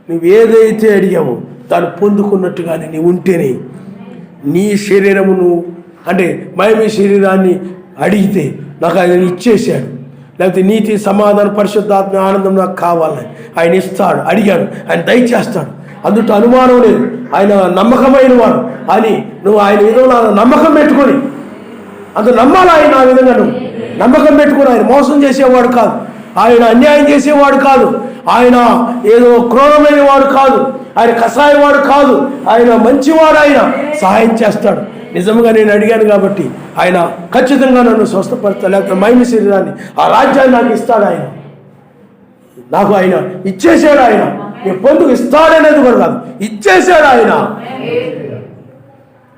S1: నువ్వు ఏదైతే అడిగావో దాన్ని పొందుకున్నట్టుగానే నీవు ఉంటేనే నీ శరీరమును అంటే మహిమ శరీరాన్ని అడిగితే నాకు ఆయన ఇచ్చేసాడు, లేకపోతే నీతి సమాధానం పరిశుద్ధాత్మ ఆనందం నాకు కావాలని ఆయన ఇస్తాడు. అడిగాడు, ఆయన దయచేస్తాడు, అందులో అనుమానం లేదు. ఆయన నమ్మకమైన వాడు అని నువ్వు ఆయన విధంగా నమ్మకం పెట్టుకొని అంత నమ్మాలి. ఆయన ఆ విధంగా నువ్వు నమ్మకం పెట్టుకుని, ఆయన మోసం చేసేవాడు కాదు, ఆయన అన్యాయం చేసేవాడు కాదు, ఆయన ఏదో క్రూరమైన వాడు కాదు, ఆయన కషాయవాడు కాదు, ఆయన మంచివాడు, ఆయన సహాయం చేస్తాడు. నిజంగా నేను అడిగాను కాబట్టి ఆయన ఖచ్చితంగా నన్ను స్వస్థపరుస్తాడు, లేకపోతే మహిమ శరీరాన్ని ఆ రాజ్యాన్ని నాకు ఇస్తాడు. నాకు ఆయన ఇచ్చేసాడు. ఆయన నేను పొందుకు ఇస్తాడనేది కూడా కాదు, ఇచ్చేసాడు ఆయన.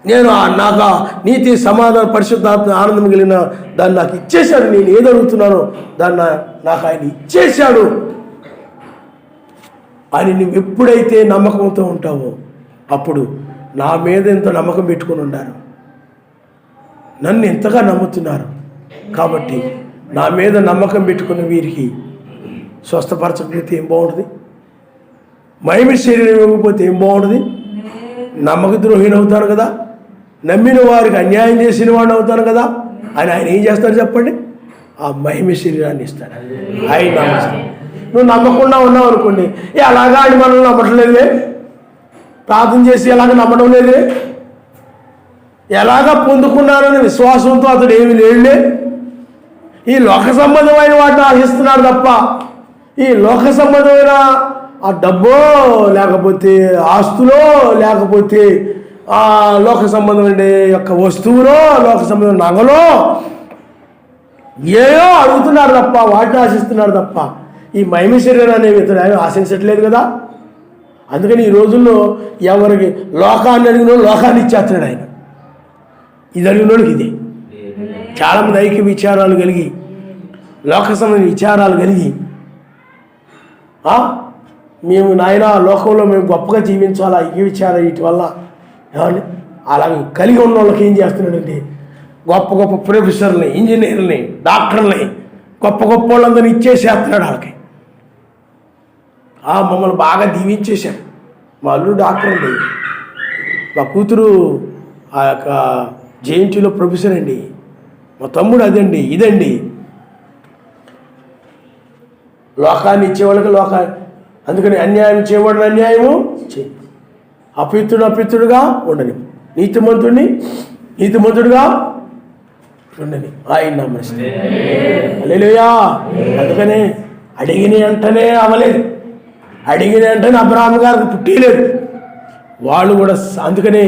S1: నేను నాకు నీతి సమాధాన పరిశుద్ధాత్మ ఆనందం కలిగిన దాన్ని నాకు ఇచ్చేశాడు. నేను ఏది అడుగుతున్నానో దాన్ని నాకు ఆయన ఇచ్చేశాడు అని నువ్వు ఎప్పుడైతే నమ్మకంతో ఉంటావో అప్పుడు నా మీద ఎంత నమ్మకం పెట్టుకుని ఉన్నారు, నన్ను ఎంతగా నమ్ముతున్నారు కాబట్టి నా మీద నమ్మకం పెట్టుకున్న వీరికి స్వస్థపరచకపోతే ఏం బాగుంటుంది, మహిమ శరీరం ఇవ్వకపోతే ఏం బాగుంటుంది, నమ్మక ద్రోహిని అవుతాను కదా, నమ్మిన వారికి అన్యాయం చేసిన వాడిని అవుతాను కదా అని ఆయన ఏం చేస్తాడు చెప్పండి, ఆ మహిమ శరీరాన్ని ఇస్తాడు. ఆయన నమ్మకం నువ్వు నమ్మకుండా ఉన్నావు అనుకోండి, అలాగా ఆయన మనల్ని నమ్మటం లేదే, ప్రార్థన చేసి ఎలాగ నమ్మడం లేదే, ఎలాగ పొందుకున్నారని విశ్వాసంతో అతడు ఏమి లేడులే, ఈ లోక సంబంధమైన వాటిని ఆశిస్తున్నాడు తప్ప ఈ లోక సంబంధమైన ఆ డబ్బో లేకపోతే ఆస్తులో లేకపోతే ఆ లోక సంబంధమైన యొక్క వస్తువులో లోక సంబంధమైన నగలో ఏయో అడుగుతున్నారు తప్ప వాటిని ఆశిస్తున్నారు తప్ప ఈ మహిమ శరీరం అనేవి ఇతడు ఆశించట్లేదు కదా. అందుకని ఈ రోజుల్లో ఎవరికి లోకాన్ని అడిగినో లోకాన్ని ఇచ్చేస్తున్నాడు ఆయన. ఇది అడిగినోడికి ఇదే. చాలామంది ఐక్య విచారాలు కలిగి లోక సంబంధించిన విచారాలు కలిగి మేము నాయన లోకంలో మేము గొప్పగా జీవించాలా ఐక్య విచారం వీటి వల్ల ఏమండి అలాగే కలిగి ఉన్న వాళ్ళకి ఏం చేస్తున్నాడంటే గొప్ప గొప్ప ప్రొఫెసర్ని, ఇంజనీర్ని, డాక్టర్ని గొప్ప గొప్ప వాళ్ళందరినీ ఇచ్చేసేస్తున్నాడు వాళ్ళకి. మమ్మల్ని బాగా దీవించేశారు. మా అల్లుడు డాక్టర్ అండి, మా కూతురు ఆ యొక్క జేఎన్టీలో ప్రొఫెసర్ అండి, మా తమ్ముడు అదండి ఇదండి. లోకాన్ని ఇచ్చేవాళ్ళకి లోకాన్ని, అందుకని అన్యాయం చేయబడిన అన్యాయము చేయి, అపిత్రుడుగా ఉండని, నీతిమంతుడిని నీతిమంతుడుగా ఉండని ఆయన నమ్మస్తే. హల్లెలూయా. అందుకనే అడిగిన వెంటనే అవ్వలేదు, అడిగిన వెంటనే అబ్రహాము గారికి పుట్టలేదు వాళ్ళు కూడా. అందుకనే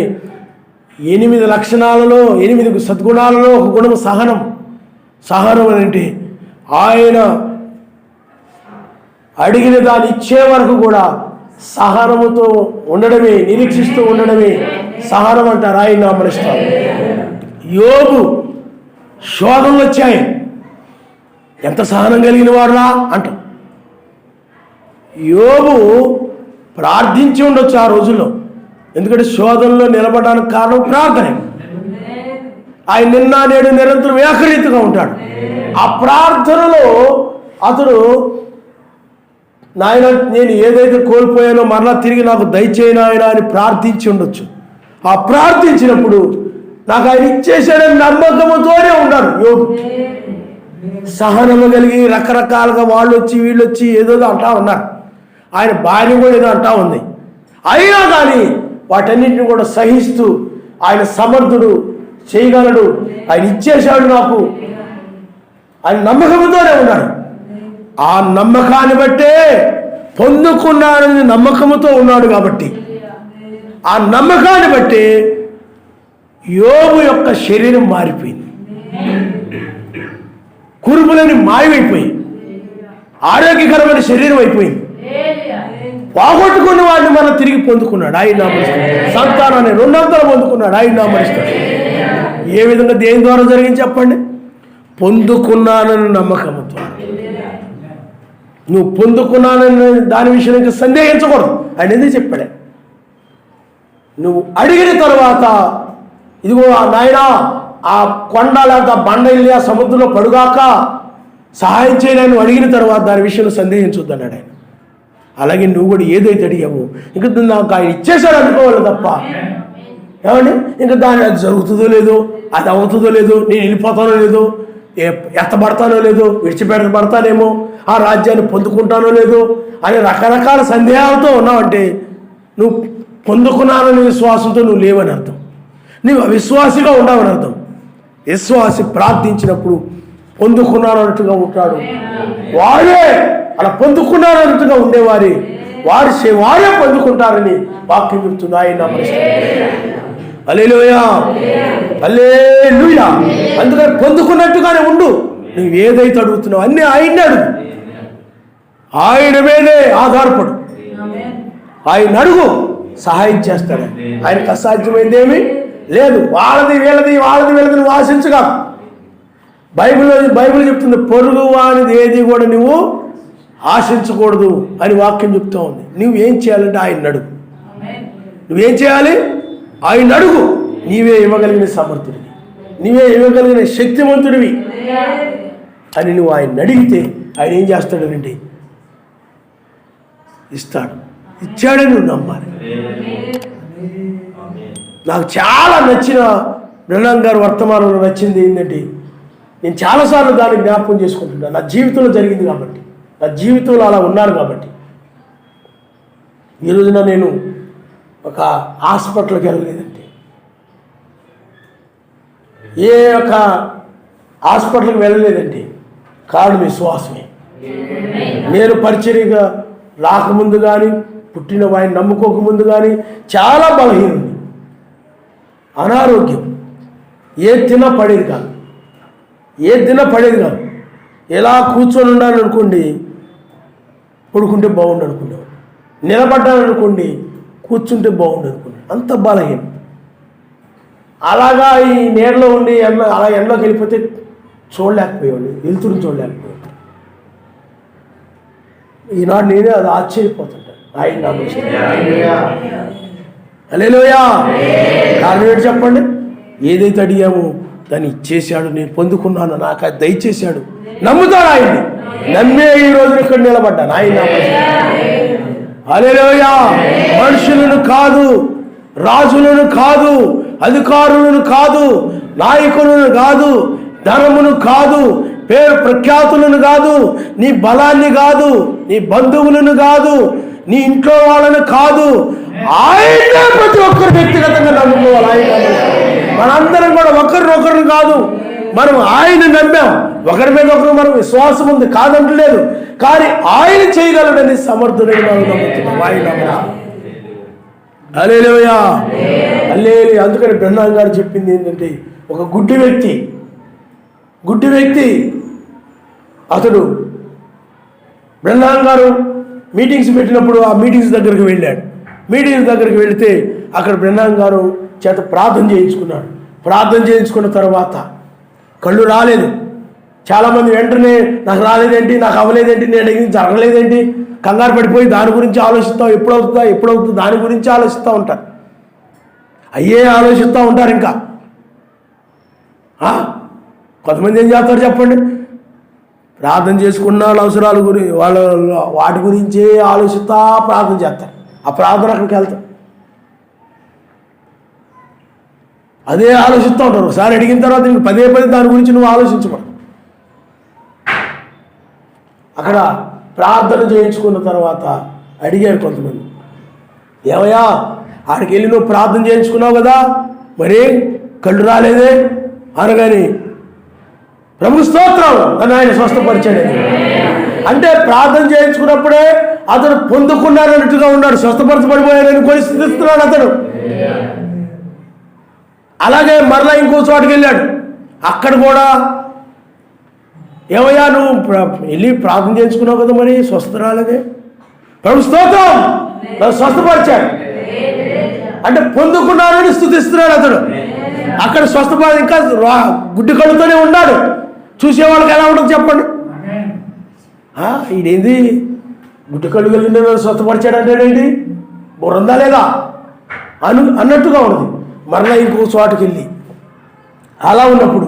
S1: 8 లక్షణాలలో 8 సద్గుణాలలో ఒక గుణం సహనం. సహనం అంటే ఆయన అడిగిన దాన్ని ఇచ్చే వరకు కూడా సహనముతో ఉండడమే, నిరీక్షిస్తూ ఉండడమే సహనం అంటారు. ఆయన నామనిస్తారు. యోబు శోధనలు వచ్చాయి, ఎంత సహనం కలిగిన వాడురా అంట. యోబు ప్రార్థించి ఉండొచ్చు ఆ రోజుల్లో, ఎందుకంటే శోధనలో నిలబడడానికి కారణం ప్రార్థనే. ఆయన నిన్న నేడు నిరంతరం ఏకరీతిగా ఉంటాడు. ఆ ప్రార్థనలో అతడు నాయన నేను ఏదైతే కోల్పోయానో మరలా తిరిగి నాకు దయచేయను ఆయన అని ప్రార్థించి ఉండొచ్చు. ఆ ప్రార్థించినప్పుడు నాకు ఆయన ఇచ్చేసాడని నమ్మకంతోనే ఉన్నాడు యోబు. సహనము కలిగి రకరకాలుగా వాళ్ళు వచ్చి వీళ్ళు వచ్చి ఏదో అంటా ఉన్నారు, ఆయన భార్య కూడా ఏదో అంటా ఉంది. అయినా కానీ వాటన్నింటిని కూడా సహిస్తూ ఆయన సమర్థుడు, చేయగలడు, ఆయన ఇచ్చేశాడు నాకు ఆయన నమ్మకంతోనే ఉన్నాడు. ఆ నమ్మకాన్ని బట్టే పొందుకున్నాడని నమ్మకంతో ఉన్నాడు కాబట్టి ఆ నమ్మకాన్ని బట్టే యోబు యొక్క శరీరం మారిపోయింది, కురుపులని మాయమైపోయి ఆరోగ్యకరమైన శరీరం అయిపోయింది. పోగొట్టుకున్న వాడిని మనం తిరిగి పొందుకున్నాడు ఆయన నామరిస్తాడు. సంతానాన్ని 200 పొందుకున్నాడు ఆయన నామరిస్తాడు. ఏ విధంగా దేని ద్వారా జరిగింది చెప్పండి, పొందుకున్నానని నమ్మకంతో. నువ్వు పొందుకున్నానని దాని విషయం ఇంకా సందేహించకూడదు. ఆయన ఎందుకు చెప్పాడే, నువ్వు అడిగిన తర్వాత ఇదిగో నాయనా ఆ కొండ లేదా బండ వెళ్ళి ఆ సముద్రంలో పడుగాక సహాయం చేయలేని అడిగిన తర్వాత దాని విషయంలో సందేహించొద్దు అన్నాడు ఆయన. అలాగే నువ్వు కూడా ఏదైతే అడిగావు ఇంకా నాకు ఆయన ఇచ్చేసాడు అనుకోవాలి తప్ప ఏమండి ఇంకా దాని అది జరుగుతుందో లేదో, అది అవుతుందో లేదో, నేను వెళ్ళిపోతానో లేదో, ఎత్తబడతానో లేదో, విడిచిపెట్టబడతానేమో, ఆ రాజ్యాన్ని పొందుకుంటానో లేదో అని రకరకాల సందేహాలతో ఉన్నావంటే నువ్వు పొందుకున్నానని విశ్వాసంతో నువ్వు లేవని అర్థం. నువ్వు అవిశ్వాసిగా ఉండవని అర్థం. విశ్వాసి ప్రార్థించినప్పుడు పొందుకున్నాను అన్నట్టుగా ఉంటాడు. వాడే అలా పొందుకున్నాను అన్నట్టుగా ఉండేవారి వారే పొందుకుంటారని వాక్యం చెప్తుంది ఆయన. హల్లెలూయా, హల్లెలూయా. అందుకని పొందుకున్నట్టుగానే ఉండు. నువ్వు ఏదైతే అడుగుతున్నావు అన్నీ ఆయన్ని అడుగు, ఆయన మీదే ఆధారపడు, ఆయన అడుగు, సహాయం చేస్తాడు. ఆయనకు అసాధ్యమైంది ఏమీ లేదు. వాళ్ళది వీళ్ళది నువ్వు ఆశించగా. బైబిల్ చెప్తుంది, పొరుగు వానిది ఏది కూడా నువ్వు ఆశించకూడదు అని వాక్యం చెప్తూ ఉంది. నువ్వేం చేయాలంటే ఆయన అడుగు. నువ్వేం చేయాలి? ఆయన అడుగు. నీవే ఇవ్వగలిగిన సమర్థుడివి, నీవే ఇవ్వగలిగిన శక్తివంతుడివి అని నువ్వు ఆయన అడిగితే ఆయన ఏం చేస్తాడనండి? ఇస్తాడు. ఇచ్చాడని నువ్వు నమ్మాలి. నాకు చాలా నచ్చిన బ్రహ్మం గారు వర్తమానంలో నచ్చింది ఏంటంటే, నేను చాలాసార్లు దాన్ని జ్ఞాపకం చేసుకుంటున్నాను. నా జీవితంలో జరిగింది కాబట్టి, నా జీవితంలో అలా ఉన్నారు కాబట్టి. ఈ రోజున నేను ఒక హాస్పిటల్కి వెళ్ళలేదండి, ఏ ఒక హాస్పిటల్కి వెళ్ళలేదండి. కారణం విశ్వాసమే. నేను పరిచర్యగా రాకముందు కానీ, పుట్టిన వాడిని నమ్ముకోకముందు కానీ చాలా బలహీనుంది, అనారోగ్యం, ఏది తిన్నా పడేది కాదు. ఎలా కూర్చొని ఉండాలనుకోండి, పడుకుంటే బాగుండు అనుకున్నాను, నిలబడ్డాననుకోండి కూర్చుంటే బాగుండు అనుకున్నాను, అంత బలహీనం. అలాగా ఈ నీడలో ఉండి అలా ఎండలోకి వెళ్ళిపోతే చూడలేకపోయాడు, వెళ్తురు చూడలేకపోయాడు. ఈనాడు నేనే అది ఆశ్చర్యపోతుంటాను. ఆయన హల్లెలూయా. కారణం ఏంటి చెప్పండి? ఏదైతే అడిగామో దాన్ని ఇచ్చేశాడు, నేను పొందుకున్నాను, నాకు అది దయచేశాడు. నమ్ముతాడు ఆయన్ని, నమ్మే ఈ రోజు ఇక్కడ నిలబడ్డాను. ఆయన హల్లెలూయా. మనుషులను కాదు, రాజులను కాదు, అధికారులను కాదు, నాయకులను కాదు, ధనమును కాదు, పేరు ప్రఖ్యాతులను కాదు, నీ బలాన్ని కాదు, నీ బంధువులను కాదు, నీ ఇంట్లో వాళ్ళను కాదు, ఆయన ప్రతి ఒక్కరు వ్యక్తిగతంగా నమ్ముకోవాలి. ఆయన మనందరం కూడా ఒకరినొకరిని కాదు, మనం ఆయన నమ్మాం. ఒకరి మీద ఒకరు మనం విశ్వాసం ఉంది, కాదంటలేదు. కానీ ఆయన చేయగలడని సమర్థుడని మనం నమ్ముతున్నాం. ఆయన హల్లెలూయా, హల్లెలూయా. అందుకని బ్రహ్మం గారు చెప్పింది ఏంటంటే, ఒక గుడ్డి వ్యక్తి అతడు బ్రహ్మం గారు మీటింగ్స్ పెట్టినప్పుడు ఆ మీటింగ్స్ దగ్గరికి వెళ్ళాడు. మీటింగ్స్ దగ్గరికి వెళితే అక్కడ బ్రహ్మం గారు చేత ప్రార్థన చేయించుకున్నాడు. ప్రార్థన చేయించుకున్న తర్వాత కళ్ళు రాలేదు. చాలామంది వెంటనే నాకు రాలేదేంటి, నాకు అవ్వలేదేంటి, నేను అడిగింది జరగలేదేంటి, కంగారు పడిపోయి దాని గురించి ఆలోచిస్తాం, ఎప్పుడవుతుందో దాని గురించి ఆలోచిస్తూ ఉంటారు. అయ్యే ఆలోచిస్తూ ఉంటారు. ఇంకా కొంతమంది ఏం చేస్తారు చెప్పండి? ప్రార్థన చేసుకున్న వాళ్ళ అవసరాల గురించి వాటి గురించే ఆలోచిస్తా ప్రార్థన చేస్తారు. ఆ ప్రార్థన అక్కడికి వెళ్తారు, అదే ఆలోచిస్తూ ఉంటారు. ఒకసారి అడిగిన తర్వాత నీకు పదే దాని గురించి నువ్వు ఆలోచించమను. అక్కడ ప్రార్థన చేయించుకున్న తర్వాత అడిగారు కొంతమంది, ఏమయ్యా ఆడికి వెళ్ళి నువ్వు ప్రార్థన చేయించుకున్నావు కదా, మరి కళ్ళు రాలేదే అనగాని, ప్రభు స్తోత్రం అని ఆయన స్వస్థపరిచాడు. అంటే ప్రార్థన చేయించుకున్నప్పుడే అతడు పొందుకున్నారన్నట్టుగా ఉన్నాడు, స్వస్థపరచబడిపోయాడని పరిస్థితిస్తున్నాడు అతడు. అలాగే మరలా ఇంకో చోటుకి వెళ్ళాడు. అక్కడ కూడా ఏమయ్యా నువ్వు వెళ్ళి ప్రార్థన చేయించుకున్నావు కదా, మరి స్వస్థత రాలేదే, ప్రభు స్తోత్రం నన్ను స్వస్థపరిచాడు అంటే పొందుకున్నారని స్తుతిస్తున్నాడు అతడు. అక్కడ స్వస్థపడి ఇంకా గుడ్డి కళ్ళుతోనే ఉన్నాడు. చూసేవాళ్ళకి ఎలా ఉంటుంది చెప్పండి? ఈడేంది గుడ్డి కళ్ళు కలిగి నన్ను స్వస్థపరిచాడు అంటాడేంటి, బుర్రందా లేదా అన్నట్టుగా ఉన్నది. మరలా ఇంకో చోటుకి వెళ్ళి అలా ఉన్నప్పుడు,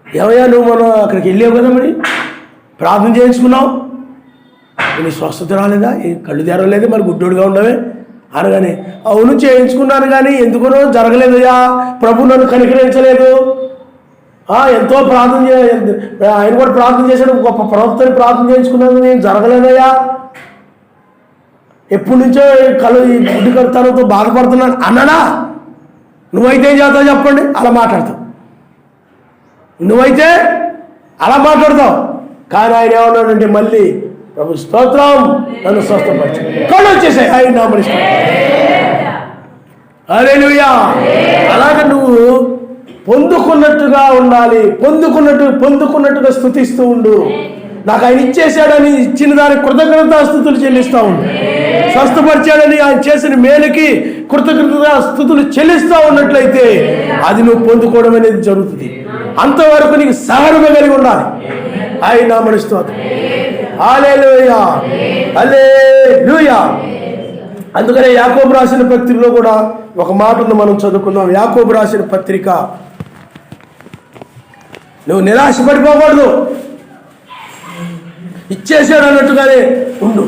S1: ఏమయ్యా నువ్వు మనం అక్కడికి వెళ్ళావు కదా, మరి ప్రార్థన చేయించుకున్నావు, నీ స్వస్థత రాలేదా, కళ్ళు తెరవలేదు, మరి గుడ్డోడుగా ఉండవే అనగానే, అవును చేయించుకున్నాను కానీ ఎందుకునో జరగలేదయ్యా, ప్రభు నన్ను కనికరించలేదు, ఎంతో ప్రార్థన ఆయన కూడా ప్రార్థన చేశాడు, గొప్ప ప్రవక్తని ప్రార్థన చేయించుకున్నాను, నేను జరగలేదయ్యా, ఎప్పటి నుంచో కళ్ళు ఈ గుడ్డి కడతానంతో బాధపడుతున్నాను అన్నాడా? నువ్వైతే ఏం చేస్తావు చెప్పండి? అలా మాట్లాడతావు. నువ్వైతే అలా మాట్లాడతావు. కానీ ఆయన ఏమన్నాడంటే, మళ్ళీ ప్రభు స్తోత్రం నన్ను స్వస్థపరిచాడు, కళ్ళు వచ్చేసాయి ఆయన నామని. హల్లెలూయా. అలాగే నువ్వు పొందుకున్నట్టుగా ఉండాలి. పొందుకున్నట్టుగా స్తుతిస్తూ ఉండు. నాకు ఆయన ఇచ్చేసాడని ఇచ్చిన దానికి కృతజ్ఞతాస్తుతులు చెల్లిస్తూ ఉండు. స్వస్థపరిచాడని ఆయన చేసిన మేలుకి కృతజ్ఞతాస్తుతులు చెల్లిస్తూ ఉన్నట్లయితే అది నువ్వు పొందుకోవడం అనేది జరుగుతుంది. అంతవరకు నీకు సహనమే కలిగి ఉండాలి. ఆయన నామమున స్తోత్రం. హల్లెలూయా, హల్లెలూయా. అందుకనే యాకోబు రాసిన పత్రికలో కూడా ఒక మాట ఉంది, మనం చదువుకుందాం. యాకోబు రాసిన పత్రిక. నువ్వు నిరాశపడిపోకూడదు. ఇచ్చేసాడు అన్నట్టుగానే ఉండు.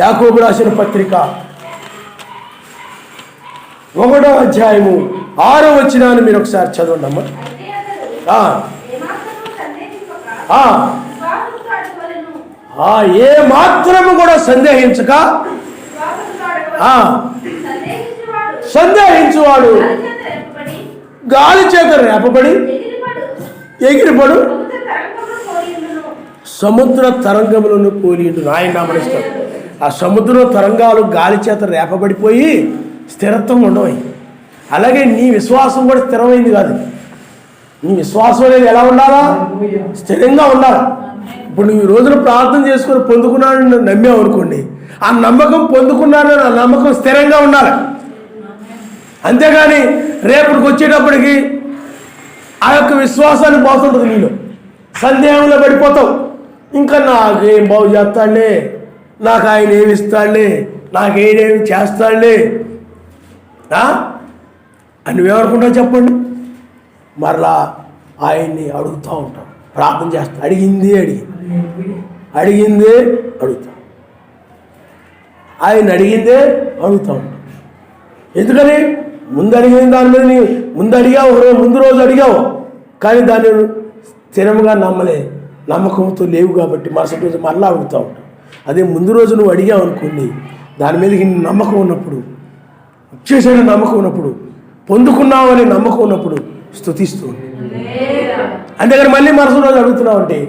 S1: యాకోబు రాసిన పత్రిక 1వ అధ్యాయము 6వ వచనాన్ని మీరు ఒకసారి చదవండి అమ్మా. ఏ మాత్రము కూడా సందేహించువాడు గాలి చేత రేపబడి ఎగిరిపడు సముద్ర తరంగములను పోలిండు. ఆయన నామనిస్తాడు. ఆ సముద్ర తరంగాలు గాలి చేత రేపబడిపోయి స్థిరత్వం ఉండవు. అలాగే నీ విశ్వాసం కూడా స్థిరమైంది కాదు. నీ విశ్వాసం అనేది ఎలా ఉండాలా? స్థిరంగా ఉండాలి. ఇప్పుడు నువ్వు ఈ రోజున ప్రార్థన చేసుకొని పొందుకున్నానని నమ్మావు అనుకోండి, ఆ నమ్మకం పొందుకున్నానని ఆ నమ్మకం స్థిరంగా ఉండాలి. అంతేగాని రేపటికి వచ్చేటప్పటికి ఆ యొక్క విశ్వాసాన్ని పోతుంటుంది. నీలో సందేహంలో పడిపోతావు. ఇంకా నాకేం బాగు చేస్తాడులే, నాకు ఆయన ఏమి ఇస్తాడులే, నాకేమేమి చేస్తాడులే అని నువ్వేమనుకుంటావు చెప్పండి. మరలా ఆయన్ని అడుగుతూ ఉంటాం, ప్రార్థన చేస్తా. అడిగిందే అడుగుతా. ఆయన అడిగిందే అడుగుతూ ఉంటాం. ఎందుకని? ముందు అడిగిన దాని మీద నీ ముందు రోజు అడిగావు, కానీ దాన్ని స్థిరంగా నమ్మకంతో లేవు కాబట్టి మరుసటి రోజు మరలా అడుగుతూ ఉంటాం. అదే ముందు రోజు నువ్వు అడిగావు అనుకోండి, దాని మీదకి నమ్మకం ఉన్నప్పుడు, ఇచ్చేసాడని నమ్మకం ఉన్నప్పుడు, పొందుకున్నావు అనే నమ్మకం ఉన్నప్పుడు స్తుతిస్తూ ఉంది. అంతేగాని మళ్ళీ మరుసటి రోజు అడుగుతున్నావు అంటే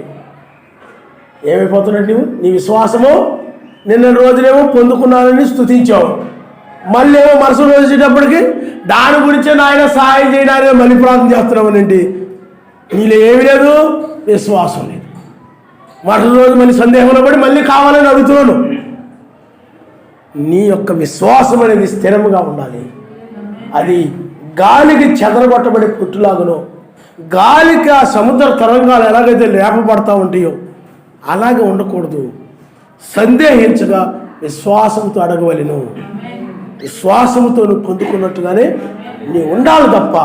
S1: ఏమైపోతున్నట్టు? నువ్వు నీ విశ్వాసము నిన్న రోజునేమో పొందుకున్నానని స్తుతించావు, మళ్ళీ ఏమో మరుసటి రోజు వచ్చేటప్పటికి దాని గురించే నాయన సహాయం చేయడానికి మళ్ళీ ప్రార్థన చేస్తున్నామనండి. నీలో ఏమి లేదు, విశ్వాసం లేదు. మరుసటి రోజు మళ్ళీ సందేహంలో పడి మళ్ళీ కావాలని అడుగుతున్నాను. నీ యొక్క విశ్వాసం అనేది స్థిరంగా ఉండాలి. అది గాలికి చెదరగొట్టబడే పుట్టులాగనో, గాలికి ఆ సముద్ర తరంగాలు ఎలాగైతే లేపబడతా ఉంటాయో అలాగే ఉండకూడదు. సందేహించగా విశ్వాసంతో అడగవలెను. విశ్వాసంతో నువ్వు పొందుకున్నట్టుగానే నీ ఉండాలి తప్ప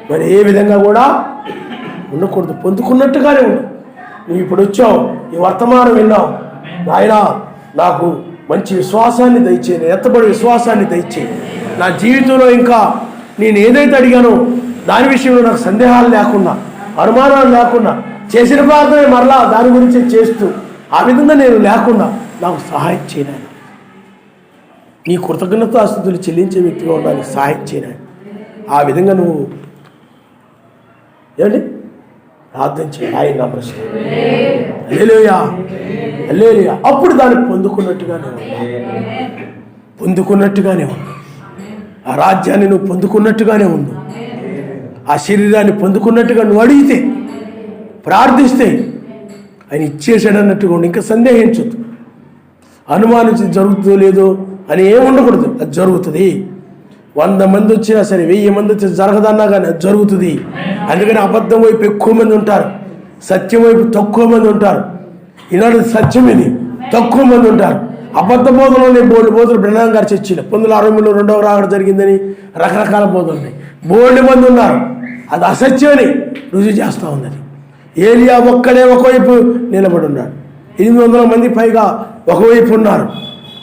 S1: మరి ఏ విధంగా కూడా ఉండకూడదు. పొందుకున్నట్టుగానే ఉండు. నువ్వు ఇప్పుడు వచ్చావు, ఈ వర్తమానం విన్నావు, నాయన నాకు మంచి విశ్వాసాన్ని దయచేయి, ఎత్తబడి విశ్వాసాన్ని దయచేయి. నా జీవితంలో ఇంకా నేను ఏదైతే అడిగానో దాని విషయంలో నాకు సందేహాలు లేకుండా, అనుమానాలు లేకుండా, చేసిన ప్రార్థన మరలా దాని గురించి చేస్తూ ఆ విధంగా నేను లేకుండా నాకు సహాయం చేయను. నీ కృతజ్ఞతాస్తుతులు చెల్లించే వ్యక్తిగా ఉండాలి. సహాయం చేయను. ఆ విధంగా నువ్వు ఏమండి ప్రార్థన చేయాలి. ఆయన నా ప్రశ్న హల్లెలూయా, హల్లెలూయా. అప్పుడు దాన్ని పొందుకున్నట్టుగానే ఉండు. ఆ రాజ్యాన్ని నువ్వు పొందుకున్నట్టుగానే ఉండు. ఆ శరీరాన్ని పొందుకున్నట్టుగా నువ్వు అడిగితే, ప్రార్థిస్తే ఆయన ఇచ్చేసాడన్నట్టుగా ఉండి ఇంకా సందేహించొద్దు. అనుమానించి జరుగుతుందో లేదో అని ఏమి ఉండకూడదు. అది జరుగుతుంది. 100 మంది వచ్చినా సరే, 1000 మంది వచ్చి జరగదన్నా కానీ అది జరుగుతుంది. అందుకని అబద్ధం వైపు ఎక్కువ మంది ఉంటారు, సత్యం వైపు తక్కువ మంది ఉంటారు. ఈనాడు సత్యం ఇది, తక్కువ మంది ఉంటారు. అబద్ధ బోధనలు బోధలు బ్రహ్మాం గారు చర్చిలో 1963లో 2వ రాకడ జరిగిందని రకరకాల బోధలు ఉన్నాయి. బోల్డ్ మంది ఉన్నారు. అది అసత్యమని రుజువు చేస్తూ ఉన్నది. ఏలియా ఒక్కడే ఒకవైపు నిలబడి ఉన్నాడు. 800 మంది పైగా ఒకవైపు ఉన్నారు.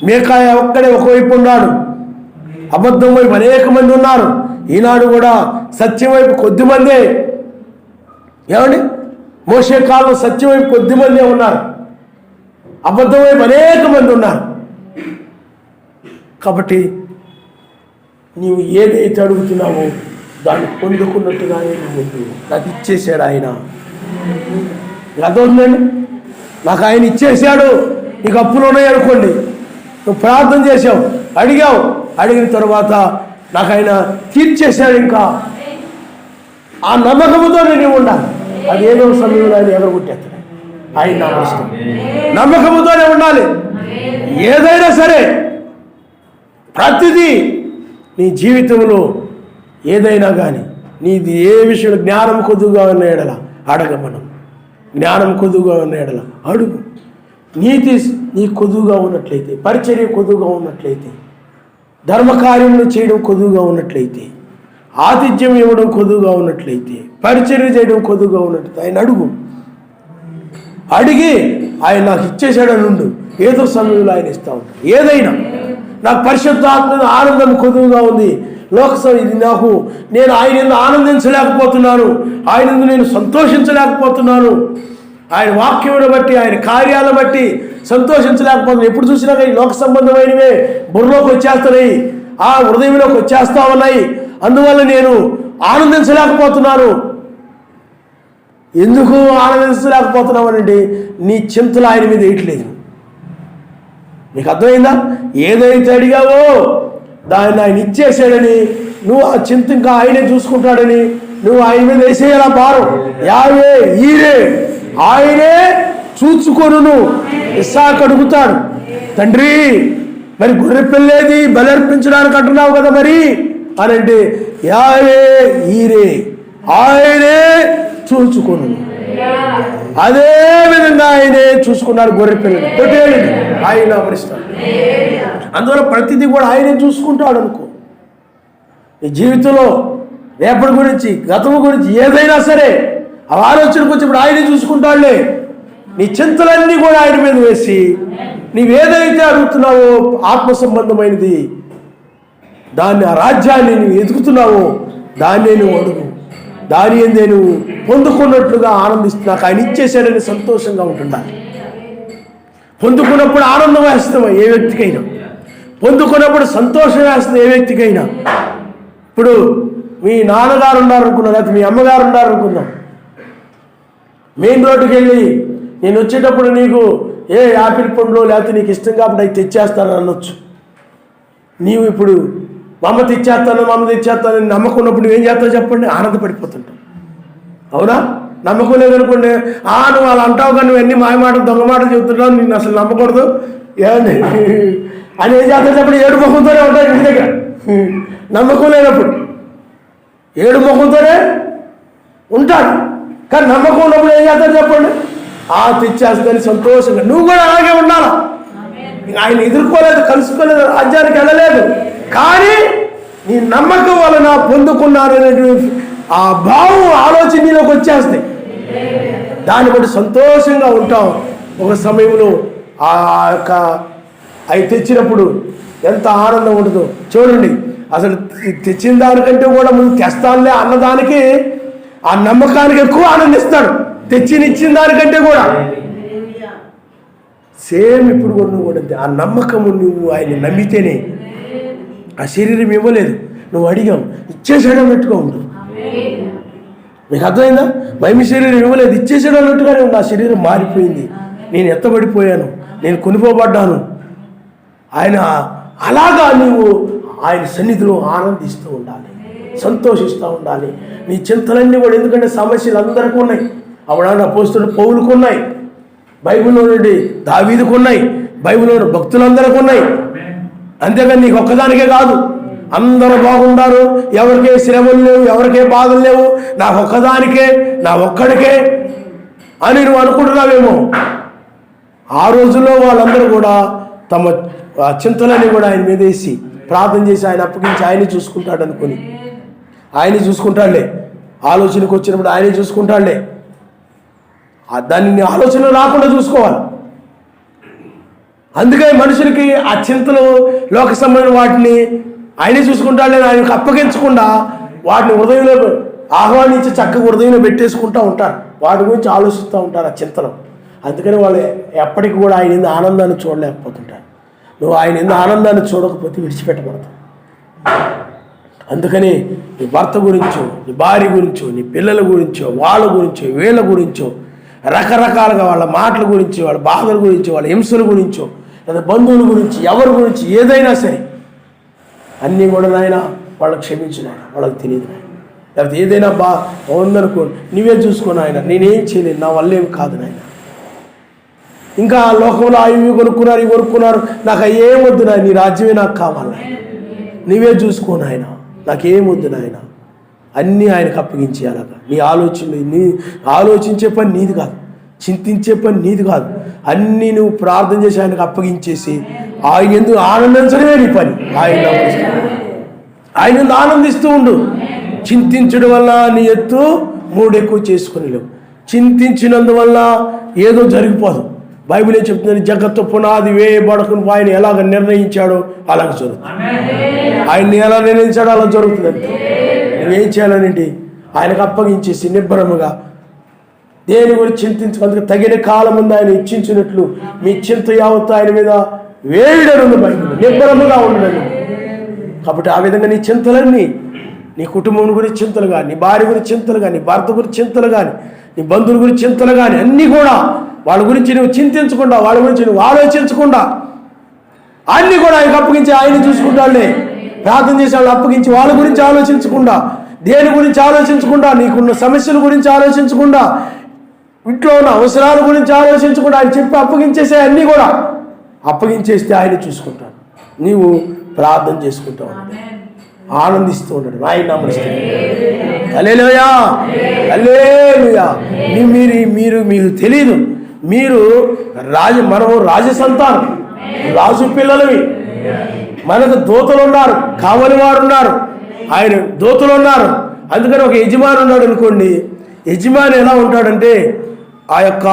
S1: మేకాయ ఒక్కడే ఒకవైపు ఉన్నాడు. అబద్ధం వైపు అనేక మంది ఉన్నారు. ఈనాడు కూడా సత్యం వైపు కొద్దిమందే. ఏమండి? మోషే కాలంలో సత్యం వైపు కొద్దిమందే ఉన్నారు, అబద్ధం వైపు అనేక మంది ఉన్నారు. కాబట్టి నీవు ఏదైతే అడుగుతున్నావో దాన్ని పొందుకున్నట్టుగానే నువ్వు నాకు ఇచ్చేసాడు ఆయన. అర్థమవుతుందండి? నాకు ఆయన ఇచ్చేసాడు. నీకు అప్పులు ఉన్నాయి అనుకోండి, నువ్వు ప్రార్థన చేసావు, అడిగావు, అడిగిన తర్వాత నాకు ఆయన తీర్చేశాడు. ఇంకా ఆ నమ్మకంతో నేను ఉండాలి. అది ఏదో సమయంలో ఆయన ఎగరగొట్టేస్తాడు. ఆయన నా ఇష్టం. నమ్మకంతోనే ఉండాలి. ఏదైనా సరే ప్రతిదీ నీ జీవితంలో ఏదైనా కానీ నీది ఏ విషయంలో జ్ఞానం కొద్దుగా ఉన్న ఎడల అడగమనం. జ్ఞానం కొద్దుగా ఉన్న ఎడల అడుగు. నీతి నీ కొద్దుగా ఉన్నట్లయితే, పరిచర్య కొద్దుగా ఉన్నట్లయితే, ధర్మకార్యములు చేయడం కొద్దుగా ఉన్నట్లయితే, ఆతిథ్యం ఇవ్వడం కొద్దుగా ఉన్నట్లయితే, పరిచర్య చేయడం కొద్దుగా ఉన్నట్లయితే ఆయన అడుగు. అడిగి ఆయన నాకు ఇచ్చేసాడని ఉండు. ఏదో సమయంలో ఆయన ఇస్తూ ఉంటాడు. ఏదైనా నాకు పరిశుద్ధాత్మ ఆనందం కొద్దుగా ఉంది, లోకసభ ఇది నాకు, నేను ఆయన ఆనందించలేకపోతున్నాను, ఆయన నేను సంతోషించలేకపోతున్నాను, ఆయన వాక్యమును బట్టి, ఆయన కార్యాలను బట్టి సంతోషించలేకపోతున్నాను. ఎప్పుడు చూసినా కానీ లోక సంబంధమైనవే బుర్రలోకి వచ్చేస్తున్నాయి, ఆ హృదయంలోకి వచ్చేస్తా ఉన్నాయి. అందువల్ల నేను ఆనందించలేకపోతున్నాను. ఎందుకు ఆనందించలేకపోతున్నామనండి? నీ చింతలు ఆయన మీద వేయట్లేదు. నీకు అర్థమైందా? ఏదైతే అడిగావో దాన్ని ఆయన ఇచ్చేసాడని, నువ్వు ఆ చింత ఇంకా ఆయనే చూసుకుంటాడని నువ్వు ఆయన మీద వేసేయాలా భారం. యావే ఈరే ఆయనే చూసుకొను. ఇస్సాకు అడుగుతాడు, తండ్రి మరి గొర్రె పిల్లేది బలర్పించడానికి అంటున్నావు కదా మరి అని అంటే, యావే ఈరే ఆయనే చూసుకొను. అదే విధంగా ఆయనే చూసుకున్నాడు గొర్రె పిల్లని. పొట్టేళ్ళు ఆయన అమరిస్తాడు. అందువల్ల ప్రతిదీ కూడా ఆయనే చూసుకుంటాడు అనుకో. నీ జీవితంలో రేపటి గురించి, గతము గురించి ఏదైనా సరే ఆ ఆలోచనకు వచ్చినప్పుడు ఆయనే చూసుకుంటాడులే. నీ చింతలన్నీ కూడా ఆయన మీద వేసి నీవేదైతే అడుగుతున్నావో ఆత్మ సంబంధమైనది, దాన్ని, ఆ రాజ్యాన్ని నువ్వు ఎదుగుతున్నావో దాన్నే నువ్వు అడుగు. దాని ఏందే నువ్వు పొందుకున్నట్లుగా ఆనందిస్తున్నాక ఆయన ఇచ్చేసాడని సంతోషంగా ఉంటుండాలి. పొందుకున్నప్పుడు ఆనందం వేస్తామా ఏ వ్యక్తికైనా, పొందుకున్నప్పుడు సంతోషం వేస్తుంది ఏ వ్యక్తికైనా. ఇప్పుడు మీ నాన్నగారు ఉన్నారనుకున్నాం, లేకపోతే మీ అమ్మగారు ఉన్నారనుకుందాం, మెయిన్ రోడ్డుకి వెళ్ళి నేను వచ్చేటప్పుడు నీకు ఏ యాపిల్ పండ్లు లేకపోతే నీకు ఇష్టం కాబట్టి అవి తెచ్చేస్తాను అనొచ్చు. నీవు ఇప్పుడు మా అమ్మ తెచ్చేస్తానని నమ్మకున్నప్పుడు నువ్వేం చేస్తావు చెప్పండి? ఆనందపడిపోతుంటావు. అవునా? నమ్మకం లేదనుకోండి, నువ్వు అలా అంటావు కానీ నువ్వు ఎన్ని మాయ మాటలు, దొంగ మాటలు చెబుతున్నావు, నిన్ను అసలు నమ్మకూడదు ఏమండి అని ఏం చేస్తావు చెప్పండి? ఏడు ముఖంతోనే ఉంటాడు ఇంటి దగ్గర. నమ్మకం లేనప్పుడు ఏడు ముఖంతోనే ఉంటాడు. కానీ నమ్మకం ఉన్నప్పుడు ఏం చేస్తాడు చెప్పండి? తెచ్చేస్తుందని సంతోషంగా. నువ్వు కూడా అలాగే ఉండాలా. ఆయన ఎదుర్కోలేదు, కలుసుకోలేదు, రాజ్యానికి వెళ్ళలేదు, కానీ నీ నమ్మకం వలన పొందుకున్నారనేటువంటి ఆ భావం, ఆలోచన నీలోకి వచ్చేస్తాయి. దాన్ని బట్టి సంతోషంగా ఉంటాం. ఒక సమయంలో ఆ యొక్క అవి తెచ్చినప్పుడు ఎంత ఆనందం ఉంటుందో చూడండి. అసలు తెచ్చిన దానికంటే కూడా ముందు తెస్తానులే అన్నదానికి, ఆ నమ్మకానికి ఎక్కువ ఆనందిస్తాడు తెచ్చినిచ్చిన దానికంటే కూడా. సేమ్ ఇప్పుడు కూడా నువ్వు కూడా ఆ నమ్మకము, నువ్వు ఆయన నమ్మితేనే. ఆ శరీరం ఇవ్వలేదు, నువ్వు అడిగావు, ఇచ్చేసాడు అన్నట్టుగా ఉంటుంది. మీకు అర్థమైందా? మహిమ శరీరం ఇవ్వలేదు, ఇచ్చేసాడు అన్నట్టుగానే ఉంది. ఆ శరీరం మారిపోయింది. నేను ఎత్తబడిపోయాను, నేను కొనిపోబడ్డాను. ఆయన అలాగా నువ్వు ఆయన సన్నిధిలో ఆనందిస్తూ ఉండాలి, సంతోషిస్తూ ఉండాలి. నీ చింతలన్నీ కూడా, ఎందుకంటే సమస్యలు అందరికీ ఉన్నాయి. అప్పుడు అపోస్తలుడు పౌలుకు ఉన్నాయి, బైబిల్లో నుండి దావీదుకు ఉన్నాయి, బైబిల్లో భక్తులందరికీ ఉన్నాయి. అంతేగాని నీకు ఒక్కదానికే కాదు. అందరూ బాగుండారు, ఎవరికే శ్రమలు లేవు, ఎవరికే బాధలు లేవు, నాకు ఒక్కదానికే, నా ఒక్కడికే అని నువ్వు అనుకుంటున్నావేమో. ఆ రోజుల్లో వాళ్ళందరూ కూడా తమ చింతలన్నీ కూడా ఆయన మీద వేసి ప్రార్థన చేసి ఆయన అప్పగించి ఆయనే చూసుకుంటాడు అనుకుని, ఆయనే చూసుకుంటాడులే. ఆలోచనకు వచ్చినప్పుడు ఆయనే చూసుకుంటాడులే. దాన్ని ఆలోచన రాకుండా చూసుకోవాలి. అందుకని మనుషులకి ఆ చింతలు, లోక సంబంధమైన వాటిని ఆయనే చూసుకుంటాడులే ఆయనకు అప్పగించకుండా వాటిని హృదయంలో ఆహ్వానించి చక్కగా హృదయంలో పెట్టేసుకుంటూ ఉంటారు. వాటి గురించి ఆలోచిస్తూ ఉంటారు ఆ చింతలు. అందుకని వాళ్ళు ఎప్పటికీ కూడా ఆయన ఎందుకు ఆనందాన్ని చూడలేకపోతుంటారు. నువ్వు ఆయన ఎందుకు ఆనందాన్ని చూడకపోతే విడిచిపెట్టబడతావు. అందుకని నీ భర్త గురించో, నీ భార్య గురించో, నీ పిల్లల గురించో, వాళ్ళ గురించో, వీళ్ళ గురించో, రకరకాలుగా వాళ్ళ మాటల గురించి, వాళ్ళ బాధల గురించి, వాళ్ళ హింసల గురించో లేదా బంధువుల గురించి, ఎవరి గురించి ఏదైనా సరే అన్నీ కూడా నాయన వాళ్ళకి క్షమించిన ఆయన, వాళ్ళకి తెలియదు నాయన. లేకపోతే ఏదైనా ఉందనుకో, నువ్వే చూసుకోను ఆయన, నేనేం చేయలేను, నా వల్ల ఏం కాదు నాయన. ఇంకా లోకంలో ఇవి కొనుక్కున్నారు, ఇవి కొనుక్కున్నారు, నాకు ఏం వద్దు నాయన, నీ రాజ్యమే నాకు కావాలి నాయన, నువ్వే చూసుకోను ఆయన, నాకేం వద్దు నాయన. అన్నీ ఆయనకు అప్పగించేయాలగా. నీ ఆలోచనలు, నీ ఆలోచించే పని నీది కాదు, చింతించే పని నీది కాదు. అన్నీ నువ్వు ప్రార్థన చేసి ఆయనకు అప్పగించేసి ఆయన ఎందుకు ఆనందించడమే నీ పని. ఆయన ఆనందిస్తూ ఉండు. చింతించడం వల్ల నీ ఎత్తు 3 ఎక్కువ చేసుకుని లేవు. చింతించినందువల్ల ఏదో జరిగిపోదు. బైబిలే చెప్తుంది, జగత్తు పునాది వేయబడకుని ఆయన ఎలాగ నిర్ణయించాడో అలాగ జరుగుతుంది. ఆయన్ని ఎలా నిర్ణయించాడో అలా జరుగుతుందంటే నువ్వేం చేయాలనండి, ఆయనకు అప్పగించేసి నిబ్బరముగా దేని గురించి చింతించుకుందుకు తగిన కాలం ముందు ఆయన ఇచ్చించినట్లు మీ చింత యావత్తు ఆయన మీద వేయడనుంది. బైబిల్ నిబ్బరముగా ఉండడం. కాబట్టి ఆ విధంగా నీ చింతలన్నీ, నీ కుటుంబం గురించి చింతలు కానీ, నీ భార్య గురించి చింతలు కానీ, నీ భర్త గురించి చింతలు కానీ, నీ బంధువుల గురించి చింతలు కానీ, అన్నీ కూడా వాళ్ళ గురించి నువ్వు చింతించకుండా, వాళ్ళ గురించి నువ్వు ఆలోచించకుండా అన్నీ కూడా ఆయనకు అప్పగించి ఆయన చూసుకుంటాడులే. ప్రార్థన చేసి వాళ్ళు అప్పగించి వాళ్ళ గురించి ఆలోచించకుండా, దేని గురించి ఆలోచించకుండా, నీకున్న సమస్యల గురించి ఆలోచించకుండా, ఇంట్లో ఉన్న అవసరాల గురించి ఆలోచించకుండా ఆయన చెప్పి అప్పగించేసే అన్నీ కూడా అప్పగించేస్తే ఆయన చూసుకుంటాడు. నీవు ప్రార్థన చేసుకుంటూ ఉంటాడు, ఆనందిస్తూ ఉంటాడు, ఆయన నమస్తే. హల్లెలూయా, హల్లెలూయా. మీరు తెలియదు, మీరు మనము రాజ సంతానం, రాజు పిల్లలవి. మనకు దూతలు ఉన్నారు, కావలి వారు ఉన్నారు, ఆయన దూతలు ఉన్నారు. అందుకని ఒక యజమాని ఉన్నాడు అనుకోండి, యజమాని ఎలా ఉంటాడంటే ఆ యొక్క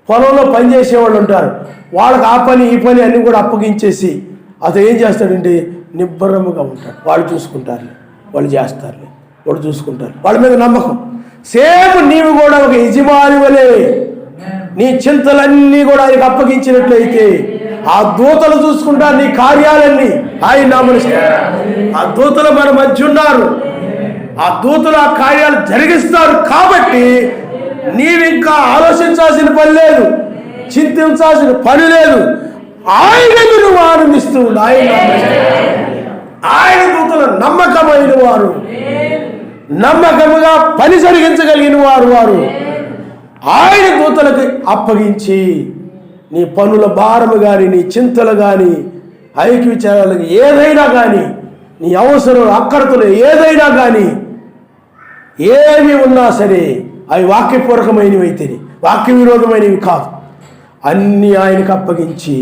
S1: పొలంలో పనిచేసేవాళ్ళు ఉంటారు, వాళ్ళకి ఆ పని ఈ పని అన్నీ కూడా అప్పగించేసి అతను ఏం చేస్తాడంటే నిబ్బరముగా ఉంటాడు. వాళ్ళు చూసుకుంటారు, వాళ్ళు చేస్తారు, వాళ్ళు చూసుకుంటారు, వాళ్ళ మీద నమ్మకం. సేమ్ నీవు కూడా ఒక యజమాని వలే నీ చింతలన్నీ కూడా ఆయనకు అప్పగించినట్లయితే ఆ దూతలు చూసుకుంటారు నీ కార్యాలన్నీ. ఆయన నామనిస్తారు. ఆ దూతలు మన మధ్య ఉన్నారు, ఆ దూతలు ఆ కార్యాలు జరిగిస్తారు. కాబట్టి నీవింకా ఆలోచించాల్సిన పని లేదు, చింతించాల్సిన పని లేదు. ఆయన నువ్వు ఆనందిస్తూ ఉండు. ఆయన దూతలు నమ్మకమైన వారు, నమ్మకముగా పని జరిగించగలిగిన వారు ఆయన దూతలకు అప్పగించి నీ పనుల భారము కానీ, నీ చింతలు కానీ, ఐక్య విచారాలు ఏదైనా కానీ, నీ అవసరం అక్కరతలు ఏదైనా కానీ, ఏమి ఉన్నా సరే అవి వాక్యపూర్వకమైనవి అయితే, వాక్య విరోధమైనవి కాదు, అన్నీ ఆయనకు అప్పగించి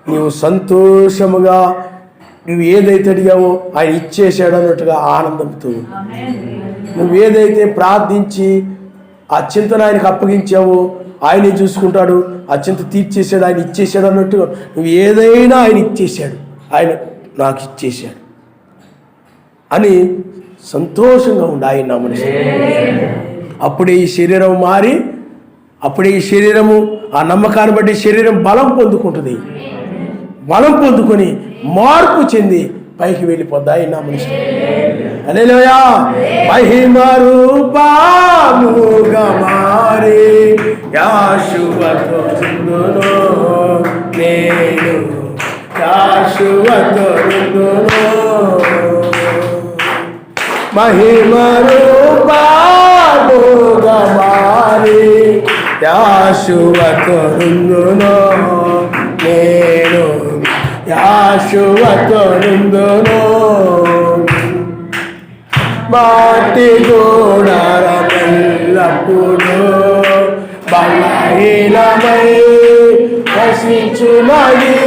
S1: నీవు సంతోషముగా నువ్వు ఏదైతే అడిగావో ఆయన ఇచ్చేసాడు అన్నట్టుగా ఆనందంతో, నువ్వేదైతే ప్రార్థించి ఆ చింతను ఆయనకు అప్పగించావో ఆయనే చూసుకుంటాడు, ఆ చింత తీర్చేసాడు, ఆయన ఇచ్చేసాడు అన్నట్టుగా నువ్వు ఏదైనా ఆయన ఇచ్చేసాడు, ఆయన నాకు ఇచ్చేసాడు అని సంతోషంగా ఉండి ఆయన నా మనిషి. అప్పుడే ఈ శరీరం మారి, అప్పుడే ఈ శరీరము ఆ నమ్మకాన్ని బట్టి శరీరం బలం పొందుకుంటుంది. బలం పొందుకొని మార్పు చెంది పైకి వెళ్ళిపోద్ది ఆయన నా మనిషి. హల్లెలూయా. మహిమ రూపముగా మారి యాషువతో నుండును నేను, యాషువతో నుండును. మహిమ రూపముగా మారి యాషువతో నుండును నేను, యాషువతో నుండును. మాటి గోడరమెల్లప్పుడు బలహీనమై వసించుమని,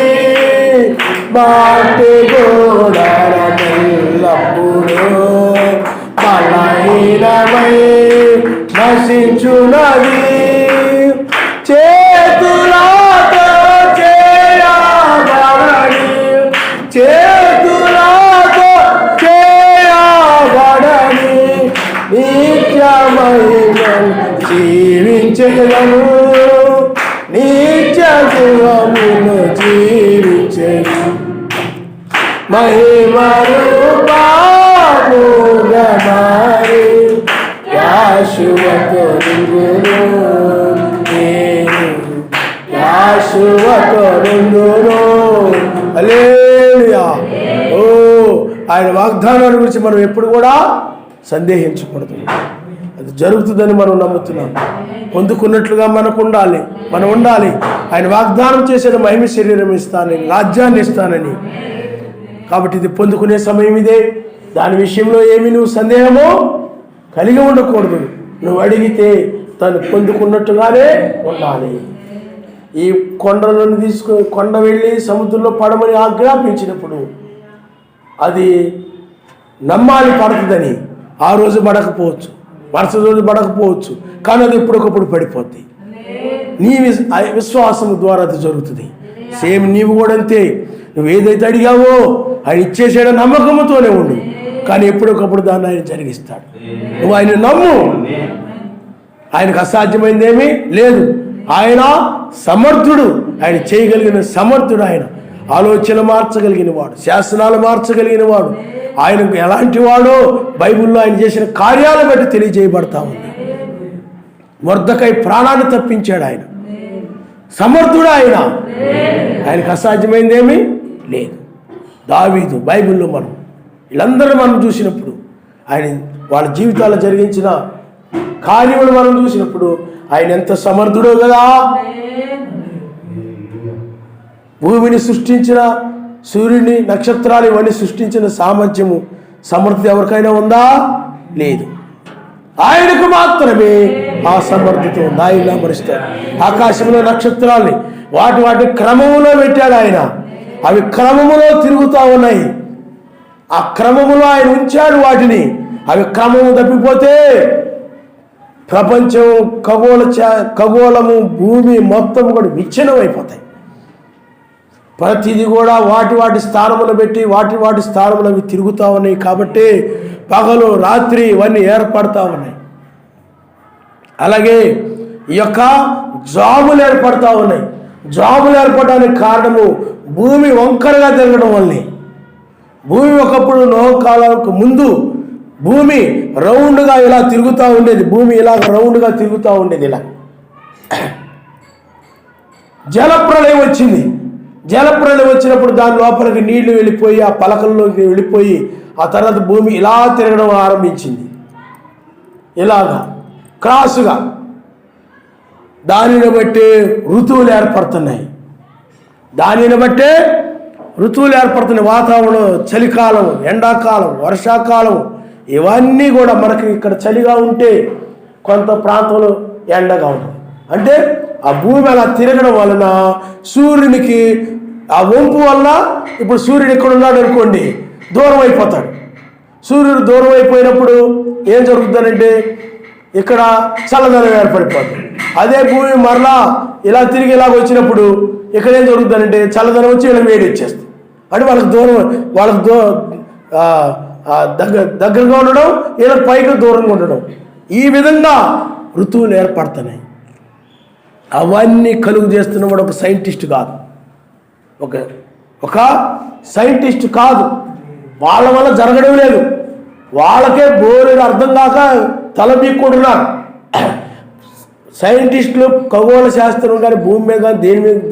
S1: మాటి గోడరమెల్లప్పుడు బలహీనమై వసించునది. చేతులతో చేయబడని, చేతులతో చేయబడని నిత్యమహిమను జీవించగలను, నిత్య జీవమును జీవించగలను. మహిమ రూపముగా మారి యాషువతో నుండును నేను, యాషువతో పొందును. హల్లెలూయా. ఓ ఆయన వాగ్దానాన్ని గురించి మనం ఎప్పుడు కూడా సందేహించకూడదు. అది జరుగుతుందని మనం నమ్ముతున్నాం. పొందుకున్నట్లుగా మనం ఉండాలి. ఆయన వాగ్దానం చేసిన మహిమ శరీరం ఇస్తానని, రాజ్యాన్ని ఇస్తానని. కాబట్టి ఇది పొందుకునే సమయం ఇదే. దాని విషయంలో ఏమి నువ్వు సందేహమో కలిగి ఉండకూడదు. నువ్వు అడిగితే తను పొందుకున్నట్టుగానే ఉండాలి. ఈ కొండలను కొండ వెళ్ళి సముద్రంలో పడమని ఆజ్ఞాపించినప్పుడు అది నమ్మాలి పడుతుందని. ఆ రోజు పడకపోవచ్చు, మరుసటి రోజు పడకపోవచ్చు, కానీ అది ఎప్పటికప్పుడు పడిపోద్ది. నీ విశ్వాసం ద్వారా అది జరుగుతుంది. సేమ్ నీవు కూడా అంతే. నువ్వు ఏదైతే అడిగావో ఆయన ఇచ్చేసాడో నమ్మకంతోనే ఉండు, కానీ ఎప్పటికప్పుడు దాన్ని ఆయన జరిగిస్తాడు. నువ్వు ఆయన నమ్ము. ఆయనకు అసాధ్యమైందేమీ లేదు. ఆయన సమర్థుడు. ఆయన చేయగలిగిన సమర్థుడు. ఆయన ఆలోచన మార్చగలిగిన వాడు, శాసనాలు మార్చగలిగిన వాడు. ఆయనకు ఎలాంటి వాడో బైబిల్లో ఆయన చేసిన కార్యాలను బట్టి తెలియజేయబడతా ఉంది. మొర్దెకై ప్రాణాన్ని తప్పించాడు. ఆయన సమర్థుడు. ఆయనకు అసాధ్యమైందేమీ లేదు. దావీదు, బైబిల్లో వీళ్ళందరూ మనం చూసినప్పుడు ఆయన వాళ్ళ జీవితాల్లో జరిగించిన కార్యములు మనం చూసినప్పుడు ఆయన ఎంత సమర్థుడో కదా. భూమిని సృష్టించిన, సూర్యుని, నక్షత్రాలు ఇవన్నీ సృష్టించిన సామర్థ్యము, సమర్థత ఎవరికైనా ఉందా? లేదు. ఆయనకు మాత్రమే ఆ సమర్థత ఉంది. ఆయన అమరుస్తాడు. ఆకాశంలో నక్షత్రాల్ని వాటి క్రమములో పెట్టాడు ఆయన. అవి క్రమములో తిరుగుతూ ఉన్నాయి. ఆ క్రమములో ఆయన ఉంచాడు వాటిని. అవి క్రమము తప్పిపోతే ప్రపంచం, ఖగోళము, భూమి మొత్తం కూడా విచ్ఛిన్నం అయిపోతాయి. ప్రతిదీ కూడా వాటి స్థానములు పెట్టి వాటి స్థానములు అవి తిరుగుతూ ఉన్నాయి. కాబట్టి పగలు రాత్రి ఇవన్నీ ఏర్పడతా ఉన్నాయి. అలాగే ఈ యొక్క జాములు ఏర్పడతా ఉన్నాయి. జాములు ఏర్పడడానికి కారణము భూమి వంకరగా తిరగడం వల్లే. భూమి ఒకప్పుడు నోహ కాలానికి ముందు భూమి రౌండ్గా ఇలా తిరుగుతూ ఉండేది. భూమి ఇలా రౌండ్గా తిరుగుతూ ఉండేది. ఇలా జలప్రళయం వచ్చింది. జలప్రళయం వచ్చినప్పుడు దాని లోపలికి నీళ్లు వెళ్ళిపోయి ఆ పలకల్లోకి వెళ్ళిపోయి ఆ తర్వాత భూమి ఇలా తిరగడం ఆరంభించింది. ఇలాగా క్రాసుగా. దానిని బట్టి ఋతువులు ఏర్పడుతున్నాయి. వాతావరణం, చలికాలం, ఎండాకాలం, వర్షాకాలం ఇవన్నీ కూడా మనకి ఇక్కడ చలిగా ఉంటే కొంత ప్రాంతంలో ఎండగా ఉంటుంది. అంటే ఆ భూమి అలా తిరగడం వలన సూర్యునికి ఆ వంపు వలన ఇప్పుడు సూర్యుడు ఎక్కడ ఉన్నాడు అనుకోండి, దూరం అయిపోతాడు. సూర్యుడు దూరం అయిపోయినప్పుడు ఏం జరుగుతుందంటే ఇక్కడ చల్లదనం ఏర్పడిపోతుంది. అదే భూమి మరలా ఇలా తిరిగి ఇలాగ వచ్చినప్పుడు ఇక్కడ ఏం జరుగుతుందంటే చల్లదనం వచ్చి వీళ్ళకి వేడి వచ్చేస్తుంది. అంటే వాళ్ళకి దగ్గరగా ఉండడం, వీళ్ళకి పైకి దూరంగా ఉండడం. ఈ విధంగా ఋతువులు ఏర్పడుతున్నాయి. అవన్నీ కలుగు చేస్తున్నవాడు ఒక సైంటిస్ట్ కాదు. ఒక సైంటిస్ట్ కాదు. వాళ్ళ వల్ల జరగడం లేదు. వాళ్ళకే బోరెడు అర్థం కాక తలబీక్కుంటున్నారు. సైంటిస్టులు, ఖగోళ శాస్త్రం కానీ భూమి మీద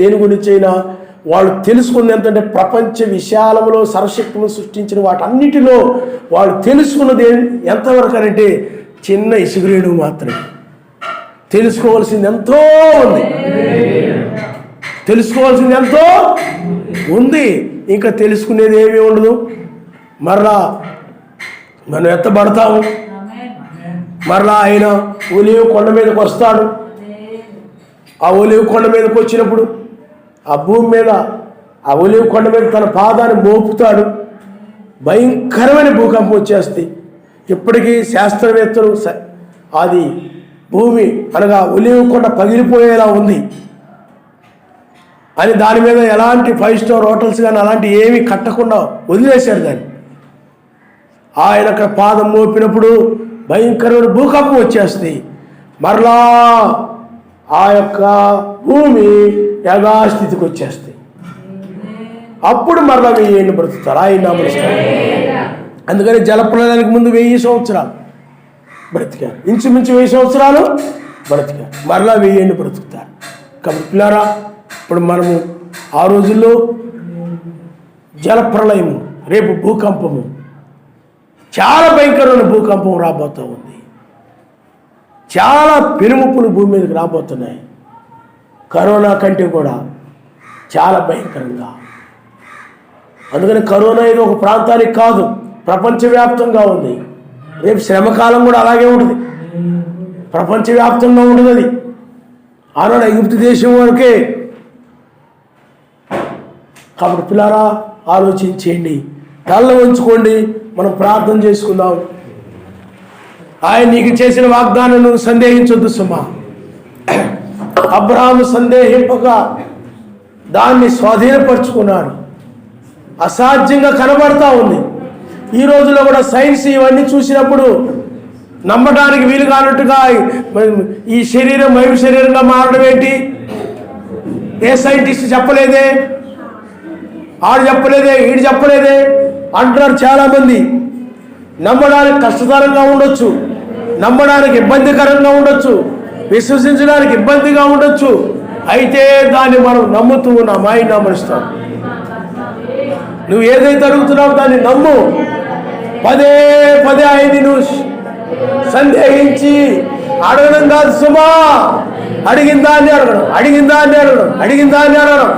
S1: దేని గురించి అయినా వాళ్ళు తెలుసుకున్నది ఏంటంటే ప్రపంచ విశాలంలో సర్వశక్తిని సృష్టించిన వాటన్నిటిలో వాళ్ళు తెలుసుకున్నది ఎంతవరకు అంటే చిన్న ఇసుగురేణువు మాత్రమే. తెలుసుకోవాల్సింది ఎంతో ఉంది. ఇంకా తెలుసుకునేది ఏమీ ఉండదు. మరలా మనం ఎత్తబడతాము. మరలా ఆయన ఒలీవ కొండ మీదకి వస్తాడు. ఆ ఒలీవ కొండ మీదకి వచ్చినప్పుడు ఆ భూమి మీద, ఆ ఒలీవ కొండ మీద తన పాదాన్ని మోపుతాడు. భయంకరమైన భూకంపం వచ్చేస్తాయి. ఇప్పటికీ శాస్త్రవేత్తలు అది భూమి అనగా ఒలీవ కొండ పగిలిపోయేలా ఉంది అని దాని మీద ఎలాంటి 5 స్టార్ హోటల్స్ కానీ అలాంటి ఏమీ కట్టకుండా వదిలేశారు దాన్ని. ఆయన అక్కడ పాదం మోపినప్పుడు భయంకరమైన భూకంపం వచ్చేస్తుంది. మరలా ఆ యొక్క భూమి యథాస్థితికి వచ్చేస్తాయి. అప్పుడు మరలా 1000 ఏళ్ళు బ్రతుకుతారు. ఆయన నమస్కారం. అందుకని జలప్రలయానికి ముందు 1000 సంవత్సరాలు బ్రతికారు. ఇంచుమించు 1000 సంవత్సరాలు బ్రతికారు. మరలా 1000 ఏళ్ళు బ్రతుకుతారు. కాబట్టి పిల్లారా, ఇప్పుడు మనము ఆ రోజుల్లో జలప్రళయము, రేపు భూకంపము, చాలా భయంకరమైన భూకంపం రాబోతూ ఉంది. చాలా పెనుముప్పులు భూమి మీదకి రాబోతున్నాయి. కరోనా కంటే కూడా చాలా భయంకరంగా. అందుకని కరోనా ఇది ఒక ప్రాంతానికి కాదు, ప్రపంచవ్యాప్తంగా ఉంది. రేపు శ్రమకాలం కూడా అలాగే ఉంటుంది, ప్రపంచవ్యాప్తంగా ఉంటుంది. అది ఆనాడు ఐగుప్తు దేశం వరకే. కాబట్టి పిల్లారా ఆలోచించేయండి, కళ్ళ ఉంచుకోండి, మనం ప్రార్థన చేసుకుందాం. ఆయన నీకు చేసిన వాగ్దానం నువ్వు సందేహించొద్దు సుమా. అబ్రహాము సందేహింపగా దాన్ని స్వాధీనపరుచుకున్నాడు. అసాధ్యంగా కనబడతా ఉంది. ఈ రోజుల్లో కూడా సైన్స్ ఇవన్నీ చూసినప్పుడు నమ్మడానికి వీలు కానట్టుగా ఈ శరీరం మహిమ శరీరంగా మారడం ఏంటి? ఏ సైంటిస్ట్ చెప్పలేదే, ఆడు చెప్పలేదే, ఈడు చెప్పలేదే అంటున్నారు చాలామంది. నమ్మడానికి కష్టతరంగా ఉండొచ్చు, నమ్మడానికి ఇబ్బందికరంగా ఉండొచ్చు, విశ్వసించడానికి ఇబ్బందిగా ఉండొచ్చు. అయితే దాన్ని మనం నమ్ముతూ ఉన్నాం, ఆయన నమ్మనిస్తాం. నువ్వు ఏదైతే అడుగుతున్నావు దాన్ని నమ్ము. పదే పదే ఆయన్ని నువ్వు సందేహించి అడగడం కాదు సుమా. అడిగిందా అని అడగడం, అడిగిందా అని అడగడం, అడిగిందా అని అడగడం.